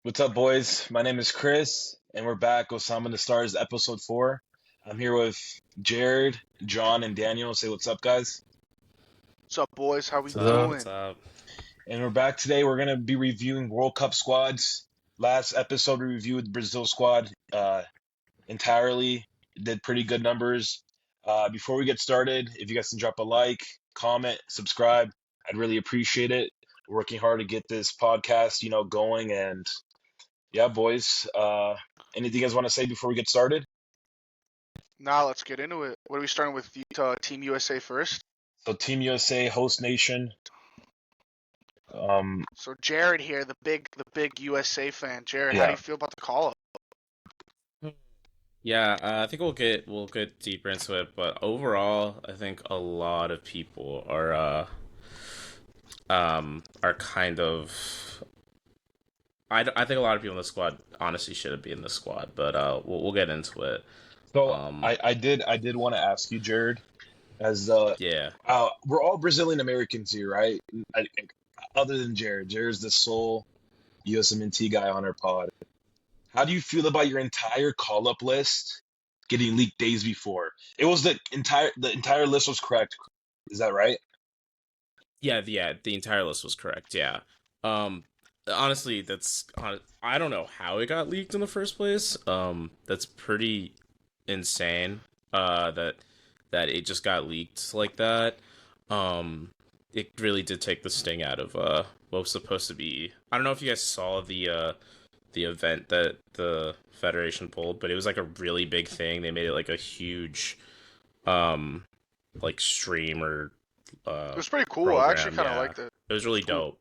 What's up, boys? My name is Chris, and we're back with Some of the Stars, episode 4. I'm here with Jared, John, and Daniel. Say what's up, guys. What's up, boys? How we What's What's up? up? doing? What's up? And we're back today. We're going to be reviewing World Cup squads. Last episode, we reviewed the Brazil squad entirely. Did pretty good numbers. Before we get started, if you guys can drop a like, comment, subscribe, I'd really appreciate it. We're working hard to get this podcast, going. And yeah, boys. Anything you guys want to say before we get started? Now let's get into it. What are we starting with? Team USA first. So Team USA, host nation. So Jared here, the big USA fan. Jared, how do Yeah. you feel about the call up? Yeah, I think we'll get deeper into it, but overall, I think a lot of people are kind of. I think a lot of people in the squad honestly shouldn't be in the squad, but we'll get into it. So Um, I did want to ask you, Jared, as yeah, we're all Brazilian Americans here, right? Other than Jared, Jared's the sole USMNT guy on our pod. How do you feel about your entire call up list getting leaked days before? It was the entire list was correct. Is that right? yeah, the entire list was correct. Yeah. Um, honestly, I don't know how it got leaked in the first place. That's pretty insane. That it just got leaked like that. Um, it really did take the sting out of what was supposed to be. I don't know if you guys saw the event that the Federation pulled, but it was like a really big thing. They made it like a huge um like stream or It was pretty cool. I actually program. kind of Yeah, liked it. it was really It's cool.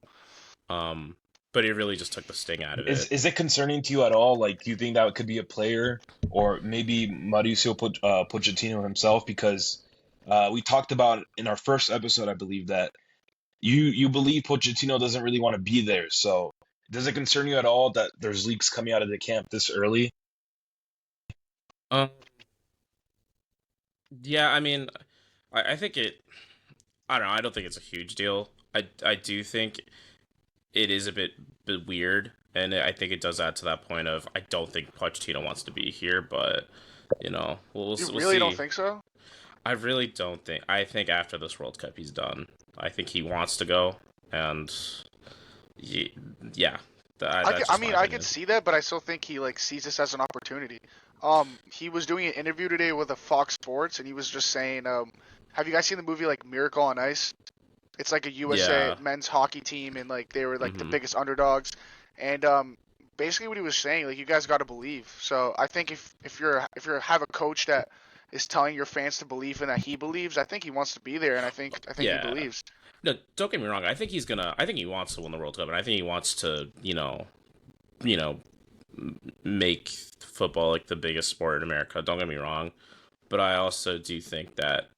dope. Um, but it really just took the sting out of Is it. is it concerning to you at all? Like, do you think that could be a player or maybe Mauricio Pochettino himself? Because we talked about in our first episode, I believe that you believe Pochettino doesn't really want to be there. So does it concern you at all that there's leaks coming out of the camp this early? Um, yeah, I mean, I think it. I don't know. I don't think it's a huge deal. I do think it is a bit weird, and I think it does add to that point of I don't think Pochettino wants to be here, but You we'll really don't see. think so? I really don't think. I think after this World Cup, he's done. I think he wants to go, and ye- yeah, that's I just my mean, I could opinion. see that, but I still think he like sees this as an opportunity. He was doing an interview today with a Fox Sports, and he was just saying, have you guys seen the movie like Miracle on Ice? It's like a USA Yeah. men's hockey team, and like they were like the Hmm. biggest underdogs. And basically what he was saying, like you guys got to believe. So I think if you have a coach that is telling your fans to believe and that he believes, I think he wants to be there, and I think he Yeah. believes. No, don't get me wrong. I think he's gonna. I think he wants to win the World Cup, and I think he wants to, you know, make football like the biggest sport in America. Don't get me wrong, but I also do think that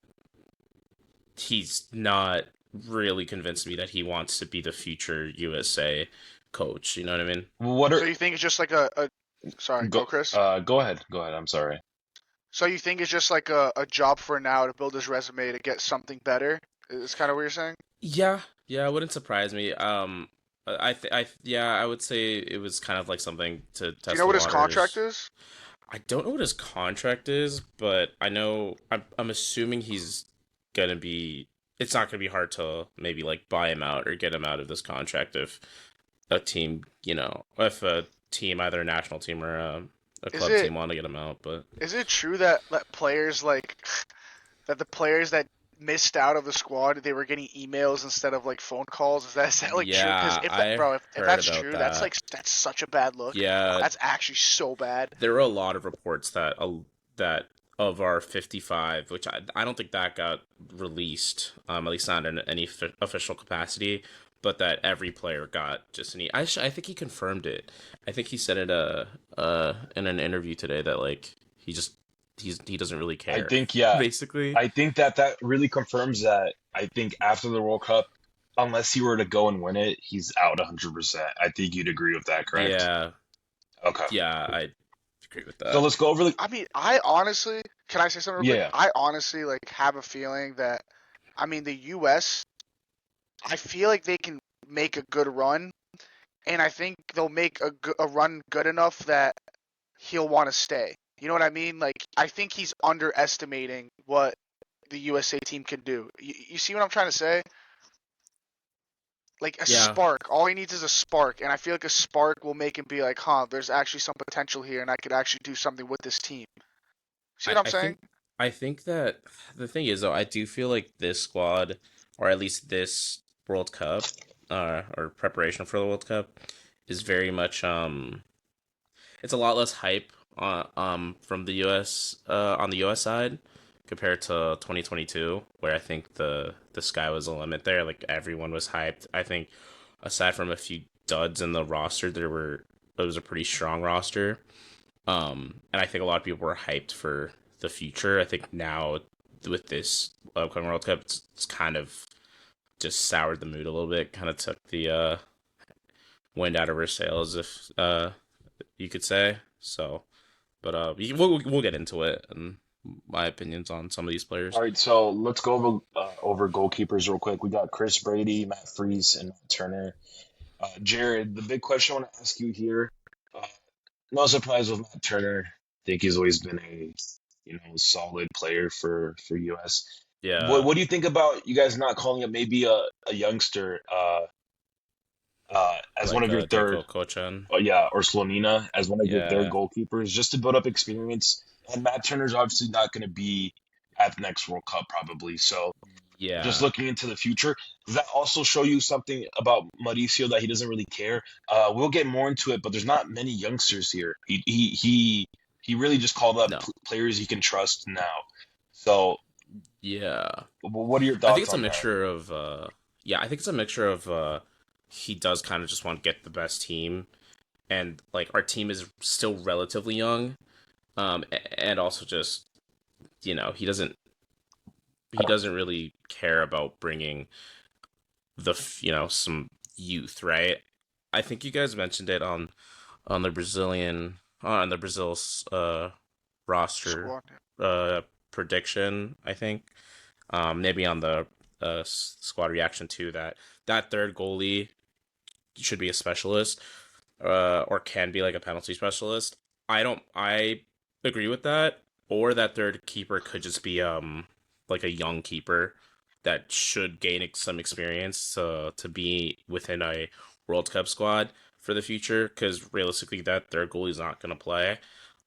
he's not really convinced me that he wants to be the future USA coach. You know what I mean? What So are you think it's just like a sorry, go go Chris. go ahead. Go ahead. I'm sorry. So you think it's just like a job for now to build his resume to get something better? Is kind of what you're saying? Yeah, yeah, it wouldn't surprise me. Yeah, I would say it was kind of like something to Do you test know the what his contract waters. is? I don't know what his contract is, but I know I'm assuming he's gonna be. It's not gonna be hard to maybe like buy him out or get him out of this contract if if a team, either a national team or a Is club it team, want to get him out. But is it true that players like that the players that missed out of the squad they were getting emails instead of like phone calls? Is that like true? Because yeah, if that I bro, if heard that's about true, that. that's such a bad look. Yeah, That's actually so bad. there were a lot of reports that of our 55, which I don't think that got released, at least not in any official capacity, but that every player got just an I think he confirmed it. I think he said it in an interview today that like he doesn't really I care, think yeah. basically. I think that really confirms that. I think after the World Cup, unless he were to go and win it, he's out 100%. I think you'd agree with that, correct? Yeah, Okay. yeah, I agree with So that. let's go over the I mean, I honestly, can I say something real quick? yeah. I honestly like have a feeling that, I mean, the U.S. I feel like they can make a good run and I think they'll make a run good enough that he'll want to stay. You know what I mean? Like, I think he's underestimating what the USA team can do. You see what I'm trying to say? Like a Yeah, spark. All he needs is a spark, and I feel like a spark will make him be like, huh, there's actually some potential here, and I could actually do something with this team. See I, what I'm I saying? think I think that the thing is though, I do feel like this squad, or at least this World Cup, or preparation for the World Cup, is very much it's a lot less hype from the US on the US side compared to 2022, where I think the sky was the limit there. Like everyone was hyped. I think aside from a few duds in the roster, it was a pretty strong roster. And I think a lot of people were hyped for the future. I think now with this upcoming World Cup, it's kind of just soured the mood a little bit. Kind of took the wind out of our sails, if you could say. So, but we'll get into it and my opinions on some of these players. All right, so let's go over goalkeepers real quick. We got Chris Brady, Matt Freese, and Matt Turner. Jared, the big question I want to ask you here. Uh, no surprise with Matt Turner. I think he's always been a solid player for US. What Yeah, what do you think about you guys not calling it maybe a youngster as one like of your third? Deco Kochan. Yeah, or Slonina as one of your third Yeah, goalkeepers, just to build up experience. And Matt Turner's obviously not going to be at the next World Cup probably. So just yeah, looking into the future, does that also show you something about Mauricio that he doesn't really care? We'll get more into it, but there's not many youngsters here. He really just called up no, players he can trust now. So yeah. what are your I think thoughts it's a on that? mixture of yeah, I think it's a mixture of he does kind of just want to get the best team, and like our team is still relatively young, and also just he doesn't really care about bringing some youth, right? I think you guys mentioned it on the on the Brazil's roster Squad. uh prediction, I think. Maybe on the squad reaction too, that third goalie should be a specialist, or can be like a penalty specialist. I agree with that. Or that third keeper could just be like a young keeper that should gain some experience to be within a World Cup squad for the future. Because realistically, that third goalie is not going to play.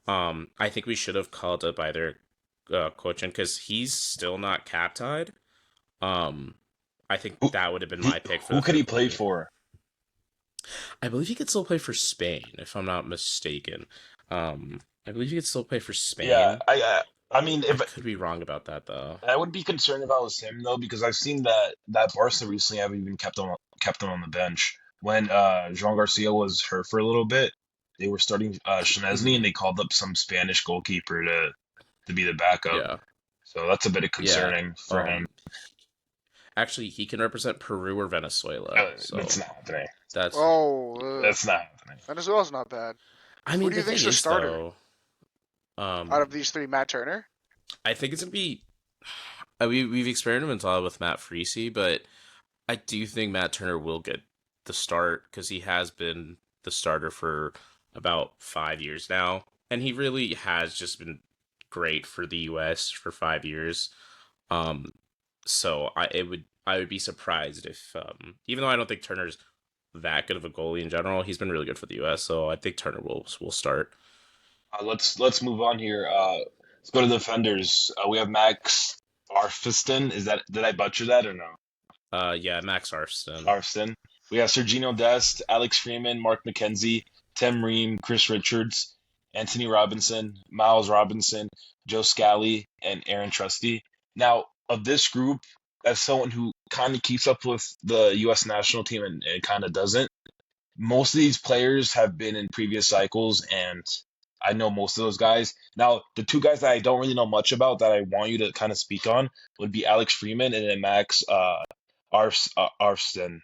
I think we should have called up either Cochin because he's still not cap tied. Um, I think Who that would have been he my pick for who the could third he play goalie. for? I believe he could still play for Spain, if I'm not mistaken. I believe he could still play for Yeah, Spain. I mean, I if could be wrong about that though. I would be concerned if I was him though, because I've seen that Barca recently have even kept him on the bench. When João Garcia was hurt for a little bit, they were starting Szczesny, and Hmm. they called up some Spanish goalkeeper to be the backup. Yeah, So that's a bit yeah. concerning for him. Um, Actually, he can represent Peru or Venezuela. That's So not happening. that's. Oh, That's not happening. Venezuela's not bad. I Who mean, do the you thing think's the is starter though, out um, of these three? Matt Turner? I think it's gonna be. We've experimented a lot with Matt Freese, but I do think Matt Turner will get the start because he has been the starter for about 5 years now, and he really has just been great for the U.S. for 5 years. Um, so I would be surprised if even though I don't think Turner's that good of a goalie in general, he's been really good for the U.S. So I think Turner will start. Let's move on here. Let's go to the defenders. We have Max Arfiston. Is that did I butcher that or no? Yeah, Max Arfston. Arfston. We have Sergino Dest, Alex Freeman, Mark McKenzie, Tim Ream, Chris Richards, Anthony Robinson, Miles Robinson, Joe Scally, and Aaron Trusty. Now, of this group, as someone who kind of keeps up with the U.S. national team and kind of doesn't, most of these players have been in previous cycles, and I know most of those guys. Now, the two guys that I don't really know much about that I want you to kind of speak on would be Alex Freeman and then Max Arfston.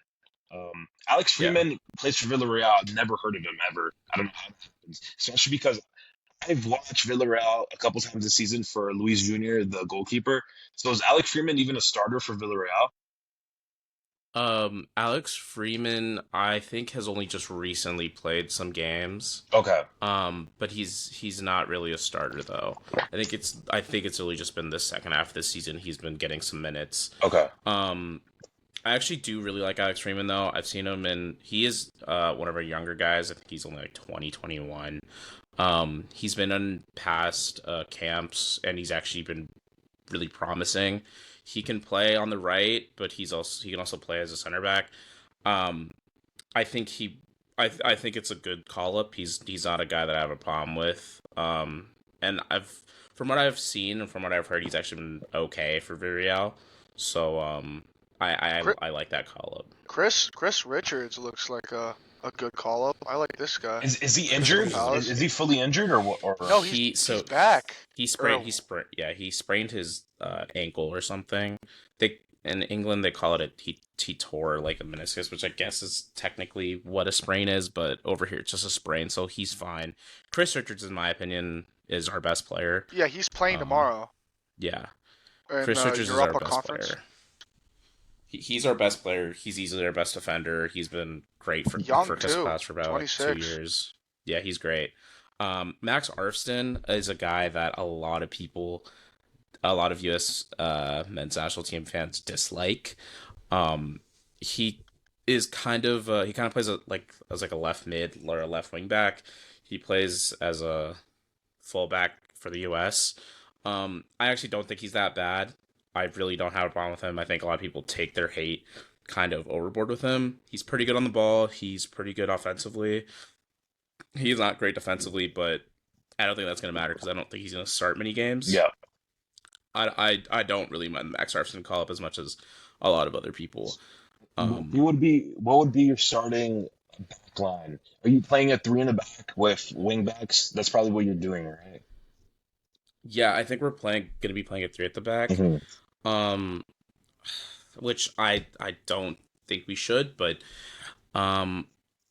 Alex Yeah, Freeman plays for Villarreal. I've never heard of him ever. I don't know how that happens, especially because I've watched Villarreal a couple times this season for Luis Jr., the goalkeeper. So is Alex Freeman even a starter for Villarreal? Alex Freeman, I think, has only just recently played some games. Okay. But he's not really a starter though. I think it's really just been the second half of the season he's been getting some minutes. Okay. Um, I actually do really like Alex Freeman though. I've seen him and he is one of our younger guys. I think he's only like 2021. He's been on past camps and he's actually been really promising. He can play on the right, but he can also play as a center back. Um, I think I think it's a good call up. He's not a guy that I have a problem with. And I've from what I've seen and from what I've heard, he's actually been okay for Villarreal. So I like that call up. Chris Richards looks like a good call up. I like this guy. Is he Crystal injured? Palace. Is he fully injured or what? Or No, So he's back. he sprained his ankle or something. They in England they call it he tore like a meniscus, which I guess is technically what a sprain is, but over here it's just a sprain, so he's fine. Chris Richards, in my opinion, is our best player. Yeah, he's playing tomorrow Yeah, in Chris Richards is our Europa best Conference. player. He's our best player. He's easily our best defender. He's been great for Young Chris too, Paz for about like 2 26. years. Yeah, he's great. Max Arfston is a guy that a lot of U.S. Men's national team fans dislike. Um, he is he kind of plays as like a left mid or a left wing back. He plays as a fullback for the U.S. I actually don't think he's that bad. I really don't have a problem with him. I think a lot of people take their hate kind of overboard with him. He's pretty good on the ball. He's pretty good offensively. He's not great defensively, but I don't think that's going to matter because I don't think he's going to start many games. yeah. I don't really mind Max Arfson call up as much as a lot of other people. What would be your starting back line? Are you playing a three in the back with wing backs? That's probably what you're doing, right? Yeah, I think we're going to be playing a three at the back. Hmm. Um, which I don't think we should, but um,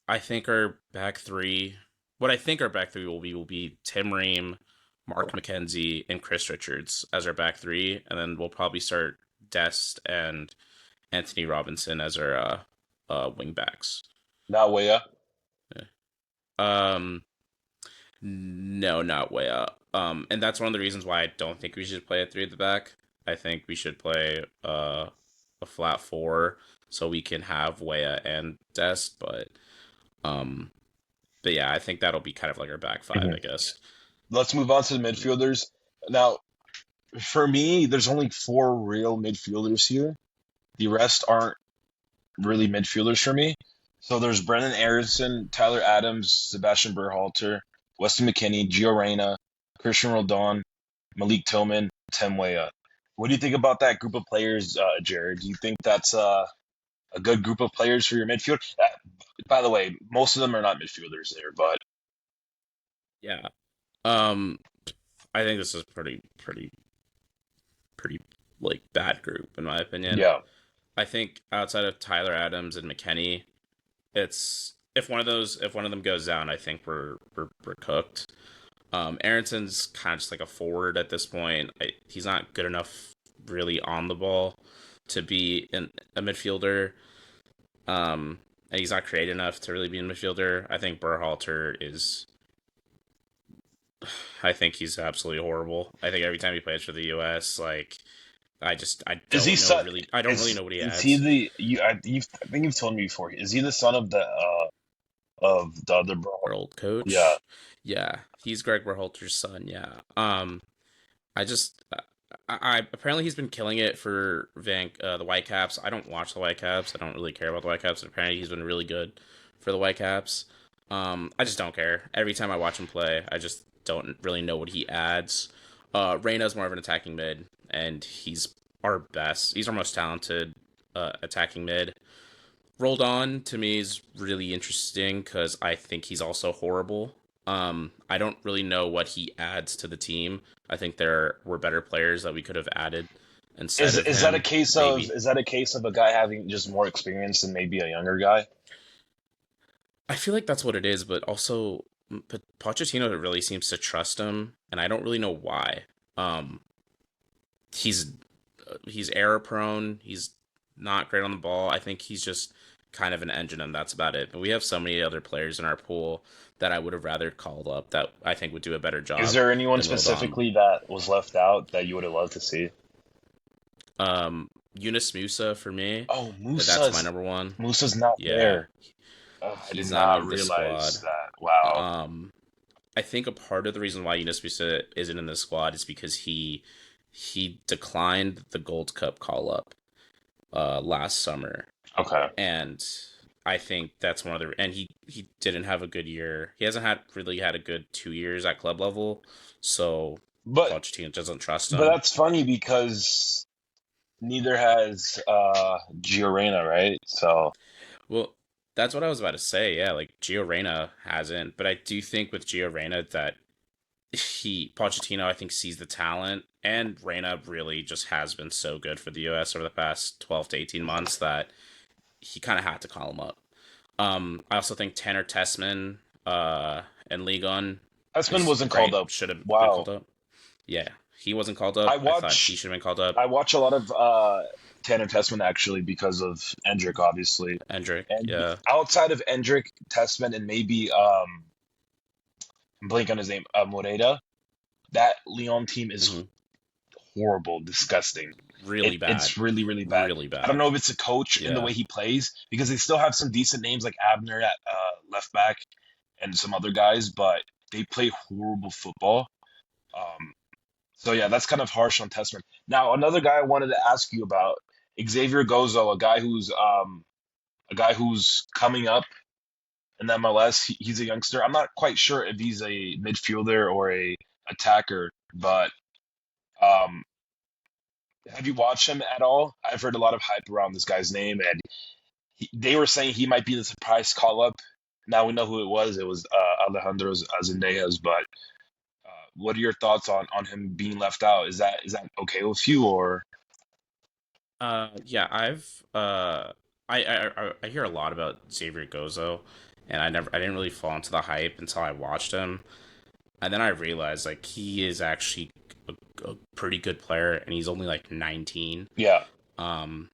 I think our back three. What I think our back three will be Tim Ream, Mark McKenzie, and Chris Richards as our back three, and then we'll probably start Dest and Anthony Robinson as our wing backs. Not way up. Um, no, not way up. And that's one of the reasons why I don't think we should play a three at the back. I think we should play a flat four so we can have Wea and Dest, um, but yeah, I think that'll be kind of like our back five, I guess. Let's move on to the midfielders. Now, for me, there's only four real midfielders here. The rest aren't really midfielders for me. So there's Brennan Aronson, Tyler Adams, Sebastian Berhalter, Weston McKennie, Gio Reyna, Christian Roldan, Malik Tillman, Tim Weah. What do you think about that group of players, Jared? Do you think that's a good group of players for your midfield? By the way, most of them are not midfielders there, but Yeah. Um, I think this is pretty like bad group in my opinion. yeah. I think outside of Tyler Adams and McKennie, it's if one of them goes down, I think we're cooked. Aronson's kind of just like a forward at this point. He's not good enough really on the ball to be a midfielder. And he's not creative enough to really be a midfielder. I think Berhalter is. I think he's absolutely horrible. I think every time he plays for the U.S., like I Is he I don't really know what he is adds. he the you? I think you've told me before. Is he the son of the other bro? Our old coach. Yeah. Yeah, he's Greg Berhalter's son. Yeah. I just I apparently he's been killing it for the Whitecaps. I don't watch the Whitecaps. I don't really care about the Whitecaps. But apparently he's been really good for the Whitecaps. I just don't care. Every time I watch him play, I just don't really know what he adds. Reyna's more of an attacking mid, and he's our best. He's our most talented attacking mid. Rolled on to me is really interesting because I think he's also horrible. I don't really know what he adds to the team. I think there were better players that we could have added instead of Is him. that a case of Maybe. is that a case of a guy having just more experience than maybe a younger guy? I feel like that's what it is, but also Pochettino really seems to trust him, and I don't really know why. Um, he's he's error prone. He's not great on the ball. I think he's just kind of an engine, and that's about it. But we have so many other players in our pool that I would have rather called up that I think would do a better Is job there anyone than Rodon. specifically that was left out that you would have loved to see? Yunus Musa for me, Oh, that's my number one. Musa's not Yeah, there. Oh, I did he's not not on this realize squad. that. Wow. Um, I think a part of the reason why Yunus Musa isn't in this squad is because he declined the Gold Cup call up last summer, Okay. and I think that's one of the and he didn't have a good year. He hasn't really had a good 2 years at club level, so But Pochettino doesn't trust but him. that's funny because neither has Gio Reyna, right? So Well, that's what I was about to say. Yeah, like Gio Reyna hasn't, but I do think with Gio Reyna that Pochettino I think sees the talent, and Reyna really just has been so good for the US over the past 12 to 18 months that he kind of had to call him up. I also think Tanner Tessman and Ligon Hessman is wasn't called great. up. Should have been called Wow. up. Yeah, he wasn't called I up. I thought he watch should have been called up. I watch a lot of Tanner Tessman actually because of Endrick, obviously. Hendrick, And yeah. outside of Endrick, Tessman, and maybe I'm blanking on his name, Moreda, that Lyon team is hmm horrible, disgusting. Really It's bad. really, really bad. Really I don't bad. know if it's a coach in the Yeah. way he plays because they still have some decent names like Abner at left back and some other guys, but they play horrible football. Um, so yeah, that's kind of harsh on Tessman. Now, another guy I wanted to ask you about, Xavier Gozo, a guy who's coming up in MLS. He's a youngster. I'm not quite sure if he's a midfielder or a attacker, but um, have you watched him at all? I've heard a lot of hype around this guy's name, and they were saying he might be the surprise call up. Now we know who it was. It was Alejandro Azendejas. But what are your thoughts on him being left out? Is that okay with you or? Yeah, I hear a lot about Xavier Gozo, and I didn't really fall into the hype until I watched him, and then I realized like he is actually a pretty good player, and he's only like 19. Yeah, Um,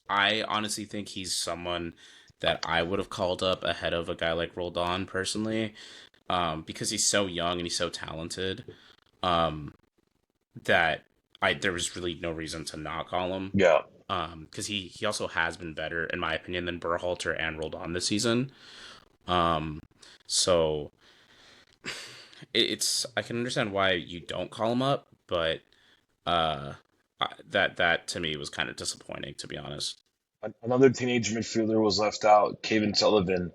I honestly think he's someone that I would have called up ahead of a guy like Roldan personally, because he's so young and he's so talented. Um, that I there was really no reason to not call him. yeah. Because he also has been better in my opinion than Berhalter and Roldan this season. Um, so it's I can understand why you don't call him up, but uh, that to me was kind of disappointing to be honest. Another teenage midfielder was left out, Caven Sullivan.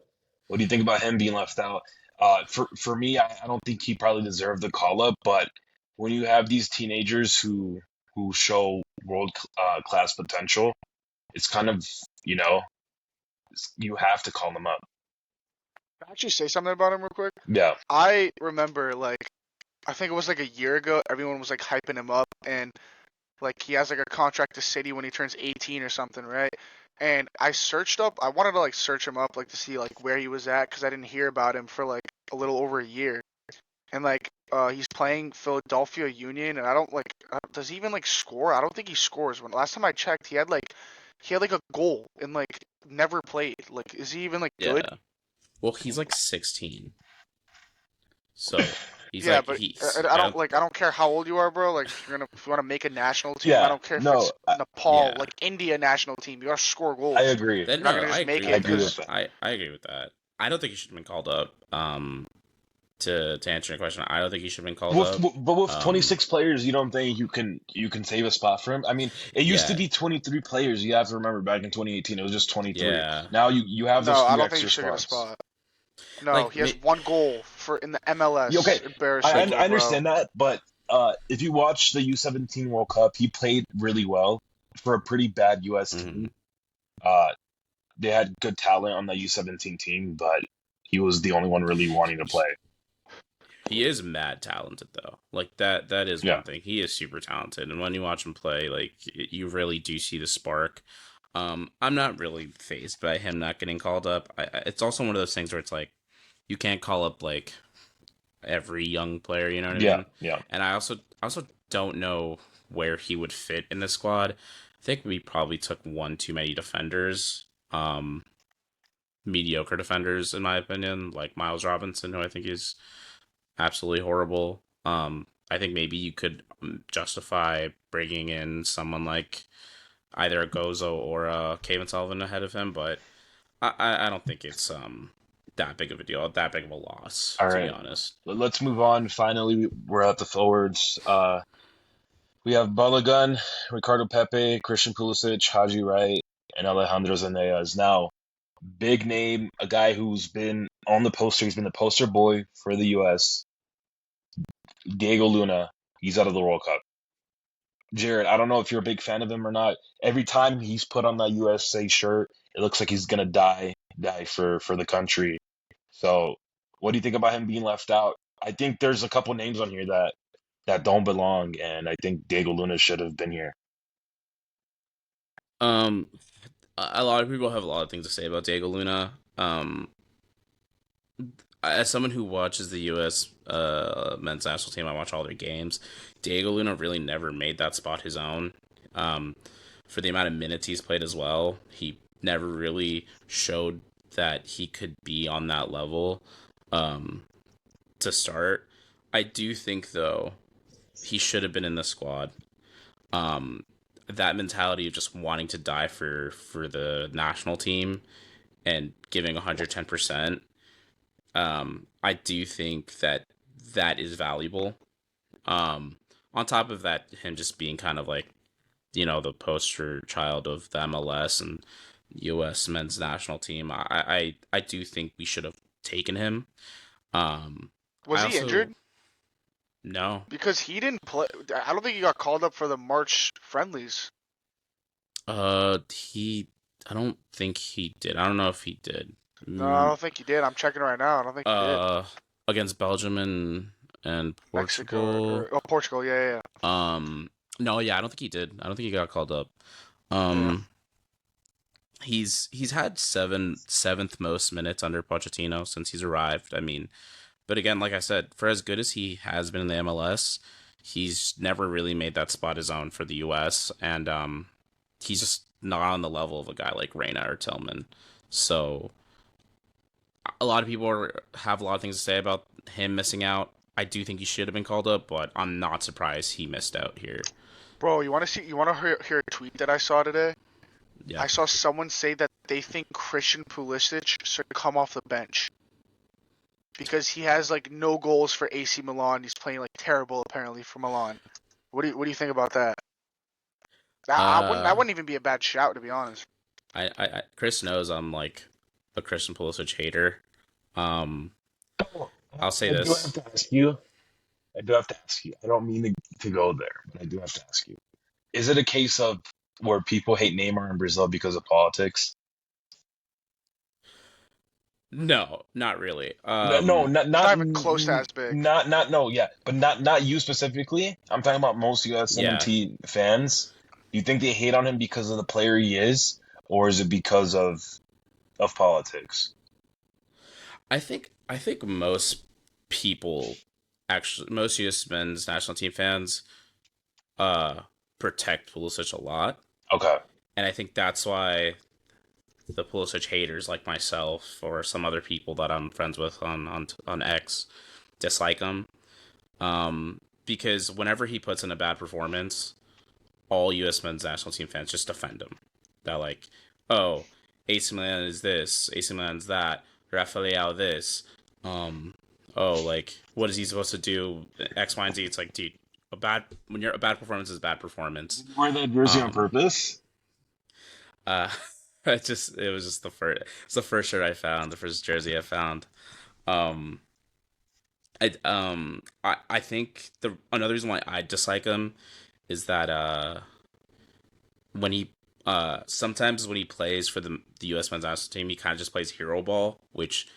What do you think about him being left out? For me, I don't think he probably deserved the call up, but when you have these teenagers who show world class potential, it's kind of you know you have to call them up. Can I actually say something about him real quick? Yeah, I remember like I think it was like a year ago. Everyone was like hyping him up, and like he has like a contract to City when he turns 18 or something, right? And I wanted to like search him up like to see like where he was at because I didn't hear about him for like a little over a year. And like he's playing Philadelphia Union, and I don't like does he even like score? I don't think he scores. When last time I checked, he had like a goal and like never played. Like is he even like good? Yeah. Well, he's like 16, so he's Yeah, like but he's I I don't don't like I don't care how old you are, bro. Like if you want to make a national team, I yeah. don't care if No, it's Nepal, yeah. like India national team. You gotta score I goals. agree. Then You're not no, gonna I just make agree I it with agree that. with because that. I agree with that. I don't think he should have been called up. To answer your question, I don't think he should have been called up. But with Um, 26 players, you don't think you can save a spot for him? I mean, it used to yeah, be 23 players. You have to remember back in 2018, it was just 23. yeah. Now you have those no, I few don't think he extra should get a spots. spot. No, Like he has one goal for in the MLS. Okay, like Embarrassing, I bro. understand that, but if you watch the U17 World Cup, he played really well for a pretty bad US mhm. team. Uh, they had good talent on the U17 team, but he was the only one really wanting to play. He is mad talented though. Like that is Yeah, one thing. He is super talented, and when you watch him play, like you really do see the spark. I'm not really phased by him not getting called up. It's also one of those things where it's like you can't call up like every young player. You know what I yeah, mean? yeah. And I also don't know where he would fit in the squad. think we probably took one too many defenders. Mediocre defenders, in my opinion, like Miles Robinson, who I think is absolutely horrible. I think maybe you could justify bringing in someone like either a Gozo or a Caven Sullivan ahead of him, but I don't think it's that big of a deal, that big of a loss, All to be right, honest. let's move on. Finally, we're at the forwards. We have Balogun, Ricardo Pepe, Christian Pulisic, Haji Wright, and Alejandro Zenellas. Now, big name, a guy who's been on the poster. He's been the poster boy for the U.S. Diego Luna. He's out of the World Cup. Jared, I don't know if you're a big fan of him or not. Every time he's put on that USA shirt, it looks like he's gonna die for the country. So, what do you think about him being left out? I think there's a couple names on here that don't belong, and I think Diego Luna should have been here. Um, a lot of people have a lot of things to say about Diego Luna. As someone who watches the U.S. Men's national team, I watch all their games. Diego Luna really never made that spot his own. Um, for the amount of minutes he's played as well, he never really showed that he could be on that level um, to start. I do think, though, he should have been in the squad. Um, that mentality of just wanting to die for the national team and giving 110%. I do think that that is valuable. On top of that, him just being kind of like, the poster child of the MLS and U.S. men's national team, I do think we should have taken him. Um, Was I he also injured? no. Because he didn't play. I don't think he got called up for the March friendlies. He. I don't think he did. I don't know if he did. No, I Mm, don't think he did. I'm checking right now. I don't think he did. uh, against Belgium and Mexico Portugal. or Portugal. Yeah, Um, no, yeah, I don't think he did. I don't think he got called up. yeah, yeah. Um, he's had seventh most minutes under Pochettino since he's arrived. I mean, but again, like I said, for as good as he has been in the MLS, he's never really made that spot his own for the U.S. and he's just not on the level of a guy like Reyna or Tillman. So a lot of people have a lot of things to say about him missing out. I do think he should have been called up, but I'm not surprised he missed out here. Bro, you want to see? You want to hear a tweet that I saw today? Yeah. I saw someone say that they think Christian Pulisic should come off the bench because he has like no goals for AC Milan. He's playing like terrible apparently for Milan. What do you think about that? I Uh, wouldn't even be a bad shout to be honest. Chris knows I'm like a Christian Pulisic hater. Um, Oh, I'll say I do have this. to ask you. I do have to ask you. I don't mean to go there, but I do have to ask you. Is it a case of where people hate Neymar in Brazil because of politics? No, not really. No, not It's not even close to as big. no, yeah, but not you specifically. I'm talking about most Yeah. USMNT fans. Do you think they hate on him because of the player he is, or is it because of politics? I think most people actually most US men's national team fans uh protect Pulisic a lot. Okay. And I think that's why the Pulisic haters like myself or some other people that I'm friends with on X dislike him. Because whenever he puts in a bad performance, all U.S. men's national team fans just defend him. They're like, "Oh, AC Milan is this, AC Milan's that, Rafael this." Um, oh, like what is he supposed to do? X, Y, and Z. It's like, dude, a bad performance is bad performance. Did you wear that jersey on Um, purpose? uh, it was just it's the first shirt I found, the first jersey I found. Um, I think the another reason why I dislike him is that when he sometimes when he plays for the U.S. men's national team, he kind of just plays hero ball, which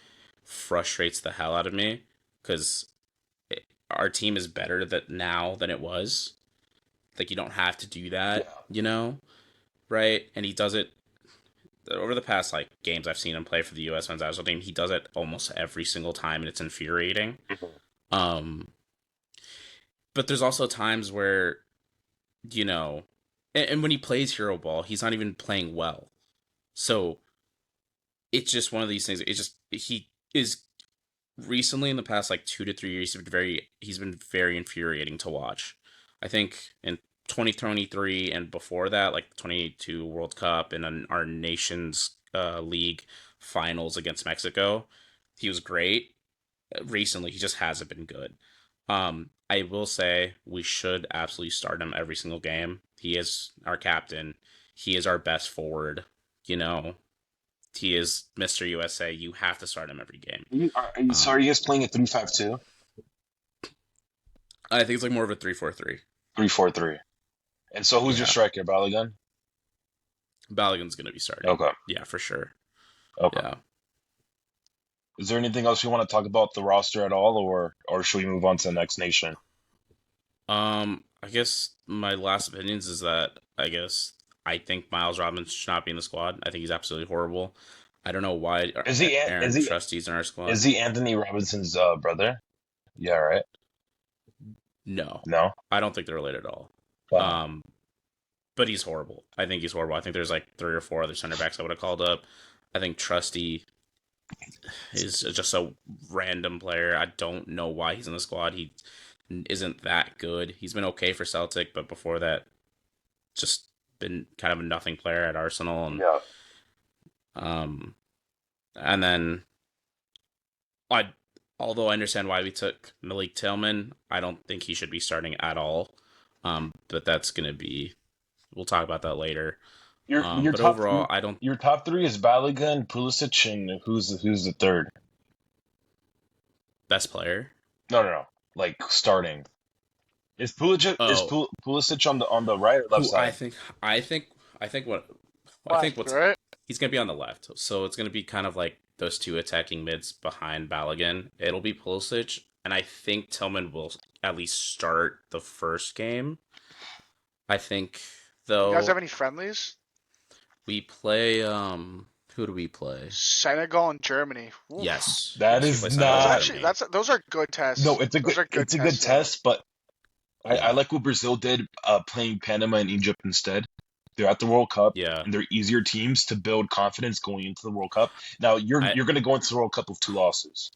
frustrates the hell out of me because our team is better that now than it was. Like you don't have to do Yeah. that, right? And he does it over the past like games I've seen him play for the U.S. men's national team. He does it almost every single time, and it's infuriating. Mhm. Um, but there's also times where you know and when he plays hero ball, he's not even playing well. So it's just one of these things. It's just he is recently in the past like 2 to 3 years he's been very infuriating to watch. I think in 2023 and before that, like the 2022 World Cup and then our nation's league finals against Mexico, he was great. Recently, he just hasn't been good. I will say we should absolutely start him every single game. He is our captain. He is our best forward. You know, he is Mr. USA. You have to start him every game. So are Um, you guys playing a 3-5-2? I think it's like more of a 3-4-3. 3-4-3. And so who's your Yeah, striker, Balogun? Balogun's gonna be starting. Okay. Yeah, for sure. Okay. Yeah. Is there anything else you want to talk about the roster at all, or should we move on to the next nation? I guess my last opinions is that I think Miles Robinson should not be in the squad. I think he's absolutely horrible. I don't know why Is he is Aaron he Trusty's in our is squad. he Anthony Robinson's brother? Yeah, right. No, No. I don't think they're related at all. Wow. Um, but he's horrible. I think he's horrible. I think there's like 3 or 4 other center backs I would have called up. I think Trusty is just a random player. I don't know why he's in the squad. He isn't that good. He's been okay for Celtic, but before that, just been kind of a nothing player at Arsenal. Yeah. Um, and then I, although I understand why we took Malik Tillman, I don't think he should be starting at all. But that's gonna be. We'll talk about that later. Your But top overall, I don't. your top three is Balogun, Pulisic, and who's the third? Best player. No, no, no. Like starting. Oh, Pulisic on the right or left who side? I think I think what I think Left, what's right? he's gonna be on the left, so it's gonna be kind of like those two attacking mids behind Balogun. It'll be Pulisic, and I think Tillman will at least start the first game. I think You guys have though any friendlies? we play who do we play? Senegal and Germany. Oof. Yes, That yes, we play is Those Senegal are and not. actually Germany. those are good No, tests. it's Those are good a good tests, though. test, but I Yeah, like what Brazil did playing Panama and Egypt instead. They're at the World Cup yeah. and they're easier teams to build confidence going into the World Cup. Now I you're gonna go into the World Cup with 2 losses,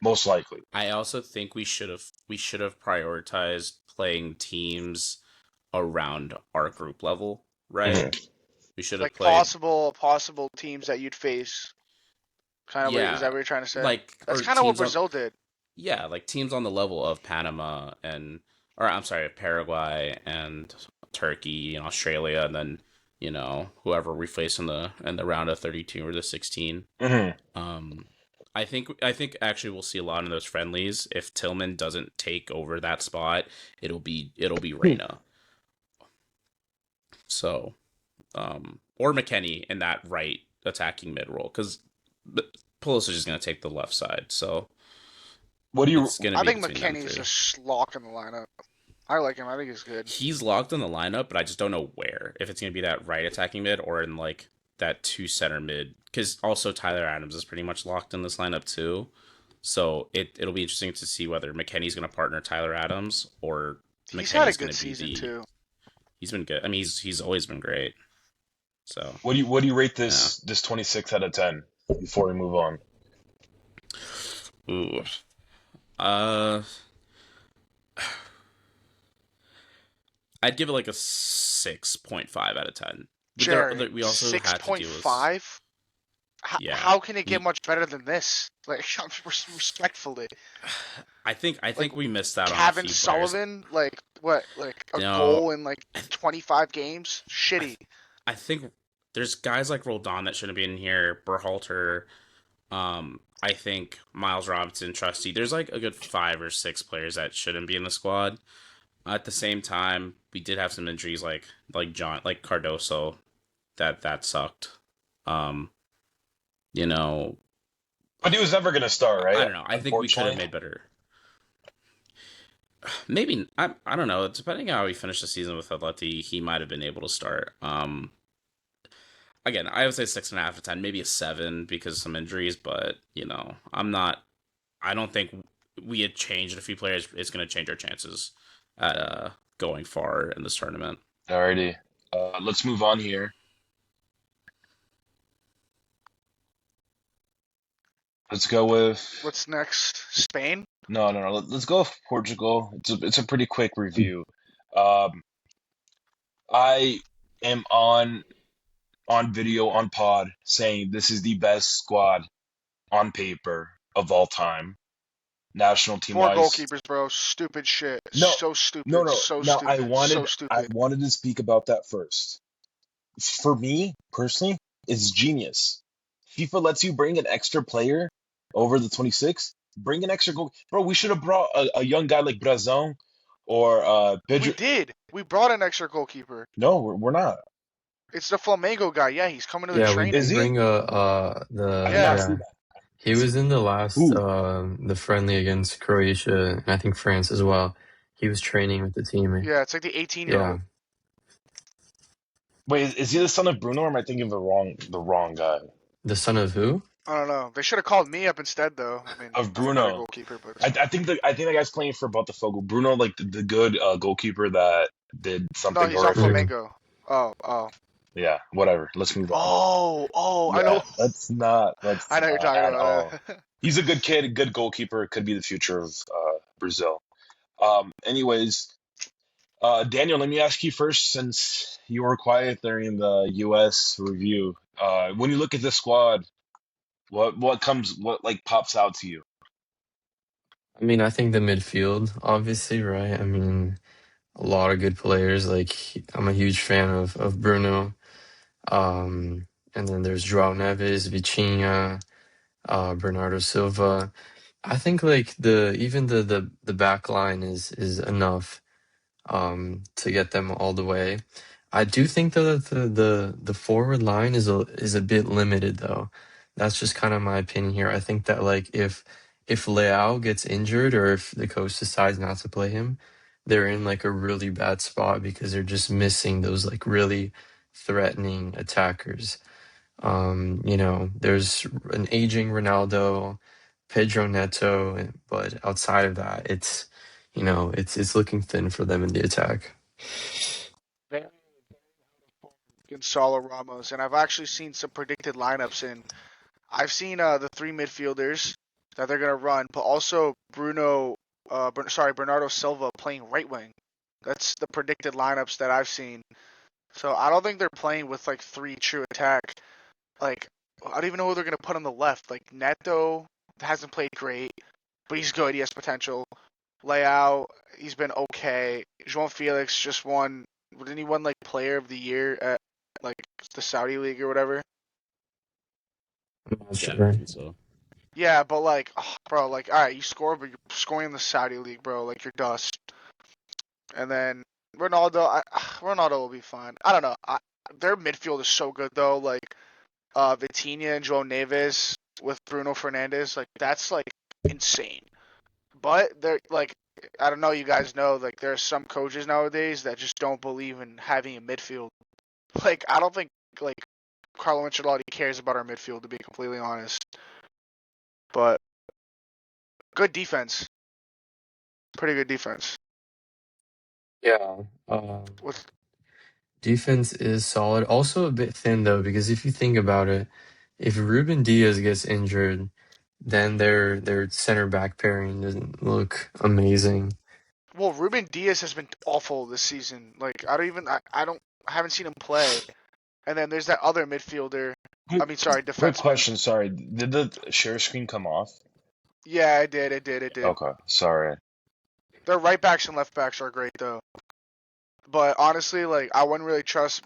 most likely. I also think we should have prioritized playing teams around our group level, right? Hmm. We should have Like played, possible teams that you'd face. Kind of what is yeah, that what you're trying to say? like That's or kind of what teams on, Brazil did. yeah, like teams on the level of Panama or I'm sorry, Paraguay and Turkey and Australia, and then whoever we face in the round of 32 or the 16. Hmm. Um, I think actually we'll see a lot in those friendlies. If Tillman doesn't take over that spot, it'll be Reyna. So, or McKennie in that right attacking mid role because Pulisic is going to take the left side. So What do you it's going to I be think between them McKennie's three. a lock in the lineup. I like him. I think he's good. He's locked in the lineup, but I just don't know where. If it's going to be that right attacking mid or in like that two center mid, because also Tyler Adams is pretty much locked in this lineup too. So it'll be interesting to see whether McKennie's going to partner Tyler Adams or He's had a McKennie's going good to be season the. too. He's been good. I mean, he's always been great. So what do you rate yeah. this 26 out of 10 before we move on? Ooh. Uh, I'd give it like a 6.5 out of 10. Jerry, We also six had to point deal with. five. Yeah. How can it get We much better than this? Like respectfully, I think like we missed out on a Kevin few players. Sullivan, like what, like a No, goal in like 25 games? Shitty. I think there's guys like Roldan that shouldn't be in here. Berhalter. I think Miles Robinson, Trusty. There's like a good 5 or 6 players that shouldn't be in the squad. At the same time, we did have some injuries like Cardoso that sucked. Um, you know, But he was never gonna start, I right? don't know. I think we could have Unfortunately. made better. Maybe I don't know. Depending on how he finished the season with Atleti, he might have been able to start. Again, I would say 6.5 out of 10, maybe a 7 because of some injuries, but I'm not. I don't think we had changed a few players. It's going to change our chances at going far in this tournament. Alrighty. Let's move on here. Let's go with What's next? Spain? no, no, no. Let's go with Portugal. It's a pretty quick review. Um, I am on video on pod saying this is the best squad on paper of all time, national team Four wise. goalkeepers, bro. Stupid shit. No, So no, stupid. no. So Now stupid. So stupid. I wanted to speak about that first. For me personally, it's genius. FIFA lets you bring an extra player over the 26. Bring an extra goal, bro. We should have brought a young guy like Brazão or We Pedro. did. We brought an extra goalkeeper. No, we're not. It's the Flamengo guy. Yeah, he's coming to the Yeah, we Is training. did he? bring I did not Yeah. see yeah. that. He was in the last Who? the friendly against Croatia and I think France as well. He was training with the team. Yeah, it's like the 18-year-old. Yeah. Wait, is he the son of Bruno, or am I thinking of the wrong guy? The son of who? I don't know. They should have called me up instead, though. I mean, Of I'm a better Bruno. goalkeeper, but I think the guy's playing for Botafogo. Bruno, like the good goalkeeper that did no, something he's on horrific. Flamengo. Oh. Yeah, whatever. Let's move on. I Yeah, know. let's not. Let's I know you're not talking at about. all. He's a good kid, a good goalkeeper. Could be the future of Brazil. Anyways, Daniel, let me ask you first, since you were quiet during the U.S. review. When you look at the squad, what like pops out to you? I mean, I think the midfield, obviously, right? I mean, a lot of good players. Like I'm a huge fan of Bruno. And then there's João Neves, Vitinha, Bernardo Silva. I think like the back line is enough to get them all the way. I do think though that the forward line is a bit limited though. That's just kind of my opinion here. I think that like if Leao gets injured or if the coach decides not to play him, they're in like a really bad spot because they're just missing those like really threatening attackers. There's an aging Ronaldo, Pedro Neto, but outside of that, it's looking thin for them in the attack. Gonzalo Ramos, and I've actually seen some predicted lineups, and I've seen the three midfielders that they're gonna run, but also Bernardo Silva playing right wing. That's the predicted lineups that I've seen. So I don't think they're playing with like three true attack. Like I don't even know who they're gonna put on the left. Like Neto hasn't played great, but he's good. He has potential. Leao, he's been okay. João Felix just won. Didn't he win like Player of the Year at like the Saudi League or whatever? I'm not Yeah, I sure. think so. Yeah, but like, bro, like, all right, you score, but you're scoring in the Saudi League, bro. Like, you're dust. And then Ronaldo will be fine. I don't know. Their midfield is so good though. Like, Vitinha and João Neves with Bruno Fernandes, like that's like insane. But they're like, I don't know. You guys know, like, there are some coaches nowadays that just don't believe in having a midfield. Like, I don't think like Carlo Ancelotti cares about our midfield, to be completely honest. But good defense. Pretty good defense. Yeah. With Defense is solid. Also a bit thin though, because if you think about it, if Ruben Diaz gets injured, then their center back pairing doesn't look amazing. well, Ruben Diaz has been awful this season. Like I haven't seen him play. And then there's that other midfielder. I mean, sorry, Quick defenseman. question. Sorry, did the share screen come off? Yeah, it did. Okay, sorry. Their right backs and left backs are great though. But honestly, like I wouldn't really trust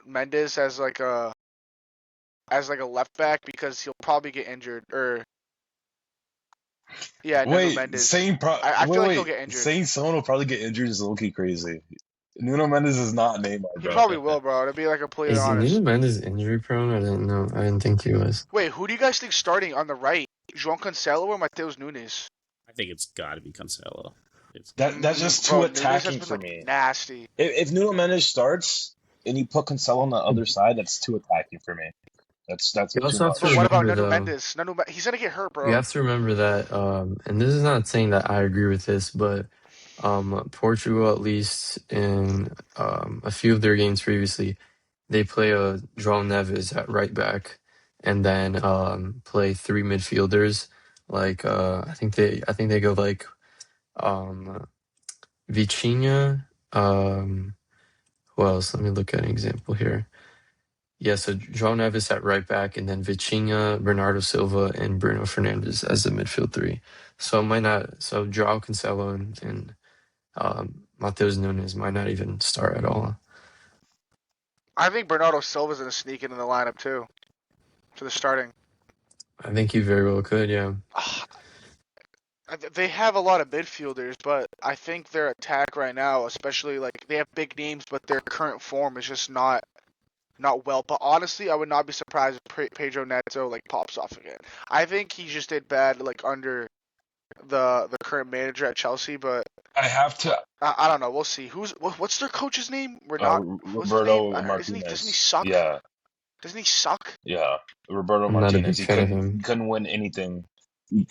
Mendes as like a left back because he'll probably get injured. Or yeah, Nuno Wait, Mendes. I wait, feel like he'll get injured. saying someone will probably get injured is low-key crazy. Nuno Mendes is not Neymar, He bro. probably will, bro. To be like completely Is honest. Nuno Mendes injury prone? I didn't know. I didn't think he was. Wait, who do you guys think starting on the right? João Cancelo or Mateus Nunes? I think it's got to be Cancelo. That's just too Bro, Nunes has attacking been, for like, me. nasty. If Nuno Mendes starts and you put Cancelo on the other side, that's too attacking for me. That's You too also have much. to But what about remember Nuno though. Mendes? He's gonna get hurt, bro. You have to remember that, and this is not saying that I agree with this, but Portugal, at least in a few of their games previously, they play a João Neves at right back, and then play three midfielders. Like I think they go like um, Vitinha. Who else? Let me look at an example here. Yeah, so João Neves at right back, and then Vitinha, Bernardo Silva, and Bruno Fernandes as the midfield three. So it might not. So João Cancelo and Mateus Nunes might not even start at all. I think Bernardo Silva's gonna sneak into the lineup too, to the starting. I think he very well could. Yeah. They have a lot of midfielders, but I think their attack right now, especially like they have big names, but their current form is just not well. But honestly, I would not be surprised if Pedro Neto like pops off again. I think he just did bad like under the current manager at Chelsea, but I have to. I don't know. We'll see. What's their coach's name? What's his name? Roberto Doesn't he Martinez. suck? Yeah, Doesn't he suck? yeah. Roberto I'm not a big Martinez. He fan of couldn't him. he couldn't win anything.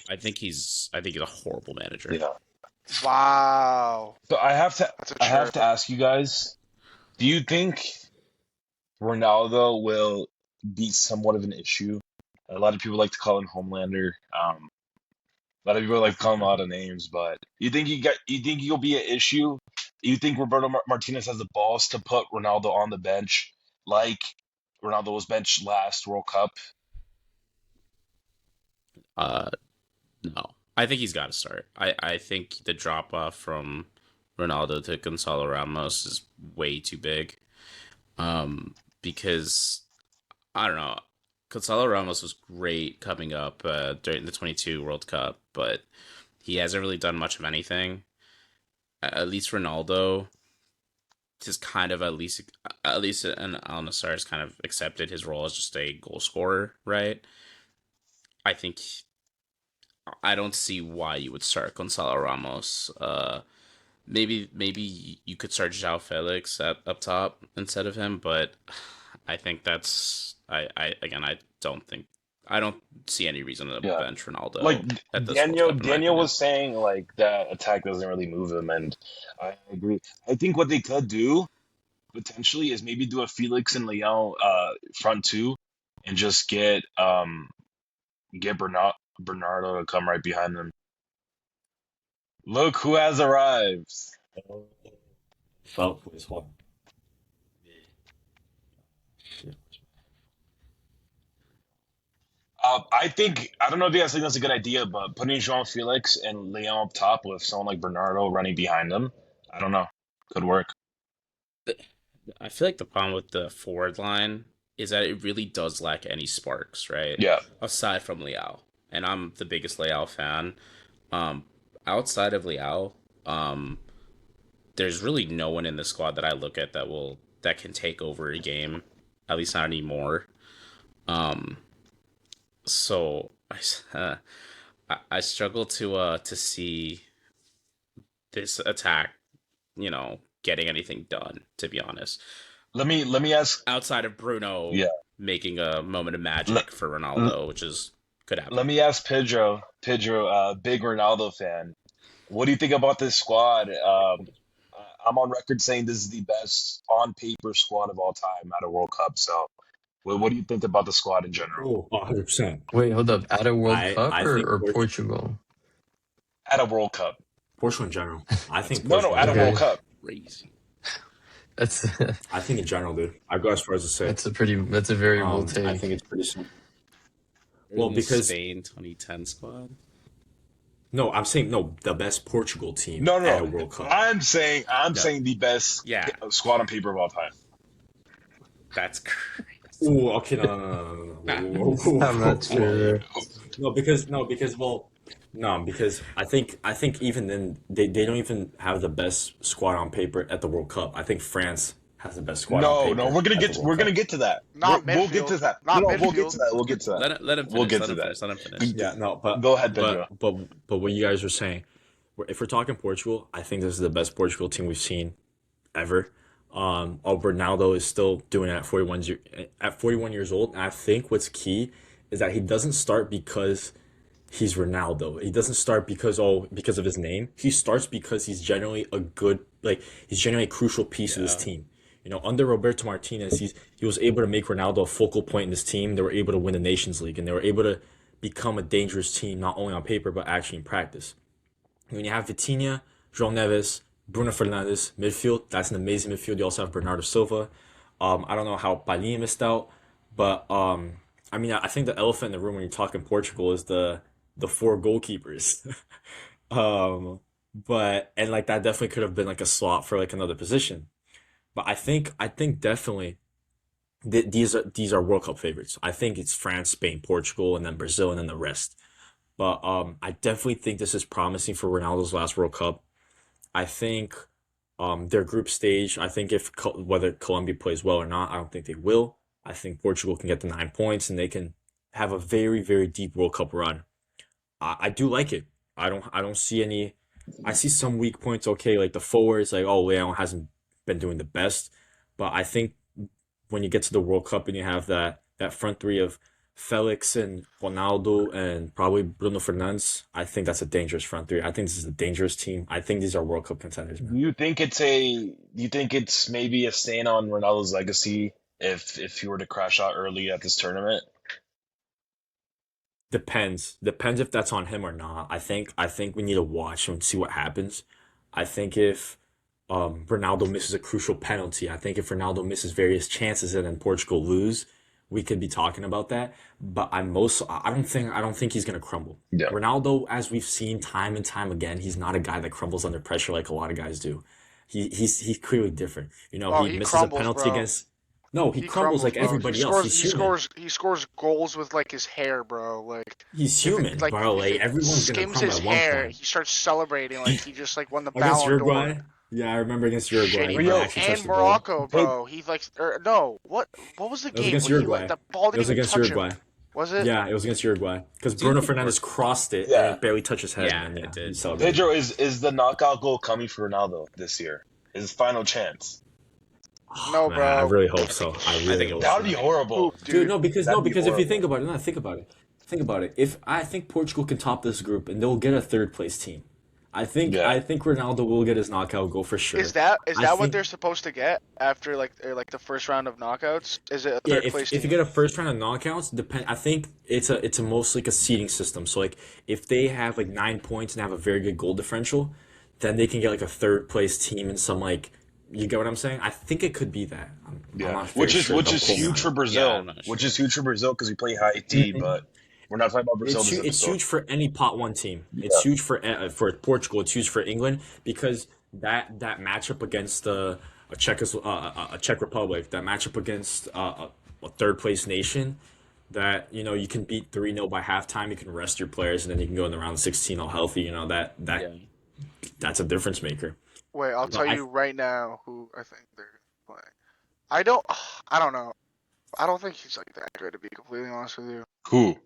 I think he's a horrible manager. Yeah. Wow. So I have That's to ask you guys, do you think Ronaldo will be somewhat of an issue? A lot of people like to call him Homelander. A lot of people like to call him a lot of names, but you think he'll be an issue? You think Roberto Martinez has the balls to put Ronaldo on the bench like Ronaldo was benched last World Cup? No. I think he's got to start. I think the drop off from Ronaldo to Gonzalo Ramos is way too big. Because I don't know. Gonzalo Ramos was great coming up during the 22 World Cup, but he hasn't really done much of anything. At least Ronaldo has kind of at least Al Nassr has kind of accepted his role as just a goal scorer, right? I think I don't see why you would start Gonzalo Ramos. Maybe you could start João Felix up top instead of him, but I think that's I don't see any reason to Yeah. bench Ronaldo Like at this Daniel, World Cup, in my Daniel opinion. was saying, like that attack doesn't really move him, and I agree. I think what they could do potentially is maybe do a Felix and Leão front two, and just get Bernardo to come right behind them. Look who has arrived. Felt this one. I don't know if you guys think that's a good idea, but putting João Felix and Leão up top with someone like Bernardo running behind them, I don't know, could work. I feel like the problem with the forward line is that it really does lack any sparks, right? Yeah. Aside from Leao, and I'm the biggest Leao fan. Um, Outside of Leao, there's really no one in the squad that I look at that can take over a game, at least not anymore. Um, so I struggle to see this attack, getting anything done. To be honest, Let me ask. outside of Bruno Yeah. making a moment of magic Let, for Ronaldo, which could let happen. me ask Pedro. Pedro, big Ronaldo fan. What do you think about this squad? I'm on record saying this is the best on paper squad of all time at a World Cup. So, what do you think about the squad in general? Oh, 100%. Wait, hold up. At a World Cup I or, think or Portugal? At a World Cup? Portugal in general. I think No, Portugal in at a general. World Cup. Crazy. That's I think in general, dude. I'd go as far as to say. that's a very bold I take. think it's pretty simple. Well, Well, because Spain 2010 squad. no, I'm saying no, the best Portugal team No, at a no. World Cup. I'm saying No. the best Yeah. squad on paper of all time. That's crazy. Ooh, okay, no. Whoa, whoa, whoa, I'm not whoa. sure. Because I think even then they don't even have the best squad on paper at the World Cup. I think France has the best squad on No, paper no, we're at the World gonna Cup. get to that. Not We'll get to midfield. that. Not No, we'll get midfield. to that. We'll get to that. Let him We'll finish. get Let to him that. finish. Let him finish. Yeah, no, but Go ahead, Pedro. but what you guys are saying, if we're talking Portugal, I think this is the best Portugal team we've seen ever. Ronaldo is still doing it at 41 years old. And I think what's key is that he doesn't start because he's Ronaldo. He doesn't start because of his name. He starts because he's generally he's generally a crucial piece of this Yeah. team. Under Roberto Martinez, he was able to make Ronaldo a focal point in this team. They were able to win the Nations League, and they were able to become a dangerous team not only on paper but actually in practice. When you have Vitinha, João Neves, Bruno Fernandes, midfield, that's an amazing midfield. You also have Bernardo Silva. I don't know how Palhinha missed out, but I think the elephant in the room when you're talking Portugal is the four goalkeepers. um, but and like that definitely could have been like a slot for like another position. But I think definitely these are World Cup favorites. I think it's France, Spain, Portugal, and then Brazil, and then the rest. But I definitely think this is promising for Ronaldo's last World Cup. I think their group stage. I think whether Colombia plays well or not, I don't think they will. I think Portugal can get the 9 points and they can have a very very deep World Cup run. I do like it. I don't see any. I see some weak points. Okay, like the forwards, like Leon hasn't been doing the best, but I think when you get to the World Cup and you have that front three of Felix and Ronaldo and probably Bruno Fernandes, I think that's a dangerous front three. I think this is a dangerous team. I think these are World Cup contenders, man. Do you think it's maybe a stain on Ronaldo's legacy if he were to crash out early at this tournament? Depends if that's on him or not. I think we need to watch and see what happens. I think if Ronaldo misses a crucial penalty, I think if Ronaldo misses various chances and then Portugal lose, we could be talking about that. But I don't think he's gonna crumble. Yeah. Ronaldo, as we've seen time and time again, he's not a guy that crumbles under pressure like a lot of guys do. He's clearly different. Oh, He he misses a crumbles, penalty bro. against. No, he He crumbles crumbles, like bro. everybody else. He's human. He scores goals with like his hair, bro. Like He's if it human, like bro. if Like it everyone's gonna skims crumble his at one hair, point. he starts celebrating like he just like won the Against Ballon d'Or. Uruguay? Yeah, I remember against Uruguay Shitty, when he bro. Yo, actually touched And the ball. Morocco, hey, bro. He like or no, what was the It was game against when he like Uruguay. the ball It didn't was even against touch him? Uruguay. Was it? Yeah, it was against Uruguay. Because Do you Bruno think we're Fernandes crossed it and yeah, it barely touched his head, Yeah, and then it yeah, he did. celebrated. Pedro, is the knockout goal coming for Ronaldo this year? His final chance. Oh, No, man, I bro. really hope I so. think it I I really think it hope will. That so. would be Who, horrible. Dude, dude? no, because That'd be if you horrible. think about it, no, think about it. If I think Portugal can top this group and they'll get a third place team, I think Yeah. I think Ronaldo will get his knockout goal for Is sure. that I what think they're supposed to get after like the first round of knockouts? Is it a Yeah, third if place if you team? get a first round of knockouts, depend. I think it's a mostly like a seeding system. So like if they have like 9 points and have a very good goal differential, then they can get like a third place team and some like you get what I'm saying. I think it could be that. I'm Yeah, not very sure. which Don't is quote me huge on for it. Yeah, I'm Brazil. not Which sure. is huge for Brazil because we play high T, Mhm. but we're not talking about Brazil It's this huge. It's episode. huge for any pot one team. It's Yeah. huge for Portugal. It's huge for England because that matchup against a Czech Republic, that matchup against a third place nation, that you can beat 3-0 by halftime. You can rest your players, and then you can go in the round of 16 all healthy. Yeah. That's a difference maker. Wait, I'll But tell you right now who I think they're playing. I don't I don't know. I don't think he's like that good to be completely honest with you. Who?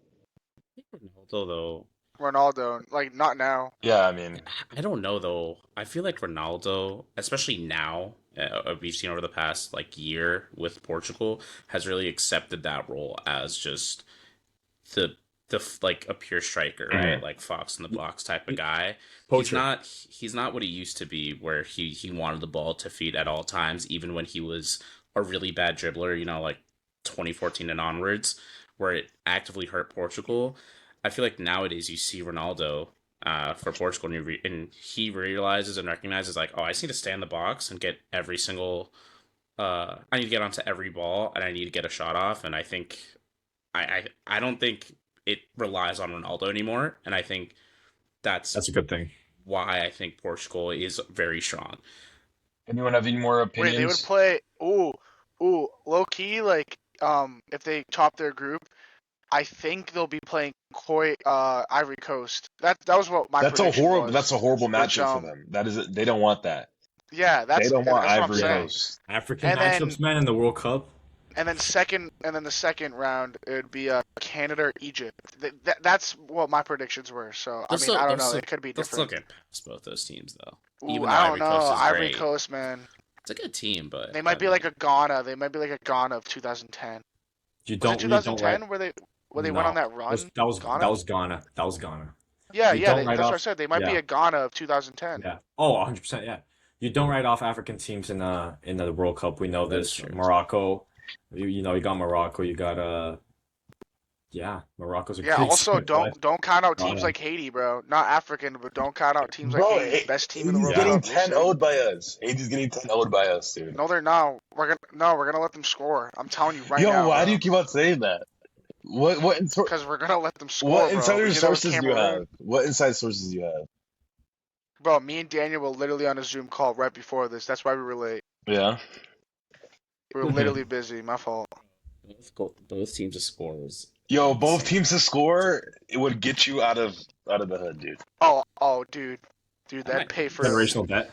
Ronaldo though. Ronaldo, like not now. Yeah, I mean, I don't know though. I feel like Ronaldo, especially now, we've seen over the past like year with Portugal, has really accepted that role as just the like a pure striker, right? mhm. Like Fox in the box type of guy. Poacher. He's not what he used to be, where he wanted the ball to feet at all times, even when he was a really bad dribbler. Like 2014 and onwards, where it actively hurt Portugal. I feel like nowadays you see Ronaldo for Portugal, and he realizes and recognizes like, oh, I just need to stay in the box and get every single. I need to get onto every ball, and I need to get a shot off. And I think I don't think it relies on Ronaldo anymore, and I think that's That's a good thing. why I think Portugal is very strong. Anyone have any more Wait, they would opinions? play low key like if they top their group, I think they'll be playing Ivory Coast. That was what my prediction That's was. a horrible Which matchup for them. That is they don't want that. yeah, They don't want that's what I'm Ivory saying. Coast. African And then matchups, man, in the World Cup. the second round it would be Canada or Egypt. That's what my predictions were. So I mean I don't know. It could be They'll still different. get past both those teams though. Ooh, Even though I don't Ivory Coast know. is Ivory great, Coast, man. it's a good team, but They might be like a Ghana. They might be like a Ghana of 2010. You Was it don't like. 2010 where they when they went on No, that run. that was Ghana? that was Ghana. That was Ghana. Yeah, You yeah. don't write That's what I off. said. They might be Yeah, a Ghana of 2010. yeah. Oh, 100%. Yeah. You don't write off African teams in the World Cup. We know That is this. true. Morocco. You know you got Morocco. You got yeah. Morocco's a Yeah. good Also, example. don't count out teams Ghana. like Haiti, bro. Not African, but don't count out teams like Bro, Haiti. Best team in the Haiti's World getting Cup. We'll 10 see. 0'd by us. Haiti's getting 10 0'd by us, dude. No, they're not. We're gonna let them score. I'm telling you right Yo, now. why do you keep on saying that? What Because we're gonna let them score, what bro. insider We did that with sources do you Cameroon. have? What inside sources do you have? Bro, me and Daniel were literally on a Zoom call right before this. That's why we were late. Yeah. We were literally busy. My fault. Both teams of scorers. Yo, both teams to score, it would get you out of the hood, dude. Oh, dude, that'd pay for. Generational bet.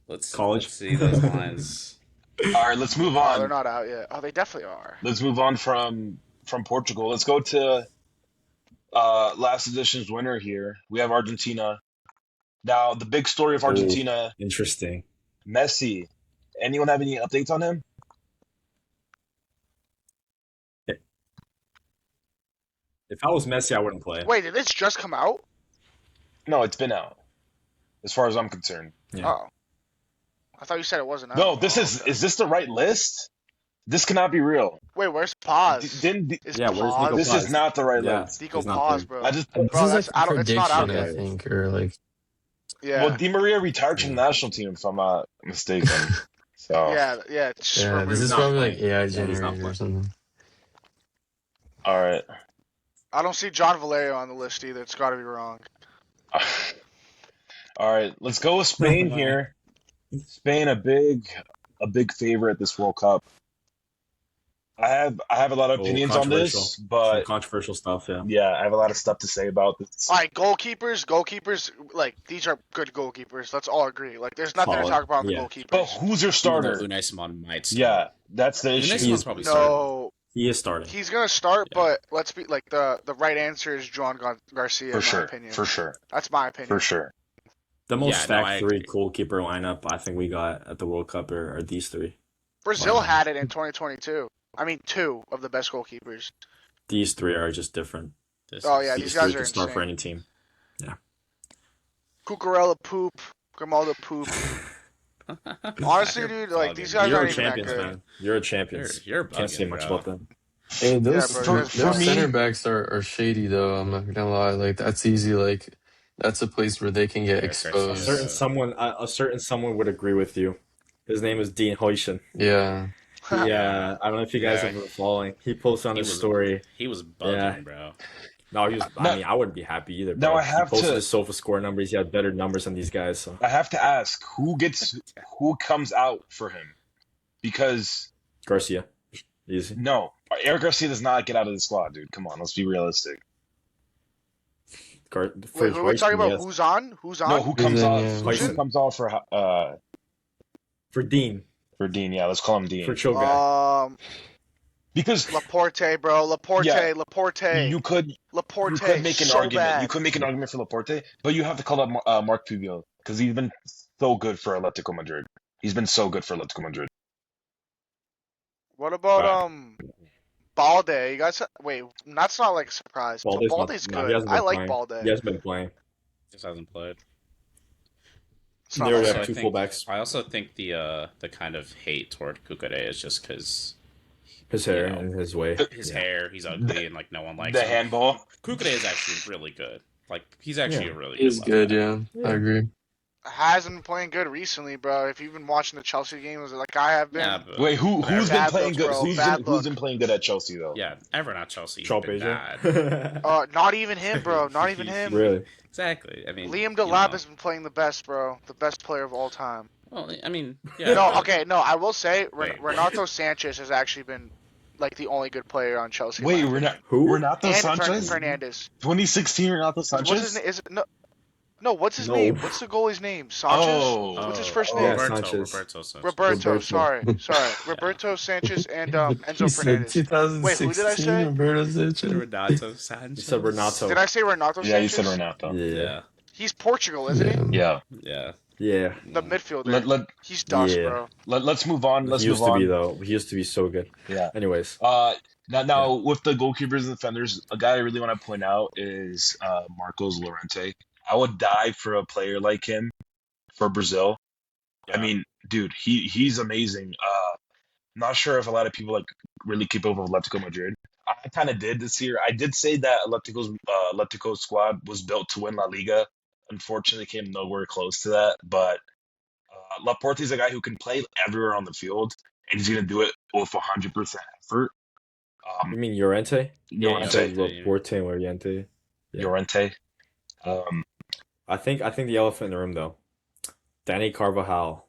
Let's College. see those lines. All right, let's move Oh, they're on. not out yet. Oh, they definitely are. Let's move on from Portugal. Let's go to last edition's winner here. We have Argentina. Now, the big story of Argentina, Interesting. Messi. Anyone have any updates on him? If I was Messi, I wouldn't play. Wait, did this just come out? No, it's been out, as far as I'm concerned. Yeah. Oh, I thought you said it wasn't out. No, this Oh, is okay. this the right list? This cannot be real. Wait, where's Paz? Didn't Is Yeah, where's Paz? Nico this Paz? is not the right Yeah. list. Nico He's not Paz, there. bro. I just This Bro, is that's like a out. It's not out prediction, I yet. think, or like Yeah. well, Di Maria retired from the national team, if I'm not mistaken. So Yeah. It's just yeah, rumors. this is not probably like playing. AI Yeah, he's not generated or playing. something. all right. I don't see John Valerio on the list either. It's got to be wrong. All right, let's go with Spain here. Spain, a big favorite this World Cup. I have a lot of opinions on this, Some but controversial stuff. Yeah. yeah, I have a lot of stuff to say about this. All right, goalkeepers. Like these are good goalkeepers. Let's all agree. Like there's nothing to Solid. talk about on the Yeah. goalkeepers. But who's your Even though starter? Unai Simon might start. Yeah, that's the Unai issue. Simon's probably starting. No, He is starting. he's gonna start, Yeah. but let's be like the right answer is Joan Garcia. For in sure, my opinion. for sure, That's my opinion. for sure. The most Yeah, no, stacked I three agree. goalkeeper lineup I think we got at the World Cup are these three. Brazil Wow. had it in 2022. I mean, two of the best goalkeepers. These three are just different. This Oh is- yeah, These these guys three are can start for insane. any team. Cucurella poop, Grimaldo poop. Honestly, dude, like Bugging. these guys You're a aren't even that champions, good. man. You're a champions. You're Can't say bugging, much bro. about them. Hey, those Yeah, bro, those for me- center backs are shady though. I'm not gonna lie. Like that's easy. Like that's a place where they can get Fair, A exposed. certain someone would agree with you. His name is Dean Huijsen. Yeah. Yeah, I don't know if you guys Yeah. have been following. He posted on He his was- story. He was bugging, Yeah. bro. No, he was. No. I mean, I wouldn't be happy either. Now Bro. I have he posted to- his sofa score numbers. He had better numbers than these guys. So I have to ask who comes out for him, because Garcia, easy. no, Eric Garcia does not get out of the squad, dude. Come on, let's be realistic. For Wait, who are we talking about? yes. Who's on? Who's on? No, who comes in, off? yeah. Who comes off For Dean, for Dean? Yeah, let's call him Dean. for chill guy. Because Laporte, bro. Laporte. Yeah. Laporte. you could Laporte. make an so argument. bad. You could make an argument for Laporte, but you have to call up Mark Pubio because he's been so good for Atletico Madrid. He's been so good for Atletico Madrid. What about Right. Balde? You guys, wait, that's not like a surprise. Balde's not- Balde's no, he good. hasn't I been like playing. Balde. He hasn't been playing. Just hasn't played. It's not They already bad. have Also, two I think- fullbacks. I also think the kind of hate toward Kukure is just because His hair you know, and his way. his hair, he's ugly, and like no one likes The him. handball. Kukure is actually really good. Like he's actually Yeah. a really He's good. good, yeah. I agree. Hasn't been playing good recently, bro. If you've been watching the Chelsea games like I have been, Yeah, but, Wait, who's been Bad playing looks, good? bro. Who's Bad been look. playing good at Chelsea though? yeah, everyone at Chelsea has Trump been bad. Asia. not even him, bro. Not even him. Really? Exactly. I mean, Liam you Delap know. has been playing the best, bro. The best player of all time. Well, I mean, yeah. No, okay, no. I will say Wait. Renato Sanchez has actually been like the only good player on Chelsea. in Wait, my opinion. Who? Renato and Sanchez? Fernandez. 2016 Renato What's his Sanchez? name? Is it no? What's his No. name? What's the goalie's name? Sanchez. Oh. What's his first Oh, name? Yeah, Roberto, Sanchez. Roberto Sanchez. Roberto. Roberto. Sorry. Roberto Sanchez and Enzo He said Fernandez. 2016. Wait, who did I say? Roberto Sanchez. Renato Sanchez. You said Renato. Did I say Renato Sanchez? Yeah, you said Renato. Yeah. He's Portugal, isn't he? Yeah. Yeah. Yeah. The midfielder. Let, He's dust, Yeah. bro. let's move on. Let's He used move to on. be though. He used to be so good. Yeah. Anyways, Yeah. Now with the goalkeepers and defenders, a guy I really want to point out is Marcos Llorente. I would die for a player like him for Brazil. I Yeah. mean, dude, he's amazing. Not sure if a lot of people like really keep up with Atletico Madrid. I kind of did this year. I did say that Atletico's squad was built to win La Liga. Unfortunately, came nowhere close to that. But Laporte is a guy who can play everywhere on the field, and he's going to do it with 100% effort. You mean Llorente? Yeah, I said Llorente, Llorente. Laporte and Llorente. Yeah. Llorente. Um, I think the elephant in the room though, Danny Carvajal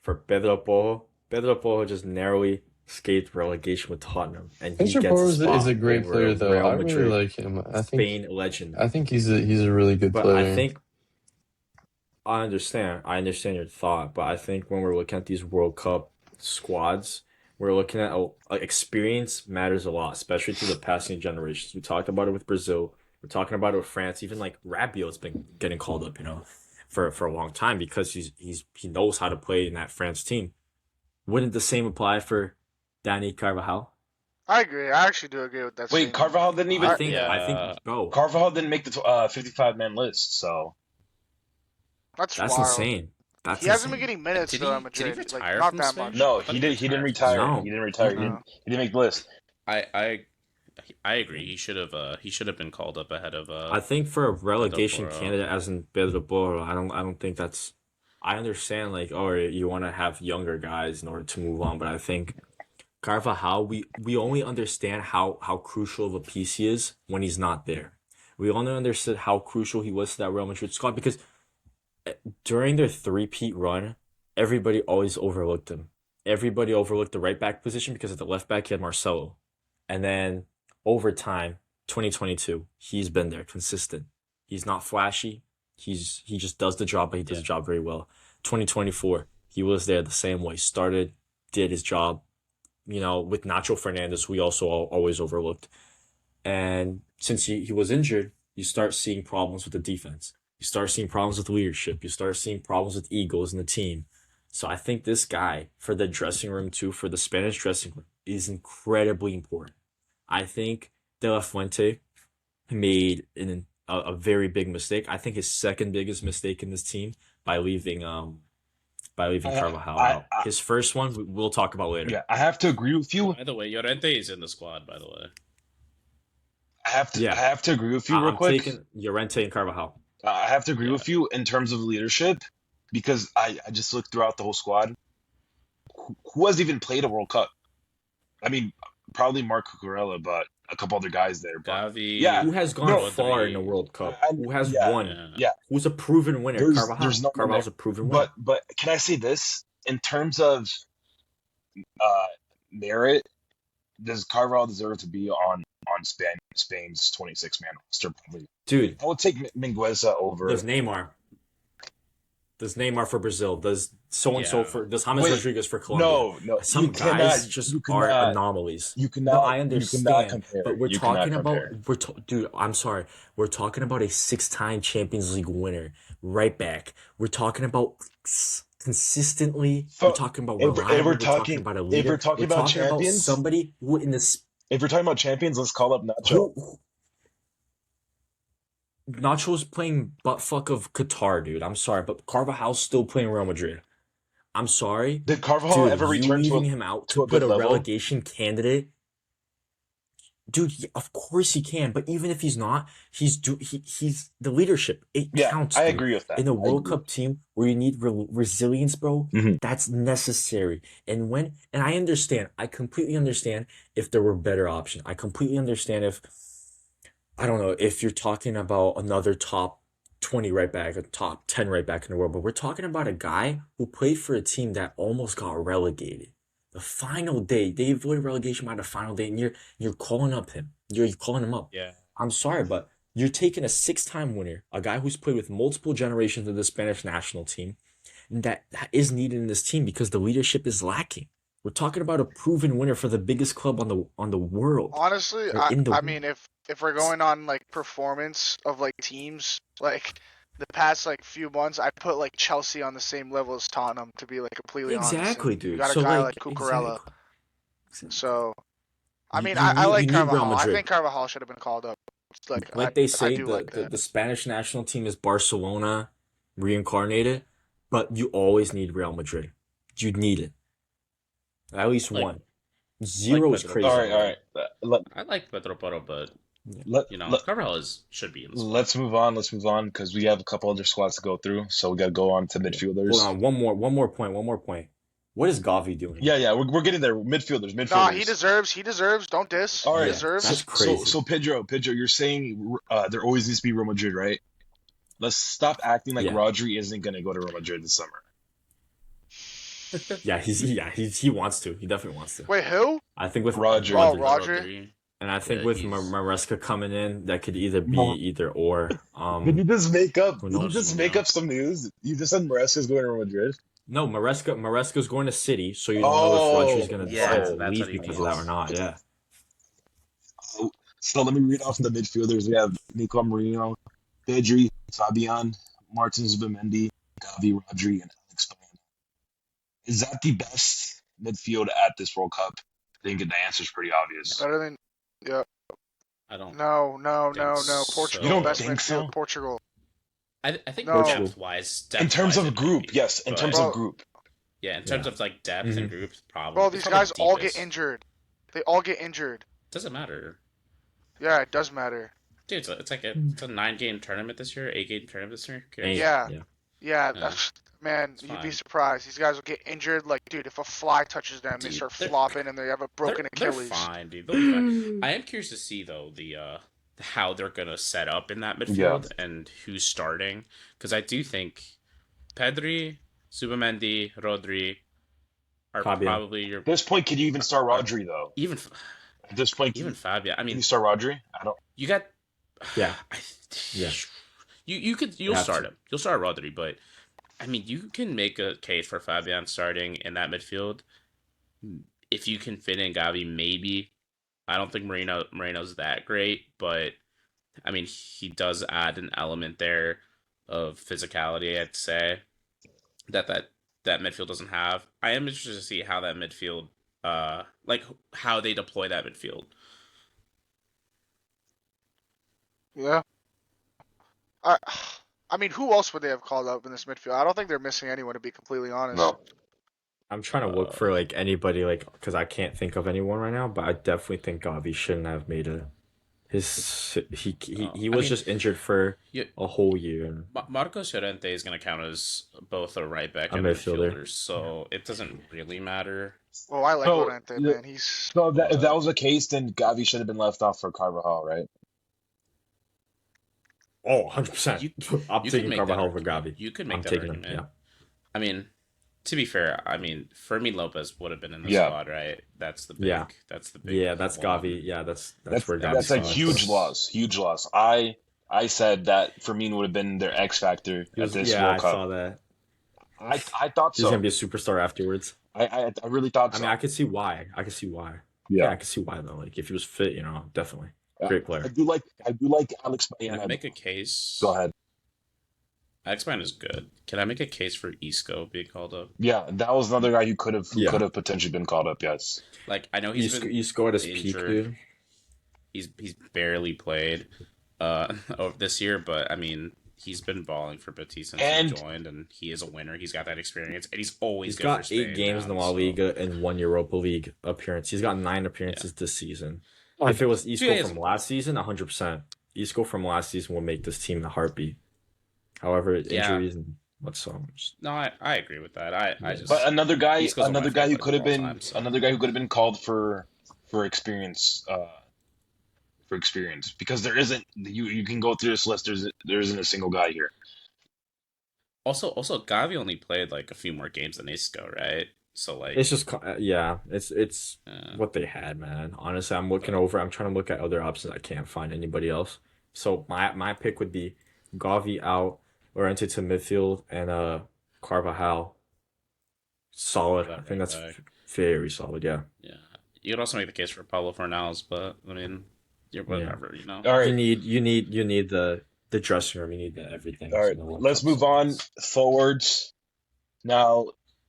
for Pedro Porro. Pedro Porro just narrowly escaped relegation with Tottenham, and he Spencer gets a Porter is a spot great over a player, though. I Real really Madrid, like him. Spain legend. I think he's a really good But I player. think I understand your thought, but I think when we're looking at these World Cup squads, we're looking at experience matters a lot, especially to the passing generations. We talked about it with Brazil. We're talking about it with France. Even like Rabiot's been getting called up, for a long time because he knows how to play in that France team. Wouldn't the same apply for Danny Carvajal? I agree. I actually do agree with that wait, statement. I think Yeah. I think bro, Carvajal didn't make the 55-man list, so That's that's wild. insane. That's He hasn't been insane. getting minutes Did though he at did he Madrid. retire Not from that Spain? much. no, I thought he did. He didn't retired from retire. Spain. No. He didn't retire. Mm-mm. He didn't make the list. I agree. He should have been called up ahead of I think for a relegation Porro. candidate as in Pedro Porro, I don't think that's. I understand like, oh, you want to have younger guys in order to move on, but I think Carvajal, we only understand how crucial of a piece he is when he's not there. We only understood how crucial he was to that Real Madrid squad because during their three-peat run, everybody always overlooked him. Everybody overlooked the right back position because at the left back he had Marcelo. And then over time, 2022, he's been there, consistent. He's not flashy. He just does the job, but he does the job very well. 2024, he was there the same way. Started, did his job. With Nacho Fernandez, we also always overlooked. And since he was injured, you start seeing problems with the defense. You start seeing problems with leadership. You start seeing problems with egos in the team. So I think this guy, for the dressing room too, for the Spanish dressing room, is incredibly important. I think De La Fuente made a very big mistake. I think his second biggest mistake in this team by leaving I, Carvajal I, out. His first one we'll talk about later. yeah, I have to agree with you. By the way, Llorente is in the squad. By the way, I Yeah, have to agree with you real I'm quick. taking Llorente and Carvajal. I have to agree yeah, with you in terms of leadership because I just looked throughout the whole squad. Who has even played a World Cup? I mean, probably Mark Cucurella, but a couple other guys there. But Gavi. yeah, Who has gone no, far in the Rodri. World Cup? Who has yeah, won? Yeah. yeah. Who's a proven winner? There's Carvajal. no one there. Carvajal's a proven winner. But can I say this in terms of uh, merit? Does Carvalho deserve to be on Spain's 26-man roster? Probably. Dude, I would take Mingueza over. does Neymar? Does Neymar for Brazil? Does so and so Yeah. for? Does James Wait, Rodriguez for Colombia? no, Some you guys cannot, just you are cannot, anomalies. you No, cannot, I you cannot understand, compare. but we're You cannot talking about compare. dude. I'm sorry, we're talking about a six-time Champions League winner, right back. We're talking about consistently. We're So talking about if reliable. we're We're talking talking, about a if leader. we're talking We're about talking about champions, somebody who in this if we're talking about champions, let's call up Nacho. who Nacho's playing butt fuck of Qatar, dude. I'm sorry, but Carvajal's still playing Real Madrid. I'm sorry, Did Carvajal dude. ever You return leaving him out to to a put good a level? relegation candidate, dude. Of course he can, but even if he's not, he's the leadership. It Yeah, counts, I dude. agree with that. In a I World agree. Cup team where you need resilience, bro, Mhm. that's necessary. And I understand, I completely understand if there were better options. I completely understand if I don't know if you're talking about another top 20 right back, a top 10 right back in the world, but we're talking about a guy who played for a team that almost got relegated. The final day, they avoided relegation by the final day, and you're calling up him. You're calling him up. Yeah. I'm sorry, but you're taking a six-time winner, a guy who's played with multiple generations of the Spanish national team, and that is needed in this team because the leadership is lacking. We're talking about a proven winner for the biggest club on the world, Honestly, or in the I world. mean, if we're going on like performance of like teams, like the past like few months, I put like Chelsea on the same level as Tottenham, to be like completely honest. Exactly, And you dude. got a So guy like like Cucurella, exactly. so I mean, You I need like Real Carvajal. I Madrid. think Carvajal should have been called up. Like they I say, do the, like the that. the Spanish national team is Barcelona reincarnated, but you always need Real Madrid. You need it. At least Like one. Zero is Pedro crazy. All Porro. right. Let I like Pedro Porro, but let, let Carvajal should be in the squad. let's move on. Let's move on because we have a couple other squads to go through. So we got to go on to Hold midfielders. on, one more point. What is Gavi doing? Yeah. We're getting there. Midfielders. Nah, he deserves. Don't diss. All He right. deserves. That's crazy. So Pedro, you're saying there always needs to be Real Madrid, right? Let's stop acting like Yeah. Rodri isn't going to go to Real Madrid this summer. He wants to. He definitely wants to. Wait, who? I think with Roger. Oh, Roger. Roger. And I think Yeah, with he's- Maresca coming in, that could either be either or. Did you just make up? Who Did you knows? just make up some news? You just said Maresca's going to Real Madrid. No, Maresca's going to City, so you don't know Oh, if Rodri's going to yeah, decide to that's leave what he because of means. that or not. Yeah. So let me read off the midfielders. We have Nico Marino, Pedri, Fabian, Martin Zubimendi, Gavi, Rodri, and Alex Baena. Is that the best midfield at this World Cup? I think the answer is pretty obvious. Better than. Yeah. I don't. No. so. Portugal. You don't best think midfield. so? Portugal. I think No. depth-wise, In terms of it might group, be, yes. In but- terms Bro, of group. Yeah, in terms Yeah. of like depth and groups, probably. Bro, it's these probably guys all get deepest. injured. They all get injured. Doesn't matter, Yeah, it does matter. dude. It's like it's a 9-game tournament this year, 8-game tournament this year. Ain't- Yeah. yeah. Yeah, that's man. It's You'd be fine. surprised. These guys will get injured. Like, dude, if a fly touches them, they Dude, start they're- flopping and they have a broken They're Achilles. fine, dude. They'll be fine. I am curious to see though the how they're gonna set up in that midfield and who's starting, because I do think Pedri, Subamendi, Rodri are Fabian. probably your At this point, can you even start Rodri, though? even At this point, even Fabia. I can mean, you start Rodri? I don't. you got Yeah. I- Yeah. You'll have start to. him. You'll start Rodri, but I mean, you can make a case for Fabian starting in that midfield if you can fit in Gavi. Maybe I don't think Moreno's that great, but I mean, he does add an element there of physicality. I'd say that midfield doesn't have. I am interested to see how that midfield, like how they deploy that midfield. Yeah. I mean, who else would they have called up in this midfield? I don't think they're missing anyone, to be completely honest. No. I'm trying to look for like anybody because I can't think of anyone right now, but I definitely think Gavi shouldn't have made he I was mean, just injured for you- a whole year. And Marcos Llorente is going to count as both a right back A and midfielder. midfielder, so it doesn't really matter. Well, I like So, Llorente, yeah. man. He's So if that was the case, then Gavi should have been left off for Carvajal, right? oh, 100%. You- I'm you could taking make that Carvajal over argument. Gavi. You could make I'm that taking argument. him. Yeah. I mean, to be fair, I mean, Fermin Lopez would have been in the Yeah. squad, right? That's the big. Yeah. That's the big. Yeah, that's one. Gavi. Yeah, that's That's where Gavi that's a starts. huge loss. Huge loss. I said that Firmino would have been their X factor He at was- this yeah, World I Cup. saw that. I thought He's so. gonna be a superstar afterwards. I really thought I so. mean, I could see why. I yeah. could see why though. Like if he was fit, definitely great player. I do like Alex Can I Baena. make a case? Go ahead. X-Man is good. Can I make a case for Isco being called up? Yeah, that was another guy who could have Yeah. potentially been called up. Yes. Like, I know He scored his peak, injured. dude. He's barely played over this year, but I mean, he's been balling for Betis since And- he joined, and he is a winner. He's got that experience, and he's always He's good got for 8 Spain games in the now, La so- Liga and 1 Europa League appearance. He's got 9 appearances this season. If it was Isco Yeah, from last season, 100%. Isco from last season will make this team a heartbeat. However, Yeah. injuries and what's so. No, I agree with that. I just But another guy Isco's one of another my guy who favorites could have of all been time, so- another guy who could have been called for experience because there isn't you can go through this list. There isn't a single guy here. also Gavi only played like a few more games than Isco, right? So like, It's just it's uh, what they had, man. Honestly, I'm trying to look at other options. I can't find anybody else. So my pick would be Gavi out, Llorente to midfield, and Carvajal. Solid. That I think right that's back. very solid. Yeah. yeah, you could also make the case for Pablo Fornals, but I mean, you're whatever, you know. All right, You need the dressing room. You need the everything. all right. Let's move on forwards. Now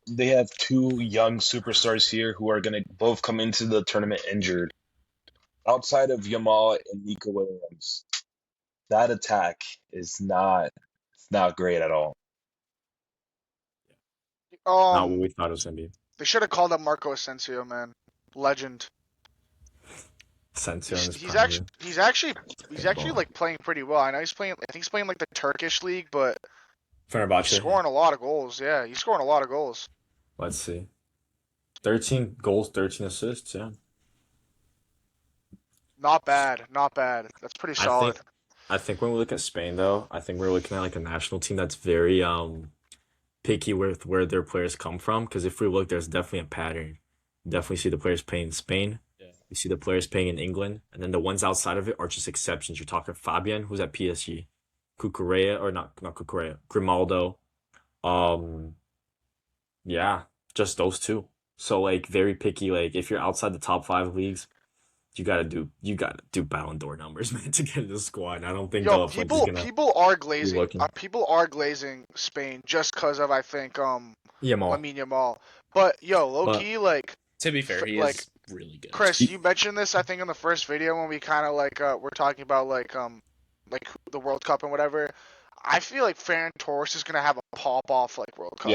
they have 2 young superstars here who are going to both come into the tournament injured. outside of Yamal and Nico Williams, that attack is not great at all. Not what we thought it was gonna be. They should have called up Marco Asensio, man. Legend. Asensio in his He's prime, actually dude. he's actually like playing pretty well. I know he's playing. I think he's playing like the Turkish league, but he's Fenerbahce. scoring a lot of goals. Yeah, he's scoring a lot of goals. Let's see. 13 goals, 13 assists. Yeah. Not bad. Not bad. That's pretty solid. I think when we look at Spain, though, I think we're looking at like a national team that's very picky with where their players come from. Because if we look, there's definitely a pattern. You definitely see the players playing in Spain. Yeah. You see the players playing in England, and then the ones outside of it are just exceptions. You're talking Fabian, who's at PSG, Cucurella, or not Cucurella, Grimaldo. Yeah, just those two. So like very picky. Like if you're outside the top 5 leagues, you gotta do Ballon d'Or numbers, man, to get in the squad. I don't think Yo, the flex is gonna people are be glazing. looking. People are glazing Spain just because of I think Yamal. Lamine Yamal. But yo, low But key like To be fair, he like is really good. Chris, you mentioned this I think in the first video when we kind of like we're talking about like the World Cup and whatever. I feel like Ferran Torres is gonna have a pop off like World Cup.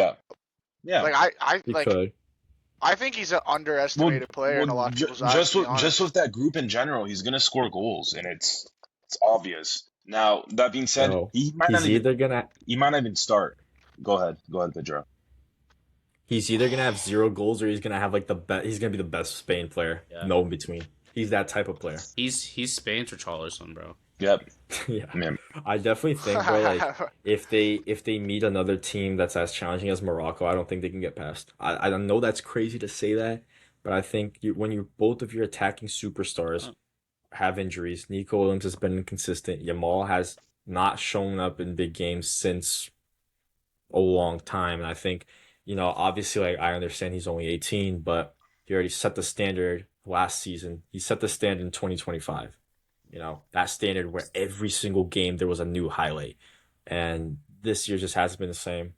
Yeah. Like he like could. I think he's an underestimated player in a lot of people's eyes. just To be with honest. that group in general, he's gonna score goals, and it's obvious. Now that being said, No, he might not he's even start. Go ahead, Pedro. either gonna have 0 goals or he's gonna have like the best. He's gonna be the best Spain player. Yeah. No in between. He's that type of player. He's Spain's Richarlison, bro. Yep, Yeah, man. I definitely think, bro. Like if they meet another team that's as challenging as Morocco, I don't think they can get past. I don't know that's crazy to say that, but I think when you both of your attacking superstars have injuries, Nico Williams has been inconsistent. Yamal has not shown up in big games since a long time, and I think obviously like I understand he's only 18, but he already set the standard last season. He set the standard in 2025. That standard where every single game there was a new highlight. And this year just hasn't been the same.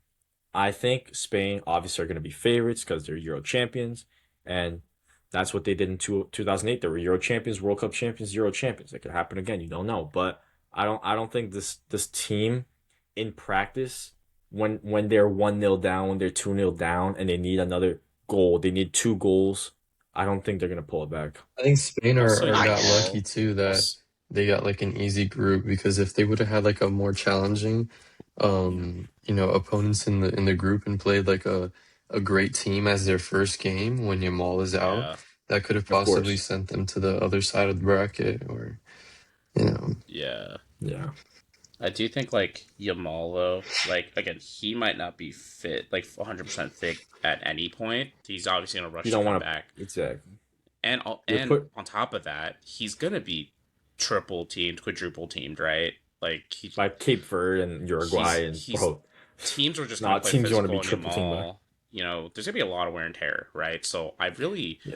I think Spain obviously are going to be favorites because they're Euro champions. And that's what they did in 2008. They were Euro champions, World Cup champions, Euro champions. It could happen again. You don't know. But I don't think this team in practice, when they're 1-0 down, when they're 2-0 down, and they need another goal, they need 2 goals. I don't think they're going to pull it back. I think Spain Also, got Yamal- lucky too that they got like an easy group, because if they would have had like a more challenging opponents in the group and played like a great team as their first game when Yamal is out, Yeah. that could have Of course. possibly sent them to the other side of the bracket, or Yeah. Yeah. I do think like Yamal though, like again, he might not be fit, like 100% fit at any point. He's obviously gonna rush You to don't come want to. back, Exactly. and on top of that, he's gonna be triple teamed, quadruple teamed, right? Like he, Like Cape Verde and Uruguay he's- bro, teams are just gonna not play teams you want to physical be and triple teamed by. Yamal. There's gonna be a lot of wear and tear, right? So Yeah.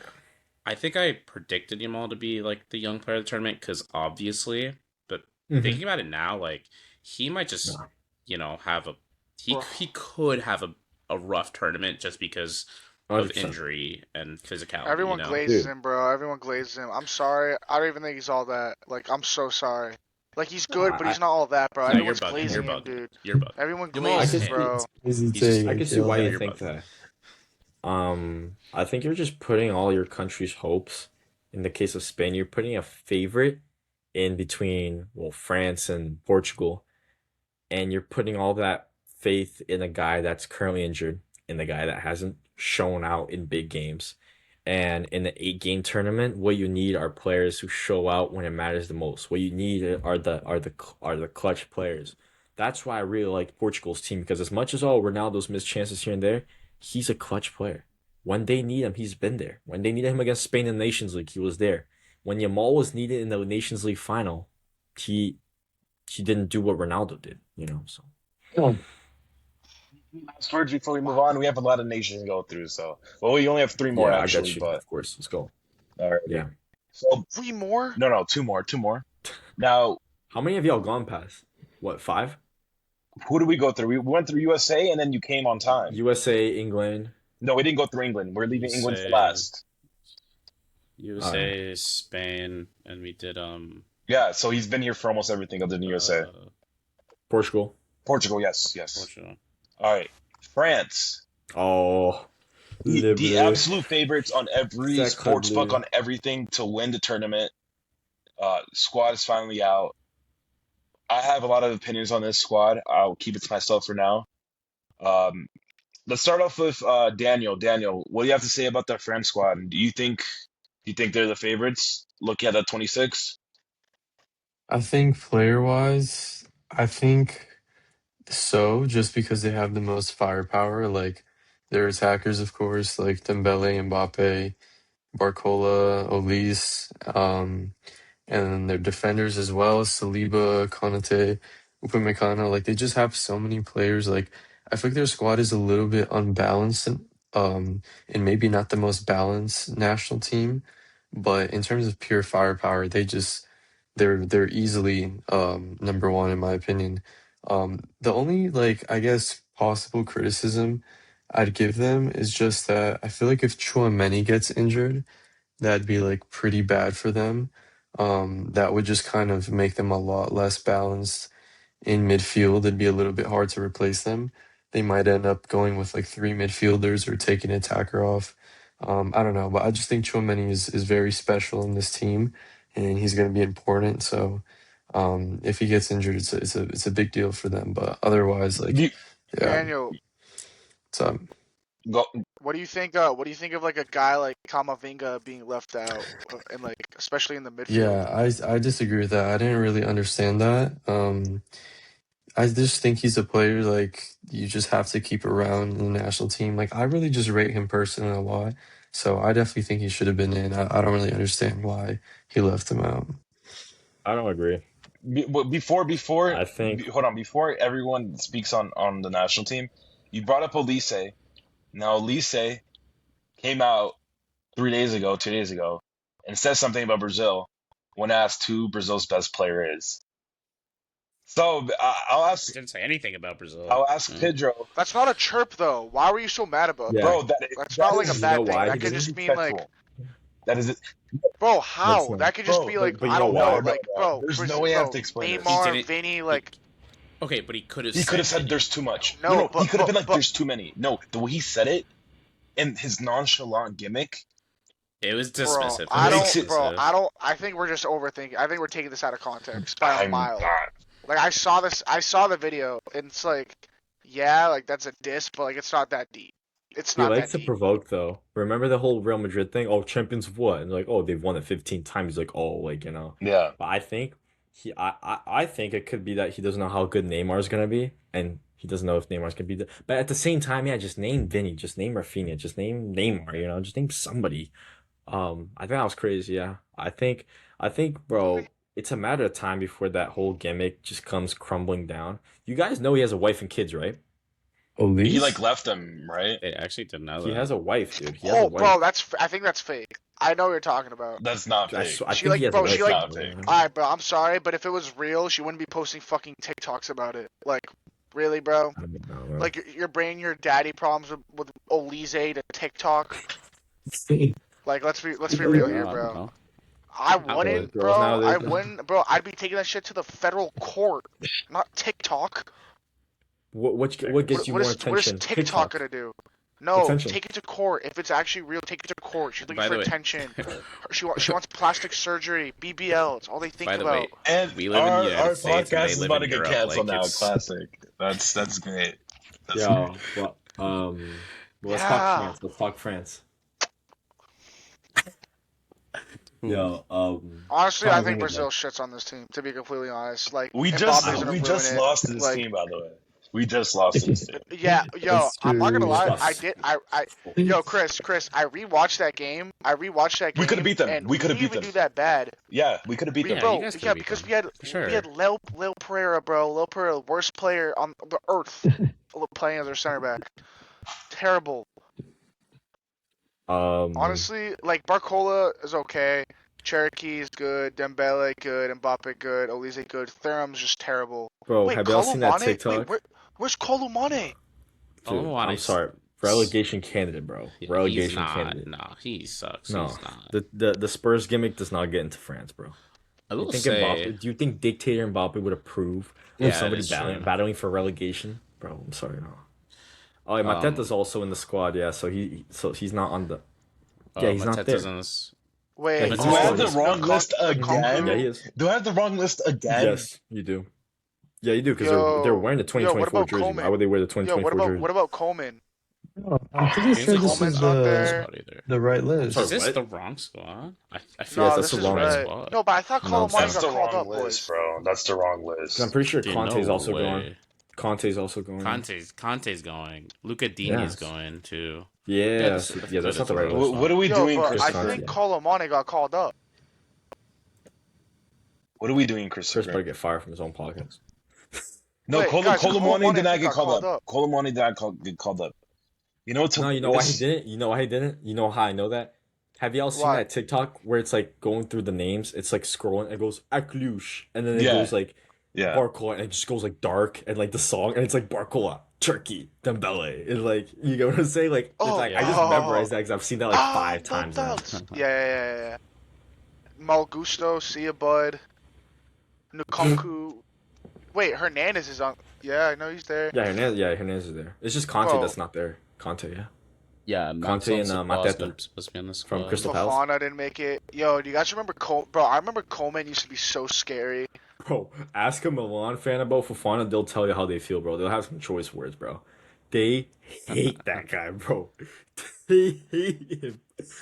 I think I predicted Yamal to be like the young player of the tournament because obviously, but Mhm. thinking about it now, like he might just have he could have a rough tournament just because of 100%. injury and physicality. Everyone you know? glazes Dude. him, bro. Everyone glazes him. I'm sorry. I don't even think he's all that. Like, I'm so sorry. Like, he's good, but he's not all that, bro. No, you're Everyone's bugging. glazing You're him, bugging. dude. You're bugging. Everyone Yamal glazes is him, bro. easy He's just- take. I can see why Yeah, you you're think bugging. that. I think you're just putting all your country's hopes. In the case of Spain, you're putting a favorite in between, France and Portugal, and you're putting all that faith in a guy that's currently injured, in the guy that hasn't shown out in big games. And in the 8-game tournament, what you need are players who show out when it matters the most. What you need are the clutch players. That's why I really like Portugal's team, because as much as Ronaldo's missed chances here and there, he's a clutch player. When they need him, he's been there. When they needed him against Spain in the Nations League, he was there. When Yamal was needed in the Nations League final, he didn't do what Ronaldo did, So Last words before we move on. We have a lot of nations to go through, so we only have 3 more yeah, I actually, got you. but Of course, let's go. all right. Yeah. So 3 more? no, 2 more. Now, How many of y'all gone past? What, 5? who did we go through? We went through USA, and then you came on time. USA, England. No, we didn't go through England. We're leaving England for USA. last. USA, Spain, and we did Yeah, so he's been here for almost everything other than USA. Portugal. Portugal, yes. Portugal. All right. France. Oh, The Libre. absolute favorites on every Sacre sports book bleu. on everything to win the tournament. Squad is finally out. I have a lot of opinions on this squad. I'll keep it to myself for now. Um, let's start off with Daniel. Daniel, what do you have to say about the France squad? Do you think they're the favorites? Looking at that 26. I think player wise, I think so, just because they have the most firepower. Like their attackers, of course, like Dembele, Mbappe, Barcola, Olise, and then their defenders as well, Saliba, Konate, Upamecano. Like they just have so many players. Like I feel like their squad is a little bit unbalanced, and maybe not the most balanced national team. But in terms of pure firepower, they're easily number one in my opinion. The only like I guess possible criticism I'd give them is just that I feel like if Chouameni gets injured, that'd be like pretty bad for them. That would just kind of make them a lot less balanced in midfield. It'd be a little bit hard to replace them. They might end up going with like three midfielders or taking an attacker off. I don't know, but I just think Chouameni is very special in this team, and he's going to be important. So if he gets injured, it's a big deal for them. But otherwise, like, You, yeah, Daniel, it's go, what do you think? What do you think of like a guy like Kamavinga being left out, and like especially in the midfield? yeah, I disagree with that. I didn't really understand that. I just think he's a player like you just have to keep around in the national team. Like I really just rate him personally a lot. So I definitely think he should have been in. I don't really understand why he left him out. I don't agree. before I think hold on, before everyone speaks on the national team, you brought up Elise. Now Elise came out 3 days ago, 2 days ago, and said something about Brazil when asked who Brazil's best player is. So I didn't say anything about Brazil. I'll ask Pedro, That's not a chirp though. Why were you so mad about yeah. bro. that? That's not like a Is You know bad thing. why That he could didn't? just mean like, disrespectful. That is it, bro, That's how? not. That could just bro. be like, But you I know don't why? know, No, like, bro, there's no way I have to explain this. He Neymar, didn't. Vinny, like, Okay, but he could have He could have said said there's too much. no, No, he but could have been like but there's too many. No, the way he said it and his nonchalant gimmick it was bro, dismissive. It I was makes don't, it. bro, dismissive. I don't. I think we're just overthinking. I think we're taking this out of context by a I'm mile. not. Like I saw this, I saw the video, and it's like, yeah, like that's a diss, but like it's not that deep. It's He not likes that to deep. provoke though. Remember the whole Real Madrid thing? Oh, champions of what? And like, oh, they've won it 15 times. He's like, oh, like, you know. Yeah. But I think I think it could be that he doesn't know how good Neymar's gonna be, and he doesn't know if Neymar's gonna be the. But at the same time, yeah, just name Vinny, just name Rafinha, just name Neymar. You know, just name somebody. I think that was crazy. Yeah, I think, bro, it's a matter of time before that whole gimmick just comes crumbling down. You guys know he has a wife and kids, right? He like Elise? left them, right? It actually didn't know He that. has a wife, dude. He has a Oh, wife. bro, I think that's fake. I know what you're talking about. That's not I, fake. I She think like, he has a bro, wife. she That's like. not fake. Alright, bro, I'm sorry, but if it was real, she wouldn't be posting fucking TikToks about it. Like, really, bro? I don't know, bro. Like, you're bringing your daddy problems with Olise to TikTok. Like, let's be real here, I don't bro. know. I How- wouldn't, Girls bro. I nowadays. wouldn't, bro. I'd be taking that shit to the federal court, not TikTok. What gets you What more is attention? TikTok gonna do? No, Attention. take it to court. If it's actually real, take it to court. She's looking By for the way, attention. She wants plastic surgery, BBL. It's all they think by the about. way, And we live in the our United States and podcast they is live about in to get Europe. canceled Like now. it's Classic. That's great. That's Yeah, great. but let's talk Yeah. France. Let's talk France. Hmm. Yo, Honestly, I think Kamavinga, Brazil shits on this team. To be completely honest, like We Mbappe's just gonna we ruin just it. lost to this Like, team, by the way. We just lost to this team. yeah, yo, That's I'm not gonna true. lie. Just Yo, Chris, I rewatched that game. We could have beat them. and We could have didn't beat even them. do that bad. Yeah, we could have beat Yeah, them. Bro, you guys could've yeah, beat because them, we had for sure. Lil Pereira, bro. Lil Pereira, worst player on the earth, playing as our center back. Terrible. Honestly, like Barcola is okay. Cherokee is good. Dembele good. Mbappe good. Olise good. Thuram's just terrible. bro, Wait, have y'all seen that Kolumane? TikTok? Wait, where's Kolumane? Dude, Oluwane's- I'm sorry. Relegation candidate, bro. He's Relegation not. candidate. No, he sucks. No, He's not. the Spurs gimmick does not get into France, bro. I You will think say, Mbappe? Do you think dictator Mbappe would approve of yeah, somebody that's true. battling for relegation, bro? I'm sorry, no. Oh, yeah, Mateta's also in the squad, yeah. So he's not on the. Yeah, he's not there. Mateta's on this. Wait, Yeah, Do I have the he's- wrong list again? Yeah, he is. Do I have the wrong list again? Yes, you do. Yeah, you do because Yo, they're wearing the yo, what 2024 about jersey. Coleman? Why would they wear the Yo, 2024 jersey? what about Coleman? No, I'm pretty Seems sure like this Coleman's is not the there. Squad either. the right list. sorry, Is this what? the wrong squad? I feel No, Yes, this that's is the wrong right. squad. No, but I thought No, Colomani That's got the called wrong up, list, boys. bro. That's the wrong list. I'm pretty sure Dude, Conte's no also way. going. Conte's also going. Conte's going. Luca Dini's Yes. going too. Yeah, that's- that's not the right that's list. What are we Yo, doing, but I Christopher? think Colomani got called up. What are we doing, Chris Christopher? better get fired from his own podcast. No, Wait, guys, Colomani did I not think get got called called up. up. Colomani did not get called up. You know what's No, you know why he this- didn't? You know why he didn't? You know how I know that? Have y'all seen Why? that TikTok where it's like going through the names? It's like scrolling. It goes Aklush, and then it Yeah. goes like Yeah. Barcola, and it just goes like dark, and like the song, and it's like Barcola, Turkey, Dembele. It's like you get what I'm saying? Like it's Oh, like I yeah. just memorized that because I've seen that like 5 no times now. doubts. Yeah. Mal Gusto, see ya, bud. Nkunku. Wait, Hernandez is on. Yeah, I know he's there. Yeah, Hernandez is there. It's just Conte Bro. that's not there. Conte, yeah. Yeah, Conte and, Mateta. supposed to be on this From squad. Crystal Palace. Fofana didn't make it. Yo, do you guys remember Bro, I remember Coleman used to be so scary. Bro, ask a Milan fan about Fofana, they'll tell you how they feel, bro. They'll have some choice words, bro. They hate that guy, bro. They hate him.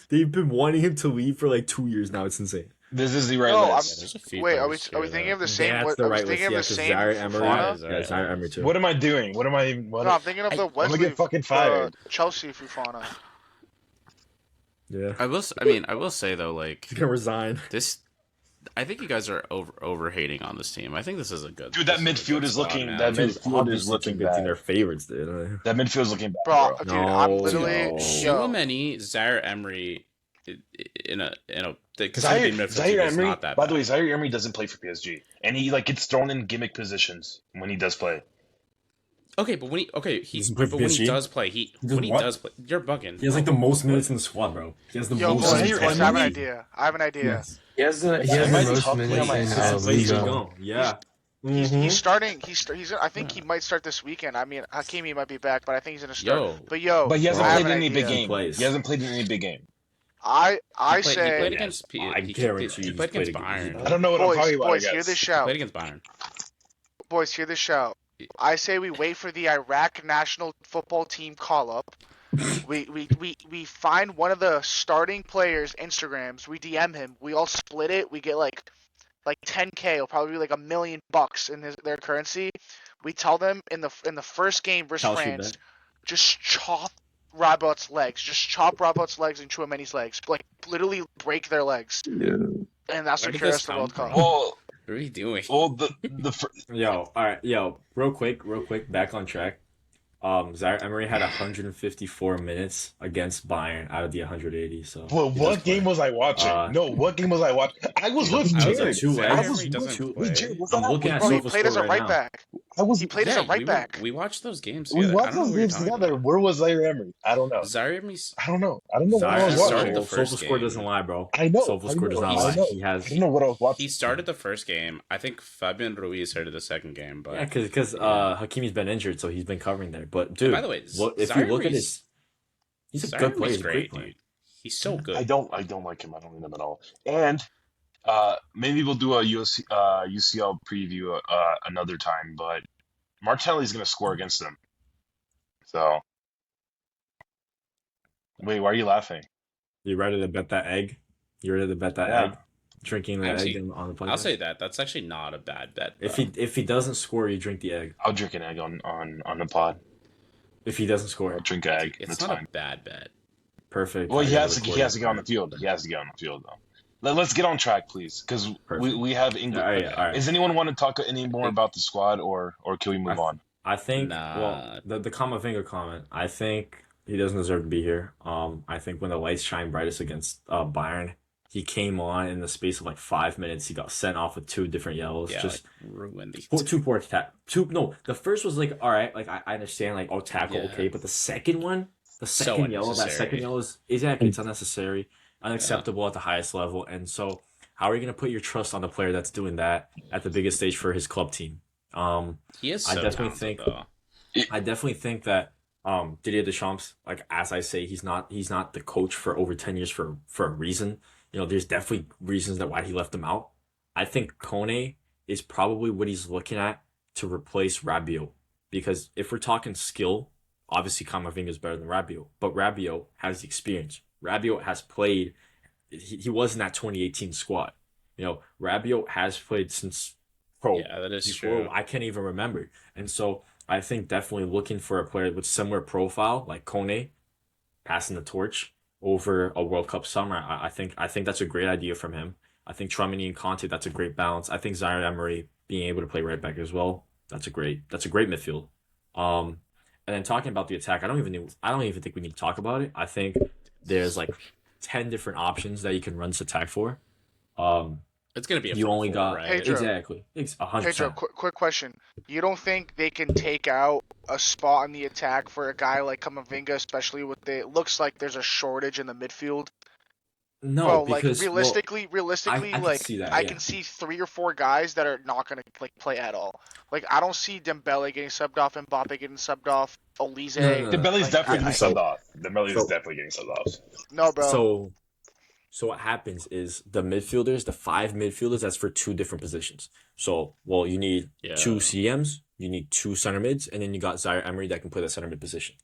They've been wanting him to leave for like 2 years now. It's insane. This is the right No, list. Yeah, there's a few Wait, are we players here thinking that- of the same? That's What, the I was right list, thinking yeah, of the because same Zaire Emery. Fofana. Yeah, Zaire Emery too. What am I doing? What am I? What No, I'm thinking of the I'm gonna Wesley. get fucking fired. Chelsea Fofana. Yeah. I will say though, like He's gonna resign. this. I think you guys are over hating on this team. I think this is a good. Dude, that this is a midfield good is squad, looking- man. that Dude, midfield obviously is looking convincing bad. their favorites, dude. That midfield's looking bad, Bro, bro. dude, I'm literally. No. Yo, Chouameni, Zaire Emery, in a the Zaire, midfield Zaire team is Emery. not that By the bad. way, Zaire Emery doesn't play for PSG, and he like gets thrown in gimmick positions when he does play. Okay, but when he doesn't play for but when he PSG? does play, does when he what? does play, you're bugging. He has like the most minutes in the squad, bro. He has the yo, most boys, Zaire minutes. boys, I have an Emery? idea. I have an idea. Yes. He has the Yeah, might most tough minutes play in on my La side. There you Liga. go. Yeah. He's starting. He's. I think he might start this weekend. I mean, Hakimi might be back, but I think he's gonna start. Yo. But yo, But he hasn't I have played an in any big idea. game. Plays. He hasn't played in any big game. I He played say, against. I he guarantee he he's played against played Bayern. against- I don't know what I'm talking about. boys, I hear guess. this He shout. played against Bayern. Boys, hear this shout. I say we wait for the Iraq national football team call up. We find one of the starting players' Instagrams. We DM him. We all split it. We get like 10K. It'll probably be like $1 million in their currency. We tell them in the first game versus Chelsea France, bet. just chop Rabat's legs. Just chop Rabat's legs and Chouameni's legs. Like literally break their legs. Yeah. And that's Where what did carries this the come World from? Cup. Well, What are you doing? Yo, all right, yo, real quick, back on track. Zaire Emery had 154 minutes against Bayern out of the 180. So. well, he does what play. game was I watching? No, what game was I watching? I was with I was Jared. at 2 Zaire I legs. was Emery doesn't with play. Jared. Was I'm I looking at Bro, he Sofa played as a score right right now. back. I was. He played as a right back. We watched those games We together. I watched don't know those what you're games talking together. about. Where was Zaire Emery? I don't know. Zaire Emery's I don't know. I don't know what Zaire I was started watching. the Sofa first score game. doesn't lie, bro. I know. Sofa score does not I lie. know. He has. I don't know what I was watching. He started the first game. I think Fabian Ruiz started the second game, but Yeah, because Hakimi's been injured, so he's been covering there. But dude, by the way, if Zaire you look at Emery's- he's a Zaire good player. Emery's He's a great player. dude. He's so good. I don't like him. I don't need him at all. And maybe we'll do a UCL preview another time. But Martinelli's gonna score against them. So wait, why are you laughing? You ready to bet that egg? You ready to bet that Yeah. egg? Drinking the Actually, egg on the podcast. I'll say that. That's actually not a bad bet. if though. he doesn't score, you drink the egg. I'll drink an egg on the pod. If he doesn't score, I'll drink an egg. It's That's not fine. a bad bet. perfect. Well, I he gotta has to record get on the field. He has to get on the field though. Let's get on track, please, because Perfect. we have English. All right, all right. Does anyone want to talk any more about the squad, or can we move on? I think. Nah. Well, the Kamavinga comment. I think he doesn't deserve to be here. I think when the lights shine brightest against Bayern, he came on in the space of like 5 minutes. He got sent off with 2 different yellows. Yeah, Just like, ruined the. two poor attack. No, the first was like all right. Like I understand like tackle Yeah. okay, but the second one the So second yellow, that unnecessary. second yellow is exactly, it's unnecessary, unacceptable at the highest level. And so, how are you going to put your trust on the player that's doing that at the biggest stage for his club team? He is I so definitely talented think though. I definitely think that Didier Deschamps, like as I say, he's not the coach for over 10 years for a reason. You know, there's definitely reasons that why he left him out. I think Kone is probably what he's looking at to replace Rabiot. Because if we're talking skill, obviously Kamavinga is better than Rabiot, but Rabiot has the experience. Rabiot has played. He was in that 2018 squad. You know, Rabiot has played since pro Yeah, that is before true. I can't even remember. And so I think definitely looking for a player with similar profile like Kone, passing the torch over a World Cup summer. I think that's a great idea from him. I think Tchouaméni and Conte, that's a great balance. I think Zaire Emery being able to play right back as well. That's a great midfield. Um, and then talking about the attack, I don't even think we need to talk about it. I think there's like 10 different options that you can run this attack for. Um, It's gonna be a you front only four, got right? Pedro. exactly 100. Pedro, percent quick question. You don't think they can take out a spot in the attack for a guy like Kamavinga, especially with it looks like there's a shortage in the midfield? No, Bro, like because realistically, I could like see that. I Yeah. can see 3 or 4 guys that are not gonna like play at all. Like I don't see Dembele getting subbed off, Mbappe getting subbed off, Olise. No, no, no, no. Dembele's Like definitely getting Yeah. subbed So off. Dembele is so definitely getting subbed off. no, bro. so So what happens is the 5 midfielders, that's for 2 different positions. So, well, you need two Yeah. CMs, you need 2 center mids, and then you got Zaire Emery that can play that center mid position.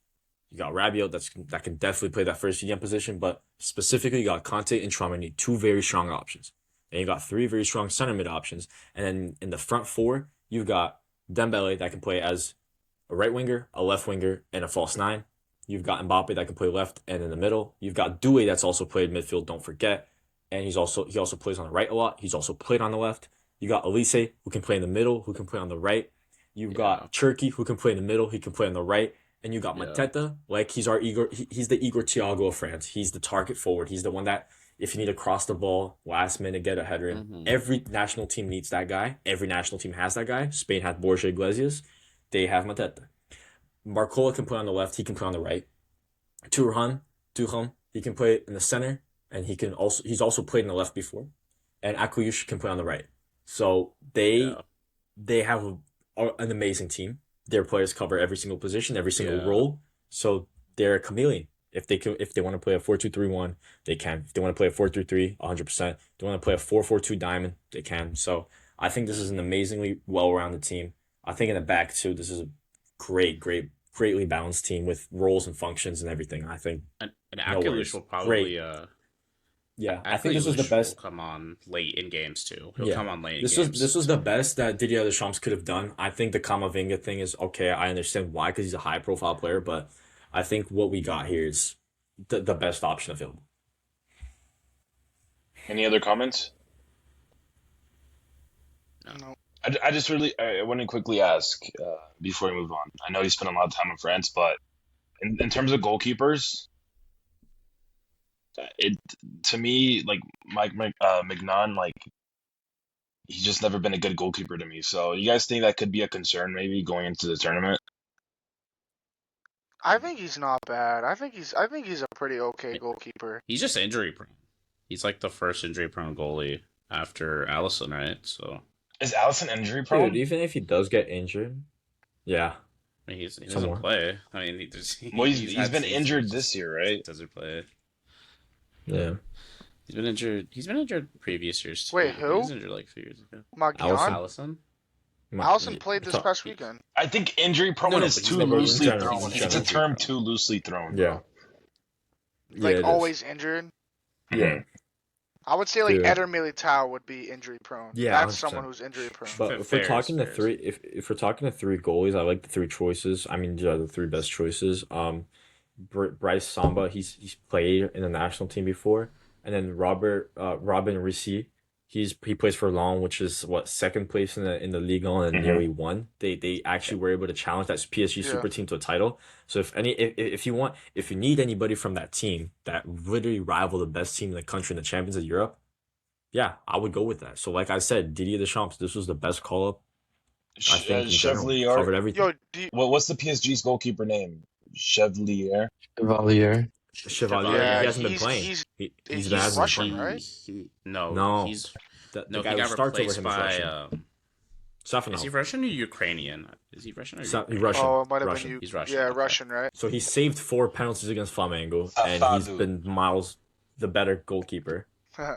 You got Rabiot that can definitely play that first CM position, but specifically you got Conte and Tchouaméni, 2 very strong options. And you got 3 very strong center mid options. And then in the front 4, you've got Dembele that can play as a right winger, a left winger, and a false 9. You've got Mbappe that can play left and in the middle. You've got Doué that's also played midfield, don't forget. And he also plays on the right a lot. He's also played on the left. You got Olise who can play in the middle, who can play on the right. You've Yeah. got Cherky who can play in the middle, he can play on the right. And you got Yeah. Mateta, like he's he's the Igor Thiago of France. He's the target forward. He's the one that if you need to cross the ball last minute, get a header in. Mhm. Every national team needs that guy. Every national team has that guy. Spain had Borja Iglesias. They have Mateta. Barcola can play on the left. He can play on the right. Turan, he can play in the center, and he's also played in the left before. And Akuyush can play on the right. So Yeah. they have an amazing team. Their players cover every single position, every single Yeah. role. So they're a chameleon. If they want to play a 4-2-3-1, they can. If they want to play a 4-3-3, 100%. If they want to play a 4-4-2 diamond, they can. So I think this is an amazingly well-rounded team. I think in the back too, this is a greatly balanced team with roles and functions and everything. I think And No worries. Akilish will probably yeah, I think this was the Akilish best. will come on late in games too. He'll Yeah, come on late in this games. was the best that Didier Deschamps could have done. I think the Kamavinga thing is okay. I understand why because he's a high profile player, but I think what we got here is the best option available. Any other comments? No. I want to quickly ask before we move on. I know you spent a lot of time in France, but in terms of goalkeepers, it to me like Mike Mignon, like he's just never been a good goalkeeper to me. So you guys think that could be a concern maybe going into the tournament? I think he's not bad. I think he's a pretty okay goalkeeper. He's just injury prone. He's like the first injury prone goalie after Allison, right? So Is Allison injury prone? Dude, even if he does get injured, yeah, I mean, he doesn't Somewhere. play. I mean, Well, he's had been seasons injured this year, right? Doesn't play. yeah. He's been injured. He's been injured previous years too. Wait, He who? was injured like a few years ago. Magyar. Allison. Allison played this past weekend. I think injury prone No, is but too he's never- loosely in general, thrown. he's It's a injury term prone. too loosely thrown. Yeah. Like it is. always injured. Yeah. I would say like Dude. Eder Militao would be injury prone. Yeah, That's 100%. someone who's injury prone. But if Fair we're is talking fair the is- three, if we're talking the 3 goalies, I like the 3 choices. I mean, the 3 best choices. Bryce Samba, he's played in the national team before, and then Robin Ricci, he plays for Lyon, which is what 2nd place in the Ligue 1 and Mhm. nearly won. They actually were able to challenge that PSG Yeah. super team to a title. So if you need anybody from that team that literally rival the best team in the country and the champions of Europe, yeah, I would go with that. So like I said, Didier Deschamps, this was the best call up. I think in general. Chevalier. Covered everything. Yo, What's the PSG's goalkeeper name? Chevalier. Chevalier. Chevalier. Yeah, He hasn't been he's playing. he's He's been he's hasn't been Russian, playing. right? No, No, he's the no. guy He who got starts over replaced him is by. Russian. Is he Safanov. Russian or Ukrainian? Is he Russian or He's Ukrainian? Russian. Oh, it might have been Russian. you. He's Russian. Yeah, Okay. Russian, right? So he saved 4 penalties against Flamengo, and he's Safadu. been miles the better goalkeeper.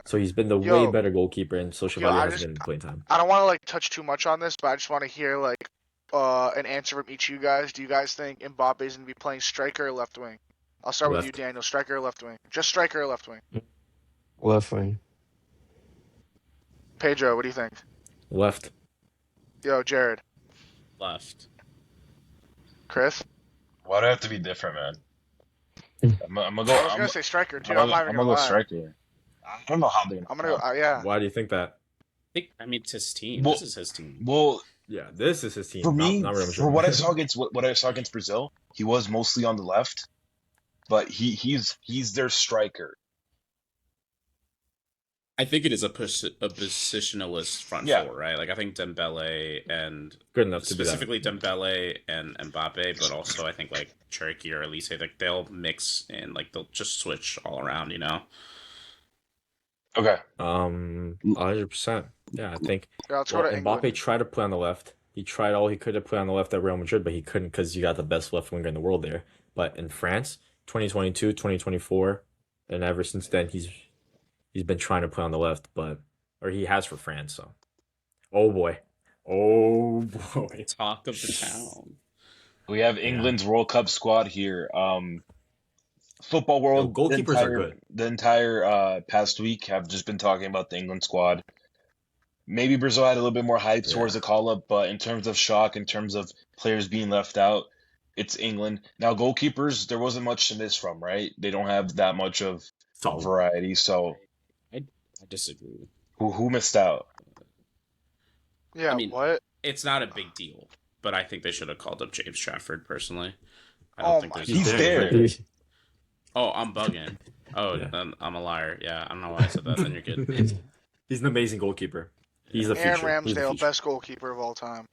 So he's been the way Yo, better goalkeeper, and so yo, Chevalier I hasn't just been playing time. I don't want to like touch too much on this, but I just want to hear like an answer from each of you guys. Do you guys think Mbappe's gonna be playing striker or left wing? I'll start with you, Left. Daniel. Striker or left wing? Just striker or left wing? Left wing. Pedro, what do you think? Left. Yo, Jared, Left. Chris. Why do I have to be different, man? I'm gonna go. I was gonna say striker too. I'm not even gonna go lie. striker. I don't know how they're I'm gonna go. Yeah. Why do you think that? I mean, it's his team. Well- This is his team. Well, Yeah, this is his team. for me, not Real for Madrid. what I saw against what I saw against Brazil, he was mostly on the left, but he's their striker. I think it is a positionalist front Yeah. four, right? Like I think Dembele and Good enough to be that. specifically Dembele and Mbappe, but also I think like Turkey or Elise, like they'll mix and like they'll just switch all around, you know. Okay. 100%. Yeah, I think. Yeah, let's Well, go to Mbappe England. tried to play on the left. He tried all he could to play on the left at Real Madrid, but he couldn't because you got the best left winger in the world there. But in France, 2022, 2024, and ever since then, he's been trying to play on the left, or he has for France. So, oh boy, Talk of the town. We have England's World Cup squad here. Football world, goalkeepers are good. The entire past week have just been talking about the England squad. Maybe Brazil had a little bit more hype towards the call up, but in terms of shock, in terms of players being left out, it's England. Now, goalkeepers, there wasn't much to miss from, right? They don't have that much of solid. variety. So, I disagree. who missed out? Yeah. I mean, what? It's not a big deal, but I think they should have called up James Trafford personally. I Oh don't think my there's. He's there. Oh, I'm bugging. Oh, Yeah. then I'm a liar. Yeah, I don't know why I said that. Then you're good. He's an amazing goalkeeper. He's a Aaron future. He's a Ramsdale, future. best goalkeeper of all time.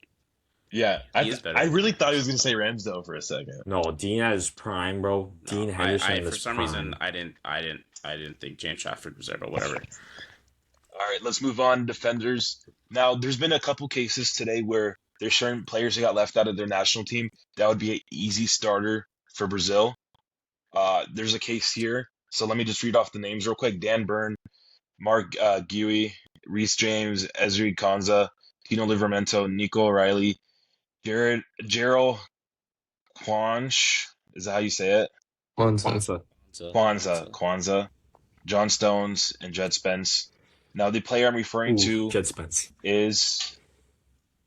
Yeah, He is better. I really thought he was going to say Ramsdale for a second. No, Dean at his prime, bro. Dean No, Henderson I at for his some prime. reason I didn't think James Trafford was there, but whatever. All right, let's move on. Defenders. Now, there's been a couple cases today where there's certain players that got left out of their national team. That would be an easy starter for Brazil. There's a case here. So let me just read off the names real quick. Dan Burn, Mark Guewy, Reece James, Ezri Konza, Tino Livramento, Nico O'Reilly, Gerald Quanch. Is that how you say it? Kwanzaa. Kwanzaa, John Stones, and Jed Spence. Now, the player I'm referring to Jed Spence. is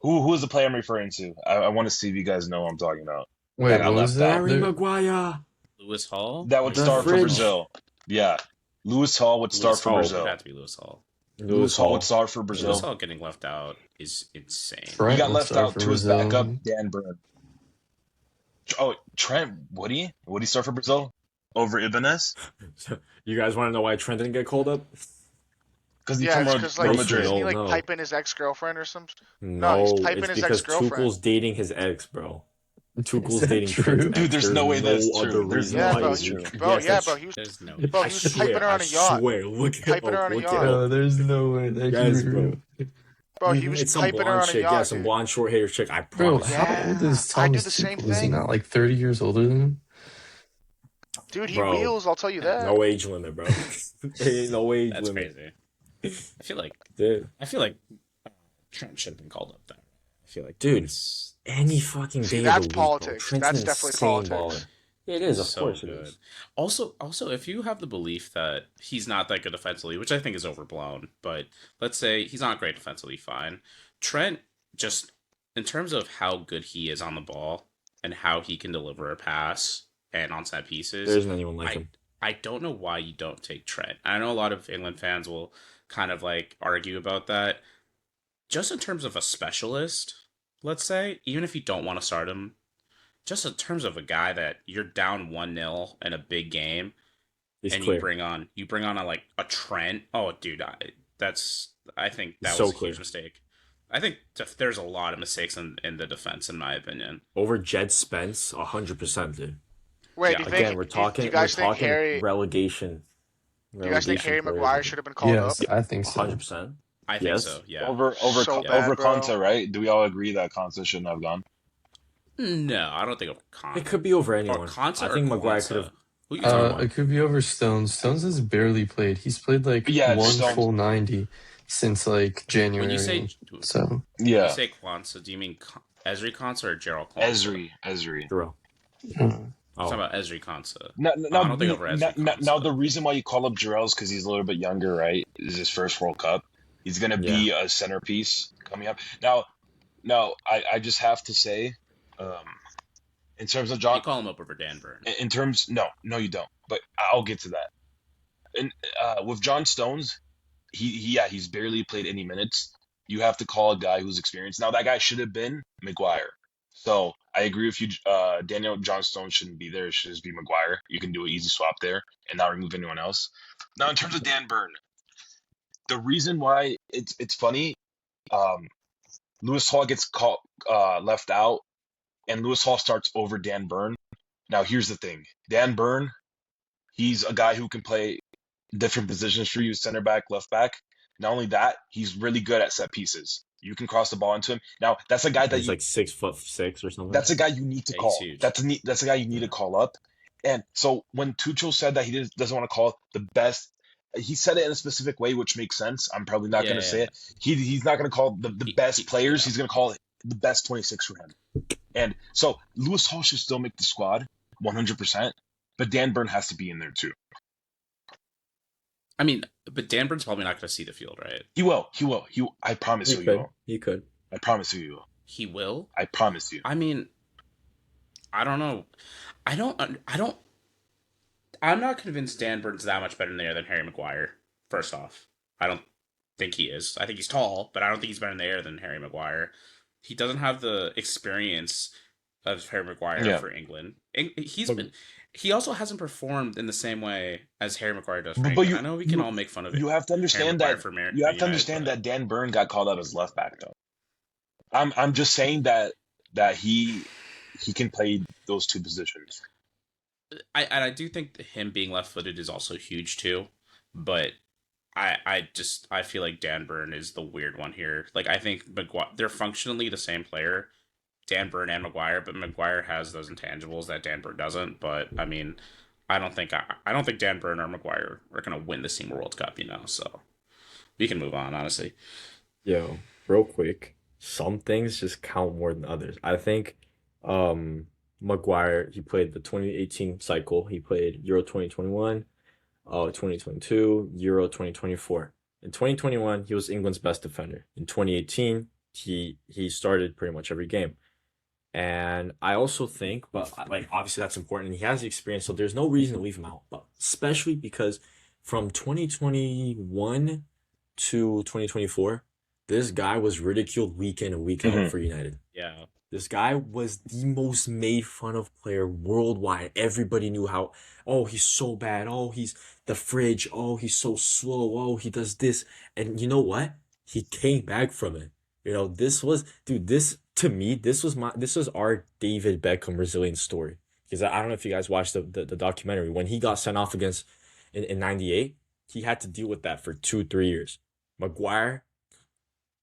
who is the player I'm referring to? I want to see if you guys know what I'm talking about. Wait, That I what was left that? out. Harry Maguire. Lewis Hall. That would The start for fridge. Brazil. Yeah, Lewis Hall would start Lewis for Hall Brazil. would have to be Lewis Hall. Lewis Hall would start for Lewis Brazil. Hall getting left out is insane. He Trent got would left start out for to his Brazil. backup, Dan Burn. Oh, Trent, would he? Would he start for Brazil over Ibanez? You guys want to know why Trent didn't get called up? Because he's Yeah, from it's because like Real Madrid. Madrid. isn't he like No. piping his ex-girlfriend or something? No, he's typing it's his because ex-girlfriend. Tuchel's dating his ex, bro. Is Tuchel's that dating true? Trent's ex. Dude, there's no way that's true. other There's reason no Yeah, why way bro, that's he's- true. Yes, that's bro, he was There's no. Bro, I he was swear, typing her on a yacht. I swear, look it Typing up, her on a look it yacht. up. No, there's no way that Yes, can be bro. real. Bro, he was It's some typing her blonde on a chick, yacht. yeah, some dude. blonde short hair chick. I Bro, promise. how old is I do Thomas the same Tuchel? Is he thing. not like 30 years older than him? Dude, he Bro. wheels, I'll tell you that. No age limit, bro. Ain't no age That's limit. crazy. Dude, I feel like Trent should have been called up there. I feel like Dude. it's any fucking See, day of that's the week, bro. politics. Trent's That's an definitely insane politics. baller. It is, of so course it good. is. Also, if you have the belief that he's not that good defensively, which I think is overblown, but let's say he's not great defensively, fine. Trent, just in terms of how good he is on the ball and how he can deliver a pass and on set pieces, There isn't anyone like I, him. I don't know why you don't take Trent. I know a lot of England fans will kind of like argue about that. Just in terms of a specialist, let's say, even if you don't want to start him, just in terms of a guy that you're down 1-0 in a big game, He's and clear. you bring on a Trent. Oh, dude, I think that He's so was a clear. huge mistake. I think there's a lot of mistakes in the defense, in my opinion. Over Jed Spence, 100%, dude. Wait, Yeah. do you Again, think? we're Do you talking guys think Harry? relegation Do you guys think Harry players. Maguire should have been called up? Yes, I think so. 100%. I think Yes. so. Yeah. So Over bad, bro. Conte, right? Do we all agree that Conte shouldn't have gone? No, I don't think of It could be over or anyone. Conta I or think Maguire could have. Quanza. Who are you talking It about? could be over Stones. Stones has barely played. He's played like Yeah, one Stones. full 90 since like When you say January. So when you Yeah, say Quanza, do you mean Esri Quanza or Gerald Quanza? Ezri. Zero. uh, I'm talking Oh, about Esri Quanza. Now, No, I now, don't think over now, Esri now, the Quanza. reason why you call up Jarrell is because he's a little bit younger, right? This is his first World Cup. He's gonna yeah. be a centerpiece coming up. Now, I just have to say, um, in terms of You John, call him up over Dan Burn. in terms, no, you don't. But I'll get to that. And with John Stones, he's barely played any minutes. You have to call a guy who's experienced. Now that guy should have been Maguire. So I agree with you, Daniel. John Stones shouldn't be there. It should just be Maguire. You can do an easy swap there and not remove anyone else. Now in terms of Dan Burn, the reason why it's funny, um, Lewis Hall gets caught left out, and Lewis Hall starts over Dan Burn. Now here's the thing: Dan Burn, he's a guy who can play different positions for you, center back, left back. Not only that, he's really good at set pieces. You can cross the ball into him. Now, that's a guy that He's like 6'6" or something. that's a guy you need to Yeah, he's call. huge. That's a guy you need to call up. And so when Tuchel said that he doesn't want to call the best, he said it in a specific way, which makes sense. I'm probably not going to say Yeah. it. He's not going to call the best players. Yeah. He's going to call it the best 26 for him. And so Lewis Hall should still make the squad 100%, but Dan Burn has to be in there too. I mean, but Dan Burn's probably not going to see the field, right? He will. I promise you, he will. He could. I promise you, he will. He will. I promise you. I mean, I don't know. I'm not convinced Dan Burn's that much better in the air than Harry Maguire. First off, I don't think he is. I think he's tall, but I don't think he's better in the air than Harry Maguire. He doesn't have the experience of Harry Maguire for England. He also hasn't performed in the same way as Harry Maguire does for England. I know we can all make fun of it. You have to understand that Dan Burn got called up as left back though. I'm just saying that he can play those two positions. I do think him being left-footed is also huge too, but I feel like Dan Burn is the weird one here. Like I think they're functionally the same player, Dan Burn and Maguire, but Maguire has those intangibles that Dan Burn doesn't. But I mean, I don't think Dan Burn or Maguire are gonna win the Senior World Cup, so we can move on, honestly. Yo, real quick, some things just count more than others. I think Maguire, he played the 2018 cycle. He played Euro 2021, 2022, Euro 2024. In 2021, he was England's best defender. In 2018, he started pretty much every game. And I also think, but like obviously that's important, and he has the experience, so there's no reason to leave him out. But especially because from 2021 to 2024, this guy was ridiculed week in and week out for United. Yeah. This guy was the most made fun of player worldwide. Everybody knew how, oh, he's so bad. Oh, he's the fridge. Oh, he's so slow. Oh, he does this. And you know what? He came back from it. To me, this was our David Beckham Brazilian story. Because I don't know if you guys watched the documentary. When he got sent off in 98, he had to deal with that for 2-3 years. Maguire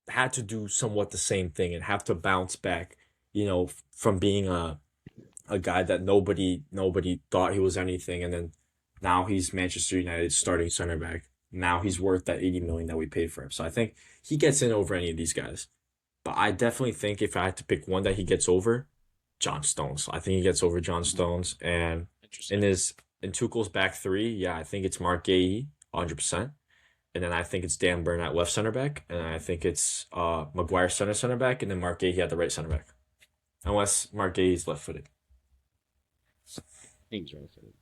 had to do somewhat the same thing and have to bounce back, from being a guy that nobody thought he was anything, and then now he's Manchester United's starting center back. Now he's worth that 80 million that we paid for him. So I think he gets in over any of these guys. But I definitely think if I had to pick one that he gets over, John Stones. I think he gets over John Stones. And in Tuchel's back three, yeah, I think it's Mark Gahey, 100%. And then I think it's Dan Burn at left center back. And I think it's Maguire center back. And then Mark Gahey at the right center back. Unless Mark Gahey is left-footed. I think he's right-footed.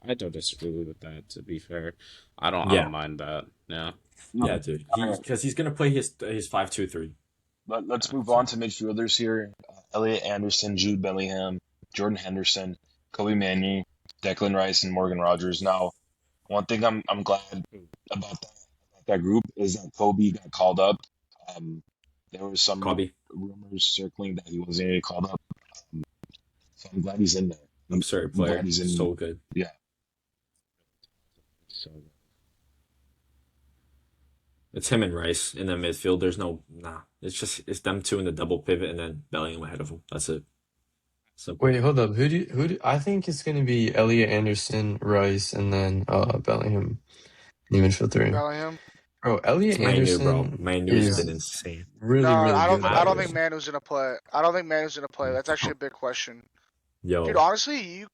I don't disagree with that, to be fair. I don't mind that. Yeah. Yeah, dude. Because he's going to play his 5-2-3. Let's move on to midfielders here. Elliot Anderson, Jude Bellingham, Jordan Henderson, Kobe Manu, Declan Rice, and Morgan Rogers. Now, one thing I'm glad about that group is that Kobe got called up. There was some rumors circling that he wasn't really called up. So I'm glad he's in there. Absurd I'm glad player. he's in. So good. Yeah. So It's him and Rice in the midfield. There's it's them two in the double pivot and then Bellingham ahead of them. That's it. Simple. Wait, hold up. Who do I think it's gonna be Elliot Anderson, Rice, and then Bellingham in the midfield three. Bellingham. Bro, It's Elliot Manu, bro. Anderson Manu's Yeah. been is insane. No, really, really good. I By don't the think way. Manu's gonna play. I don't think Manu's gonna play. That's actually a big question. Dude, Yo, honestly,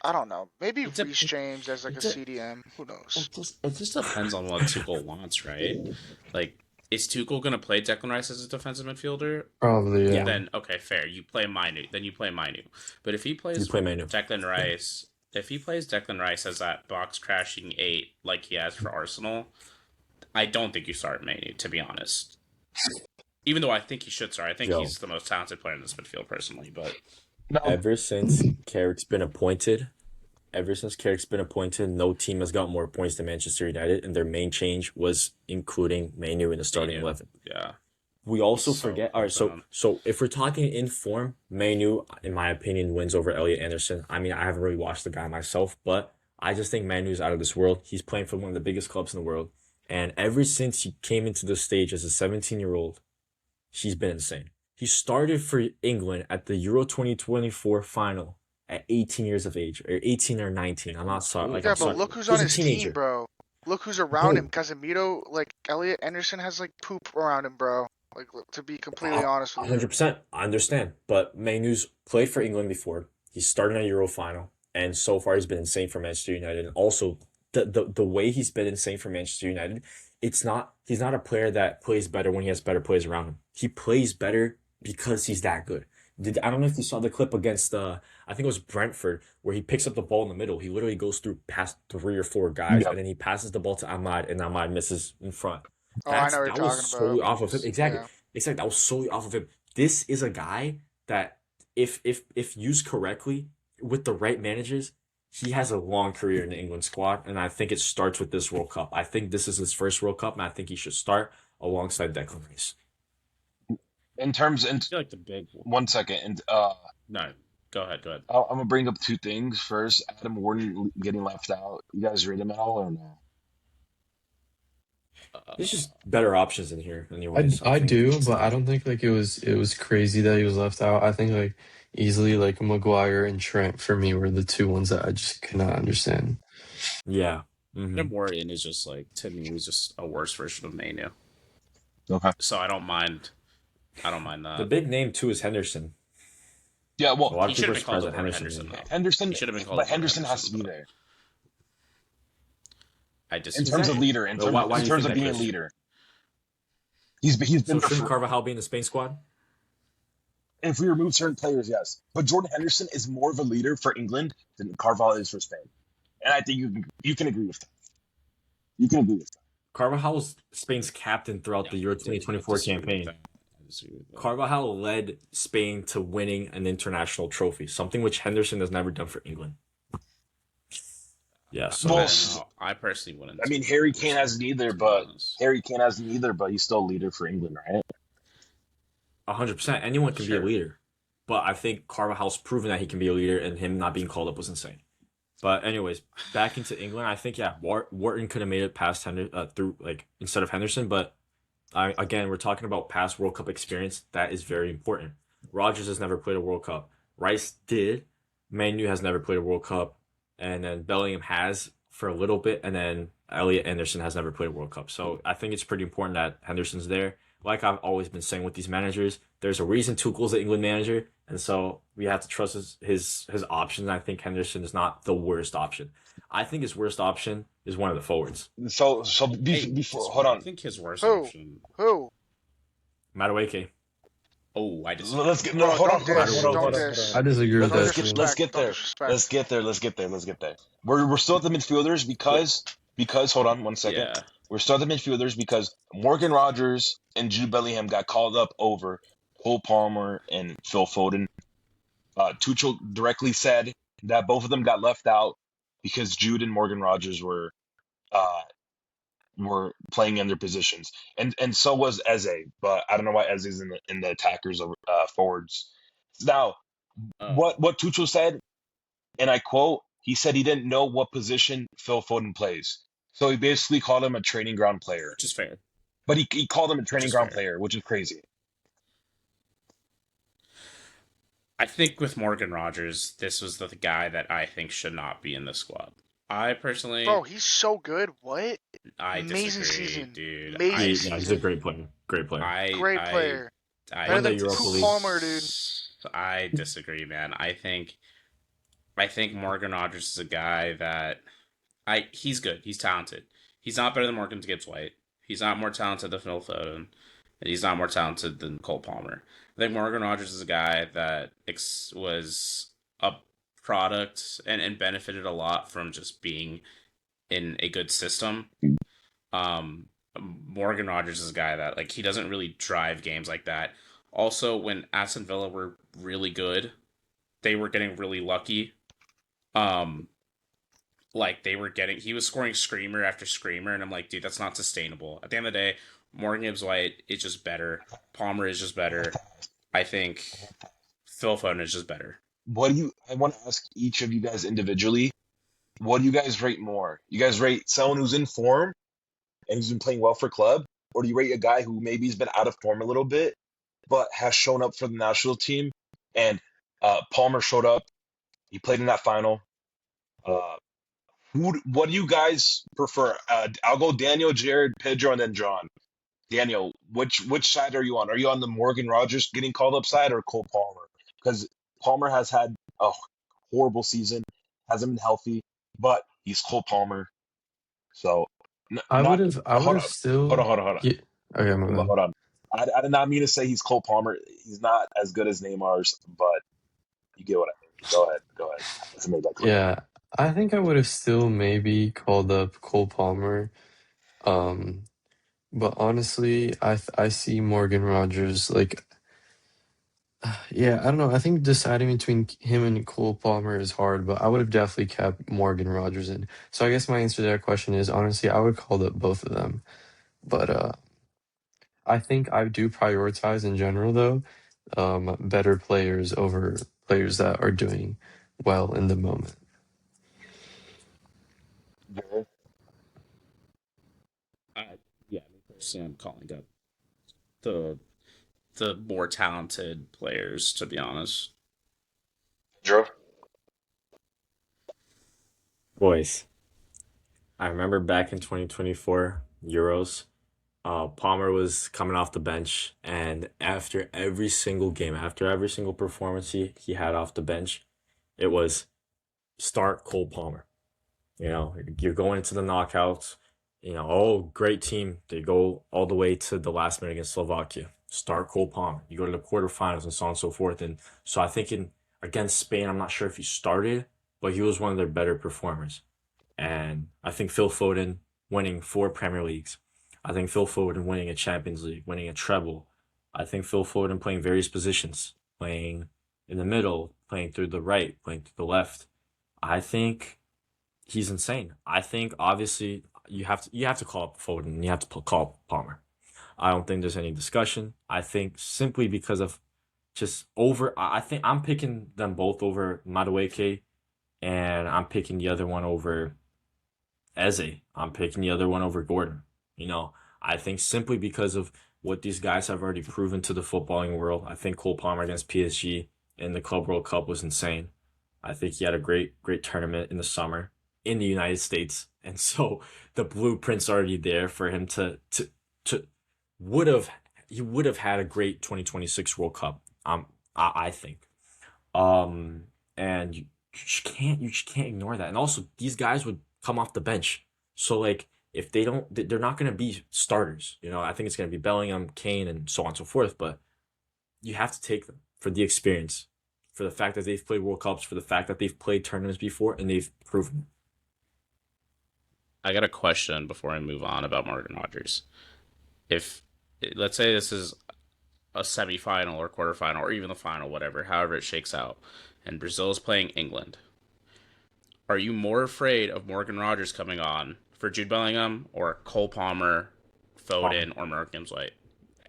I don't know. Maybe It's a- Reece James as like a it's a- CDM. Who knows? it just depends on what Tuchel wants, right? Like, is Tuchel gonna play Declan Rice as a defensive midfielder? Probably, yeah. Then okay, fair. You play Manu. Then you play Manu. But if he plays you play Manu. Declan Rice, if he plays Declan Rice as that box crashing 8 like he has for Arsenal, I don't think you start Manu, to be honest. Even though I think he should start. I think Yo. he's the most talented player in this midfield personally, but No, Ever since Carrick's been appointed, no team has got more points than Manchester United, and their main change was including Manu in the starting Manu. 11. yeah. We also So, forget. All right, so if we're talking in form, Manu, in my opinion, wins over Elliot Anderson. I mean, I haven't really watched the guy myself, but I just think Manu's out of this world. He's playing for one of the biggest clubs in the world, and ever since he came into the stage as a 17-year-old, he's been insane. He started for England at the Euro 2024 final at 18 years of age, or 18 or 19. I'm not sorry. Like, Yeah, I'm but sorry. look who's He was on a his teenager. team, bro. Look who's around Bro. him. Casemiro, like Elliot Anderson has like poop around him, bro. Like to be completely honest with you. 100%. I understand. But Manu's played for England before. He's started a Euro final. And so far, he's been insane for Manchester United. And also, the way he's been insane for Manchester United, he's not a player that plays better when he has better players around him. He plays better because he's that good. I don't know if you saw the clip against, I think it was Brentford, where he picks up the ball in the middle. He literally goes through past 3 or 4 guys, Yep. and then he passes the ball to Ahmad, and Ahmad misses in front. Oh, I know what you're That was talking solely about. off of him. Exactly. Yeah. Exactly. That was solely off of him. This is a guy that, if used correctly with the right managers, he has a long career in the England squad, and I think it starts with this World Cup. I think this is his first World Cup, and I think he should start alongside Declan Rice. in terms, I feel like the big one. 1 second, and No, go ahead. I'm gonna bring up 2 things. First, Adam Warden getting left out. You guys rate him at all or no? There's just better options in here, anyways. I think do, it's but I not- don't think like it was crazy that he was left out. I think like easily like Maguire and Trent for me were the 2 ones that I just could not understand. Yeah. Mhm. Tim Warren is just like, to me, he's just a worse version of Manu. Okay. So I don't mind that. The big name too is Henderson. Yeah, A well, lot He of should people have are been called surprised over that Henderson, Henderson. though. Henderson, He should have been called but over Henderson has to be Henderson, there I just in terms of leader. In But terms, why in do you terms think of that, being Chris? leader, he's been So there shouldn't for. Carvajal be in the Spain squad? If we remove certain players, yes, but Jordan Henderson is more of a leader for England than Carvalho is for Spain, and I think you can agree with that. You can agree with that. Carvajal was Spain's captain throughout the Euro 2024 campaign. Carvajal led Spain to winning an international trophy, something which Henderson has never done for England. Yeah, so Well, I personally wouldn't. I mean, Harry Kane hasn't either, to be but honest. he's still a leader for England, right? 100%, anyone can be a Sure. leader. But I think Carvajal's proven that he can be a leader, and him not being called up was insane. But anyways, back into England, I think Wharton could have made it past through like instead of Henderson, but again, we're talking about past World Cup experience. That is very important. Rodgers has never played a World Cup. Rice did. Manu has never played a World Cup, and then Bellingham has for a little bit, and then Elliot Anderson has never played a World Cup. So I think it's pretty important that Henderson's there. Like I've always been saying with these managers, there's a reason Tuchel's the England manager, and so we have to trust his options. I think Henderson is not the worst option. I think his worst option is one of the forwards. So Hey, before, hold on. I think his worst Who? option. Who? Madueke. Oh, I disagree. Let's get Bro, hold on, don't hold on, diss, hold on, don't hold on. diss. I disagree with Let's that. get too. there. Don't disrespect. Let's get there. We're still at the midfielders because hold on 1 second. Yeah. We're still at the midfielders because Morgan Rogers and Jude Bellingham got called up over Cole Palmer and Phil Foden. Tuchel directly said that both of them got left out because Jude and Morgan Rogers were playing in their positions, and so was Eze, but I don't know why Eze's in the attackers forwards. Now, Oh. what Tuchel said and I quote, he said he didn't know what position Phil Foden plays. So he basically called him a training ground player. Which is fair. But he called him a Which training is ground fair. player, which is crazy. I think with Morgan Rogers, this was the guy that I think should not be in the squad. I personally, Bro, he's so good. What? I Amazing disagree, season. dude. Amazing Yeah, he's a season. great player. Great player. Great player. Better Won the than Europa Poop League. Palmer, dude. I disagree, man. I think Morgan Rogers is a guy that he's good. He's talented. He's not better than Morgan Gibbs White. He's not more talented than Phil Foden, and he's not more talented than Cole Palmer. I think Morgan Rogers is a guy that was a product and benefited a lot from just being in a good system. Morgan Rogers is a guy that like he doesn't really drive games like that. Also, when Aston Villa were really good, they were getting really lucky. Um, like he was scoring screamer after screamer, and I'm like, dude, that's not sustainable. At the end of the day, Morgan Gibbs White is just better. Palmer is just better. I think Phil Foden is just better. I want to ask each of you guys individually, what do you guys rate more? You guys rate someone who's in form and who's been playing well for club, or do you rate a guy who maybe has been out of form a little bit, but has shown up for the national team? And Palmer showed up. He played in that final. What do you guys prefer? I'll go Daniel, Jared, Pedro, and then John. Daniel, which side are you on? Are you on the Morgan Rogers getting called up side or Cole Palmer? Because Palmer has had a horrible season, hasn't been healthy, but he's Cole Palmer. So I not would have hold on, still. hold on. Yeah. Okay, my bad. Hold on. I did not mean to say he's Cole Palmer. He's not as good as Neymar's, but you get what I mean. Go ahead. Let's make that clear. Yeah, I think I would have still maybe called up Cole Palmer. Um, but honestly, I see Morgan Rogers like, yeah, I don't know. I think deciding between him and Cole Palmer is hard, but I would have definitely kept Morgan Rogers in. So I guess my answer to that question is honestly, I would call up both of them. But I think I do prioritize in general though, better players over players that are doing well in the moment. Yeah, me personally, I'm calling up the more talented players, to be honest. Drew? Boys, I remember back in 2024 Euros, Palmer was coming off the bench, and after every single game, after every single performance he had off the bench, it was start Cole Palmer. You know, you're going into the knockouts. You know, oh, great team. They go all the way to the last minute against Slovakia. Start Cole Palmer. You go to the quarterfinals and so on and so forth. And so I think against Spain, I'm not sure if he started, but he was one of their better performers. And I think Phil Foden winning 4 Premier Leagues. I think Phil Foden winning a Champions League, winning a treble. I think Phil Foden playing various positions, playing in the middle, playing through the right, playing through the left. I think he's insane. I think obviously you have to call up Foden. You have to call up Palmer. I don't think there's any discussion. I think simply because of just over. I think I'm picking them both over Madueke, and I'm picking the other one over Eze. I'm picking the other one over Gordon. You know, I think simply because of what these guys have already proven to the footballing world. I think Cole Palmer against PSG in the Club World Cup was insane. I think he had a great tournament in the summer in the United States, and so the blueprint's already there for him to would have he would have had a great 2026 World Cup. I think. And you just can't ignore that. And also, these guys would come off the bench, so like if they don't, they're not going to be starters. You know, I think it's going to be Bellingham, Kane, and so on and so forth. But you have to take them for the experience, for the fact that they've played World Cups, for the fact that they've played tournaments before and they've proven. I got a question before I move on about Morgan Rogers. If let's say this is a semifinal or quarterfinal or even the final, whatever, however it shakes out, and Brazil is playing England, are you more afraid of Morgan Rogers coming on for Jude Bellingham or Cole Palmer, Palmer. Foden, or Morgan White?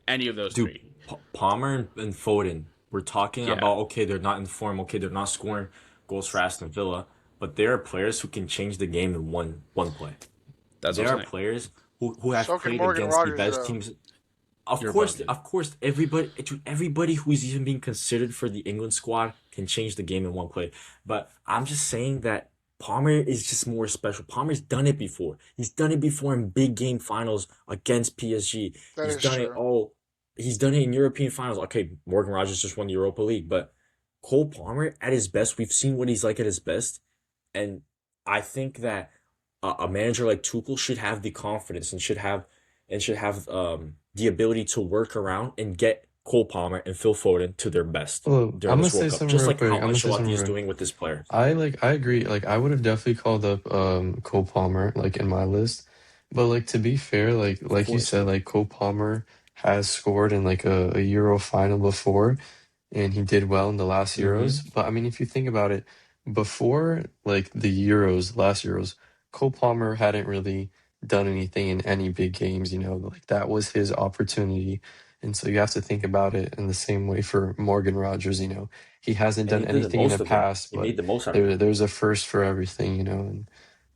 Any of those Dude, three? Palmer and Foden, we're talking Yeah. about, okay, they're not in form, okay, they're not scoring, goals for Aston Villa, but there are players who can change the game in one play. That's There what are I'm saying. players who have So can played Morgan against the Rogers, best though. teams. You're bugging. Of course, everybody who's even being considered for the England squad can change the game in one play. But I'm just saying that Palmer is just more special. Palmer's done it before. He's done it before in big game finals against PSG. That He's is done it true. all. He's done it in European finals. Okay, Morgan Rogers just won the Europa League, but Cole Palmer at his best, we've seen what he's like at his best, and I think that a manager like Tuchel should have the confidence and should have the ability to work around and get Cole Palmer and Phil Foden to their best Well, during I'm gonna this say World Cup, something just real like quick. how I'm gonna say something Ancelotti is real. doing with this player. I agree. Like I would have definitely called up Cole Palmer like in my list, but like to be fair, Of like you course. said, like Cole Palmer has scored in like a Euro final before, and he did well in the last Euros. Mm-hmm. But I mean, if you think about it, before like the Euros, last Euros, Cole Palmer hadn't really done anything in any big games. You know, like that was his opportunity, and so you have to think about it in the same way for Morgan Rogers. You know, he hasn't And done he did the anything in most the of them. past, He but made the most out of it. there's a first for everything. You know,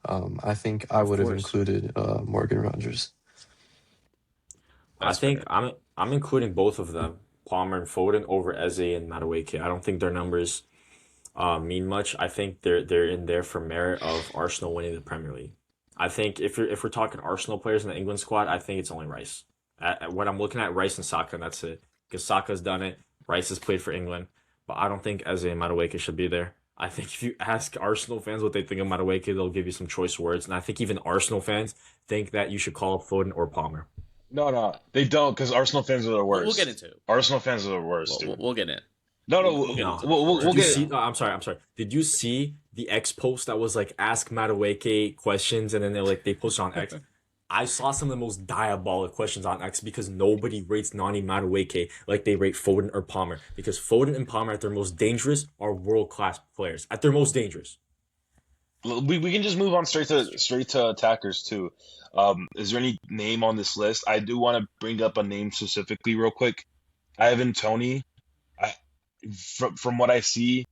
and I think I Of would have course. included Morgan Rogers. I That's think fair. I'm including both of them, Palmer and Foden, over Eze and Madueke. I don't think their numbers mean much. I think they're in there for merit of Arsenal winning the Premier League. I think if we're talking Arsenal players in the England squad, I think it's only Rice. What I'm looking at, Rice and Saka, and that's it. Because Saka's done it, Rice has played for England, but I don't think Eze and Madueke should be there. I think if you ask Arsenal fans what they think of Madueke, they'll give you some choice words, and I think even Arsenal fans think that you should call up Foden or Palmer. No, they don't, because Arsenal fans are the We'll get worst. into it. Arsenal fans are the worst, We'll, dude. we'll get in. No, no, We'll get No. into the we'll Did you get. see? I'm sorry. I'm sorry. Did you see the X post that was like ask Madueke questions, and then they posted on X? I saw some of the most diabolic questions on X because nobody rates Nani Madueke like they rate Foden or Palmer. Because Foden and Palmer at their most dangerous are world class players. At their most dangerous. We can just move on straight to attackers too. Is there any name on this list? I do want to bring up a name specifically real quick. Ivan Toney. I from what I see,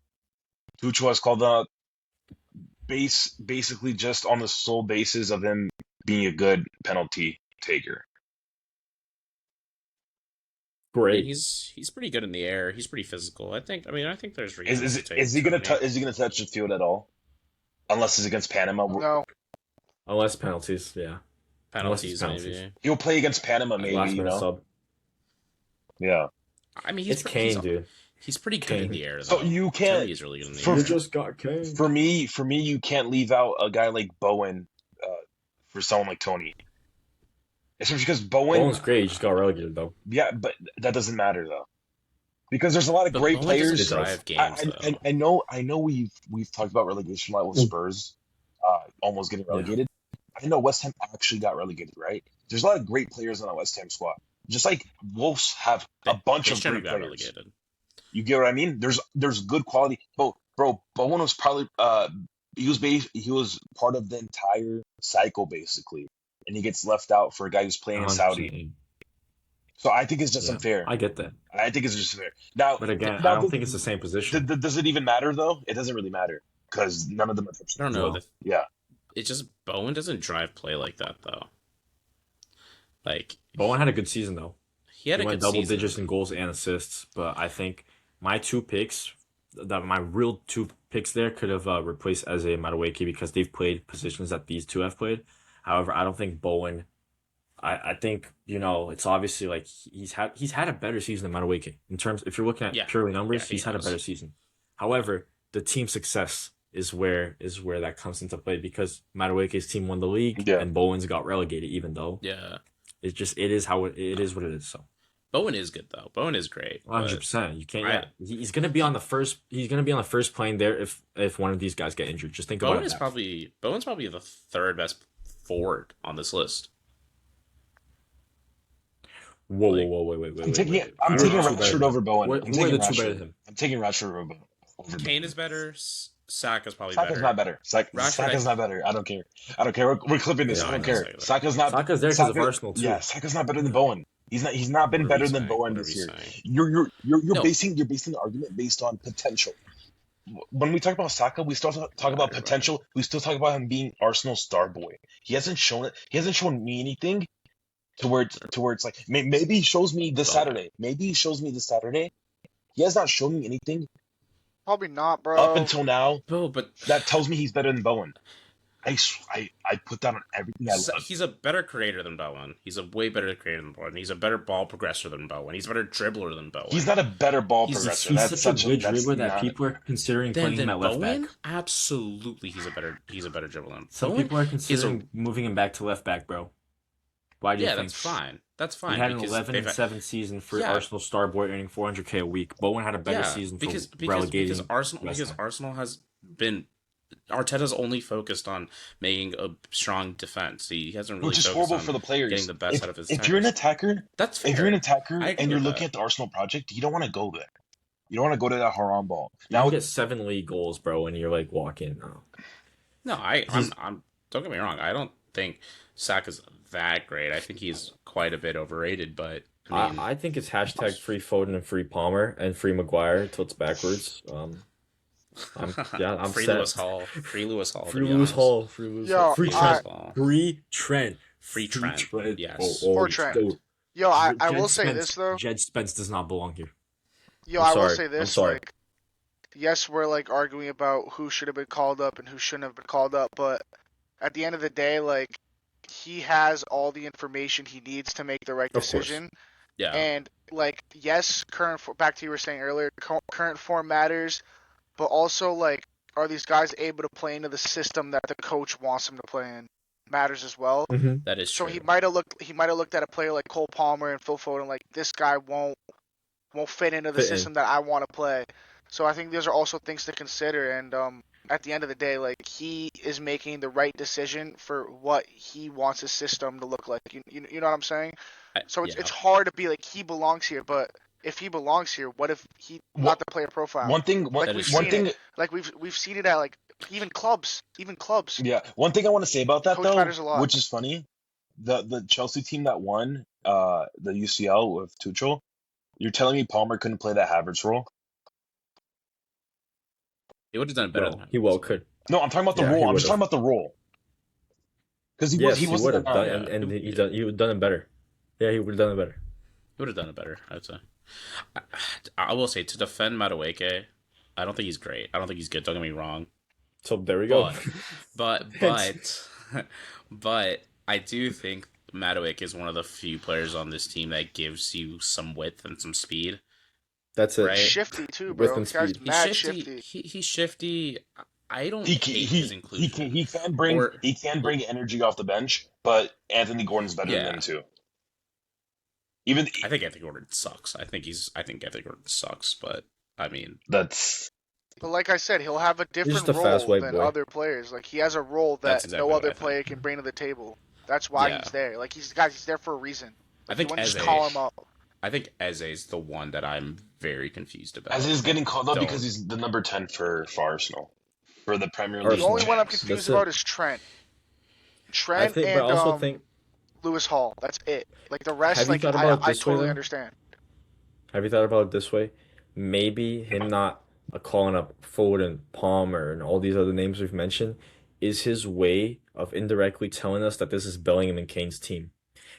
Tuchel has called out basically just on the sole basis of him being a good penalty taker. I mean, Great. he's pretty good in the air. He's pretty physical. I think there's reason Is to take is he gonna Toney. is he gonna touch the field at all? Unless it's against Panama. No, Unless penalties, yeah. Unless it's penalties penalties. maybe. He'll play against Panama maybe, Last you minute know? sub. Yeah. I mean, It's Kane, dude. he's pretty good in Kane. the air though. So you can't Toney is really good in the for- air. You just got Kane. for me, you can't leave out a guy like Bowen for someone like Tony. Especially because Bowen's great. He just got relegated though. yeah, but that doesn't matter though. Because there's a lot of But great Bowen players. doesn't drive games though. I know we've talked about relegation a lot with Spurs almost getting relegated. I know West Ham actually got relegated, right? There's a lot of great players on the West Ham squad. Just like Wolves have a bunch They of shouldn't great have got players. relegated. You get what I mean? There's good quality. Bro, Bowen was probably he was part of the entire cycle basically, and he gets left out for a guy who's playing in Saudi. 100%. So I think it's just Yeah, unfair. I get that. I think it's just unfair. Now, But again, now I don't think it's the same position. does it even matter though? It doesn't really matter because none of them are touching. I don't know. No. Yeah, It's just Bowen doesn't drive play like that though. Like Bowen had a good season though. he had He a went good double season. digits in goals and assists. But I think my two picks, my real two picks there could have replaced Eze and Madueke because they've played positions that these two have played. However, I don't think Bowen. I think it's obviously like he's had a better season than Madueke in terms. If you're looking at Yeah. purely numbers, Yeah, he he's had a has. better season. However, the team success is where that comes into play because Madueke's team won the league Yeah. and Bowen's got relegated. Even though Yeah. it is what it is. So. Bowen is good though. Bowen is great. but 100%. You can't. I- Yeah, he's gonna be on the first. He's gonna be on the first plane there if one of these guys get injured. Just think about Bowen it. is Bowen's probably the third best forward on this list. Whoa, like- wait. I'm taking wait. I'm Who are taking the two better Rashford than over him? Bowen. Who I'm are taking the two better Rashford. than him? I'm taking Rashford over Bowen. Kane is better. Saka's probably Saka's better. not better. Rashford, Saka's not better. I don't care. We're clipping this. Yeah, I I don't know, care. Saka. Saka's not. Saka's there because of Arsenal too. Yeah, Saka's not better than Bowen. He's not been What are we better than saying? Bowen What are this we year. saying? You're No. basing the argument based on potential. when we talk about Saka, we still talk about potential. We still talk about him being Arsenal's star boy. He hasn't shown it. He hasn't shown me anything to where it's like maybe he shows me this Okay. Saturday. Maybe he shows me this Saturday. He has not shown me anything Probably not, up bro. until now Bro, but that tells me he's better than Bowen. I put that on everything I love. he's a better creator than Bowen. He's a way better creator than Bowen. He's a better ball progressor than Bowen. He's a better dribbler than Bowen. He's not a better ball He's- progressor. He's That's such a good that's dribbler that not- people are considering putting him Then at left Bowen? back. Absolutely, he's a better dribbler than Some Bowen. people are considering moving him back to left back, bro. Why do you Yeah, think? that's fine. That's fine. He had an because 11-7 season for Yeah. Arsenal star boy, earning 400K a week. Bowen had a better season for relegating West Ham. Arsenal has been Arteta's only focused on making a strong defense. He hasn't really which is focused horrible on for the players. getting the best out of his If you're an talents. attacker, That's fair. if you're an attacker I agree and you're with looking that. at the Arsenal project, you don't want to go there. You don't want to go to that haram ball. Now Now you get 7 league goals, bro, and you're like walking. Oh. No, I'm don't get me wrong. I don't think Saka's that great. I think he's quite a bit overrated, but I mean, I think it's hashtag free Foden and free Palmer and free Maguire till it's backwards. I'm free set. Lewis Hall, free Lewis Hall, to Free be Lewis honest. Hall, free Lewis Yo, Hall, free Free Trent, Lewis Hall. free Trent, Free Trent, yes. For Trent. Yo, I will say this though. Jed Spence does not belong here. Yo, I'm I will sorry. say I'm this. sorry. Like, yes, we're like arguing about who should have been called up and who shouldn't have been called up, but at the end of the day, like, he has all the information he needs to make the right Of course. decision. Yeah, And like, yes, back to you were saying earlier, current form matters, but also like, are these guys able to play into the system that the coach wants them to play in? Matters as well. that is So true. he might have looked at a player like Cole Palmer and Phil Foden like, this guy won't fit into the Fit in. system that I want to play. So I think those are also things to consider. And at the end of the day, like, he is making the right decision for what he wants his system to look like. You know what I'm saying? So it's hard to be like he belongs here, but if he belongs here, what if he not the player profile? one thing, Like, we've one seen thing, it. Like we've seen it at like even clubs. yeah. One thing I want to say about that Coach though, matters a lot. which is funny, the Chelsea team that won the UCL with Tuchel, you're telling me Palmer couldn't play that Havertz role? He would have done it better No, than him. he well could. No, I'm talking about the Yeah, role. he I'm just would've. talking about the role. Because Yes, he he wasn't would have done, yeah. and he would have done it better. Yeah, he would have done it better. He would have done it better, I'd say. I will say, to defend Madueke, I don't think he's great. I don't think he's good. Don't get me wrong. So there we go. But I do think Madueke is one of the few players on this team that gives you some width and some speed. That's it. Right. Shifty too, bro. Within This guy's speed. mad He's shifty. shifty. He's shifty. I don't He hate his inclusion. he can bring Or- he can bring energy off the bench, but Anthony Gordon's better Yeah. than him too. Even I think Anthony Gordon sucks. I think Anthony Gordon sucks, but I mean, that's But like I said, he'll have a different just a fast role white than boy. other players. Like, he has a role that That's exactly no what other I think. player can bring to the table. That's why Yeah. he's there. Like, he's there for a reason. I Like, think you wouldn't just Eze- call him up. I think Eze's the one that I'm very confused about. as he's getting called up Don't. because he's the number 10 for Arsenal for the Premier League. The Arsenal. only one I'm champs. confused That's it. about is Trent. Trent but I and also think. Lewis Hall. That's it. Like, the rest, Have you like, thought about it I this way, totally though? understand. Have you thought about it this way? Maybe him not calling up Foden, Palmer, and all these other names we've mentioned is his way of indirectly telling us that this is Bellingham and Kane's team.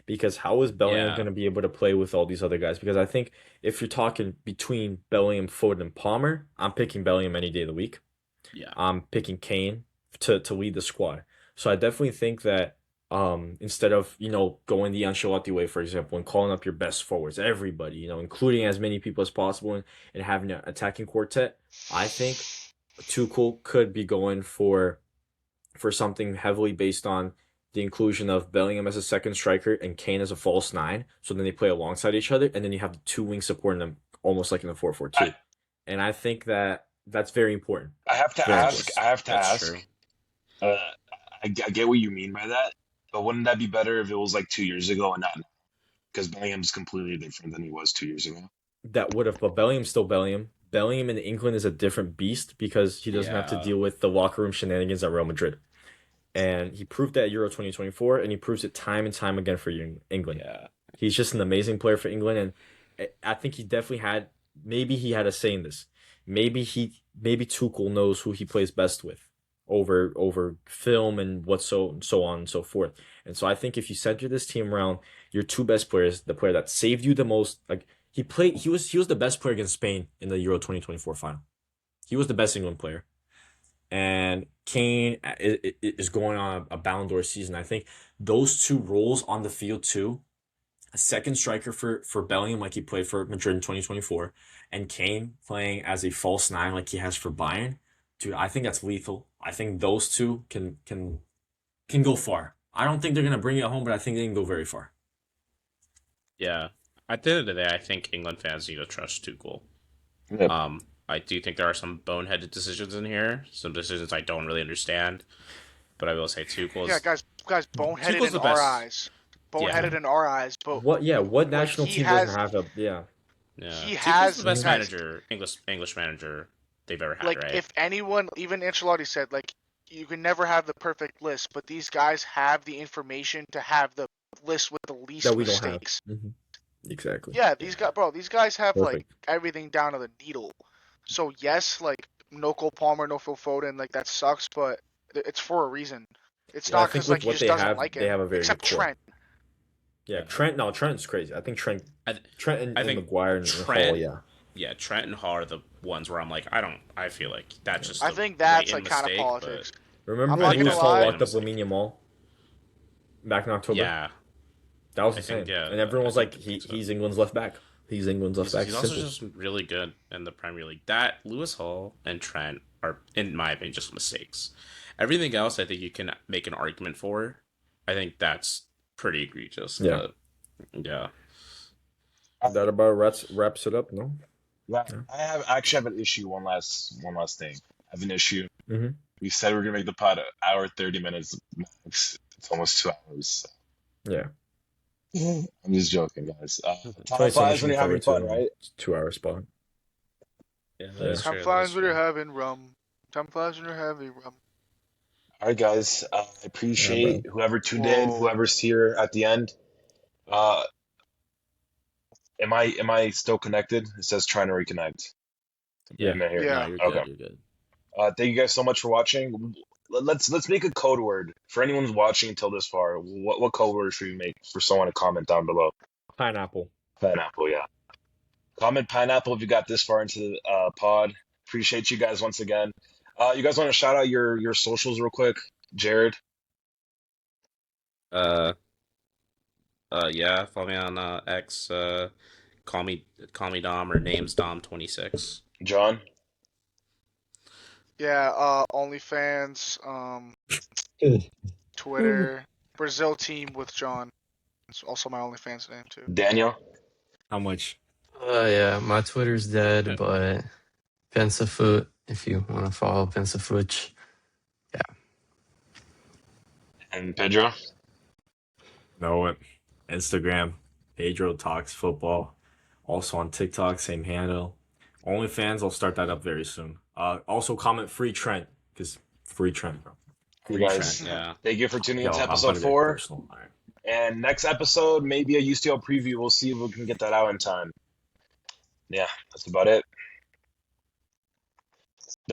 Because how is Bellingham Yeah. going to be able to play with all these other guys? Because I think if you're talking between Bellingham, Foden, and Palmer, I'm picking Bellingham any day of the week. Yeah. I'm picking Kane to lead the squad. So I definitely think that instead of, going the Ancelotti way, for example, and calling up your best forwards, everybody, including as many people as possible and having an attacking quartet, I think Tuchel could be going for something heavily based on the inclusion of Bellingham as a second striker and Kane as a false nine. So then they play alongside each other, and then you have the two wings supporting them, almost like in a 4-4-2. And I think that's very important. I have to Very ask. I have to That's ask. true. I get what you mean by that, but wouldn't that be better if it was like 2 years ago and not now? Because Bellingham's completely different than he was 2 years ago. That would have, but Bellingham's still Bellingham. Bellingham in England is a different beast because he doesn't have to Yeah. deal with the locker room shenanigans at Real Madrid. And he proved that at Euro 2024, and he proves it time and time again for England. Yeah. He's just an amazing player for England, and I think he definitely had, maybe he had a say in this. maybe Tuchel knows who he plays best with over film and so on and so forth. And so I think if you center this team around your two best players, the player that saved you the most, like he was the best player against Spain in the Euro 2024 final. He was the best England player. And Kane is going on a Ballon d'Or season. I think those two roles on the field too, a second striker for Bellingham like he played for Madrid in 2024, and Kane playing as a false nine like he has for Bayern, dude, I think that's lethal. I think those two can go far. I don't think they're gonna bring it home, but I think they can go very far. Yeah. At the end of the day, I think England fans need to trust Tuchel. Yep. I do think there are some boneheaded decisions in here, some decisions I don't really understand, but I will say Tuchel's. Yeah, guys, boneheaded Tuchel's in the our best. eyes. Boneheaded in our eyes, but What national he team has- doesn't have a Yeah, he Tuchel's has- the best he has- manager, English manager they've ever had, like right? if anyone, even Ancelotti said, like you can never have the perfect list, but these guys have the information to have the list with the least that we don't have. mistakes. Exactly. Yeah, these guys have like Perfect. everything down to the needle. So yes, like no Cole Palmer, no Phil Foden, like that sucks, but it's for a reason. It's Yeah, I not think because with like he what just they doesn't have, like they it. have a very Except good core. Trent. Yeah, Trent's crazy. I think Trent and Maguire and Trent- Hall, yeah. Yeah, Trent and Hall are the ones where I'm like, I feel like that's just. I a think that's blatant like kind of mistake, politics. Remember I'm when not Lewis gonna Hall lie. locked up Lamine Yamal back in but October? yeah, That was I insane. think, yeah, and everyone was I like, think so. he's England's left back. He's England's left back. he's also Simple. just really good in the Premier League. That Lewis Hall and Trent are, in my opinion, just mistakes. Everything else, I think you can make an argument for. I think that's pretty egregious. Yeah. Yeah. That about wraps it up, no? Yeah, I actually have an issue. One last thing. I have an issue. Mhm. We said we were gonna make the pod an hour 30 minutes max. It's almost 2 hours. Yeah. I'm just joking, guys. Time 20 flies when you're having fun, too. right? It's a 2-hour spot. Yeah, that's Time flies when you're having rum. Time flies when you're having rum. All right, guys. I appreciate whoever tuned in, Whoa. whoever's here at the end. Am I still connected? It says trying to reconnect. Yeah. Am I here? Yeah. No, you're Okay. good. You're good. Thank you guys so much for watching. Let's make a code word for anyone who's watching until this far. What code word should we make for someone to comment down below? Pineapple. Pineapple, yeah. Comment pineapple if you got this far into the pod. Appreciate you guys once again. You guys want to shout out your socials real quick, Jared? Yeah. Follow me on X. Call me Dom, or name's Dom26. John? Yeah, OnlyFans, Twitter, Brazil team with John. It's also my OnlyFans name too. Daniel? How much? Yeah, my Twitter's dead, but Pensafoot, if you want to follow Pensafoot. And Pedro? Know it. Instagram, Pedro Talks Football. Also on TikTok, same handle. OnlyFans, I'll start that up very soon. Also comment free Trent, because free Trent, bro. You guys, Yeah. thank you for tuning Yo, in to I'm episode gonna get 4. personal. All right. And next episode, maybe a UCL preview. We'll see if we can get that out in time. Yeah, that's about it.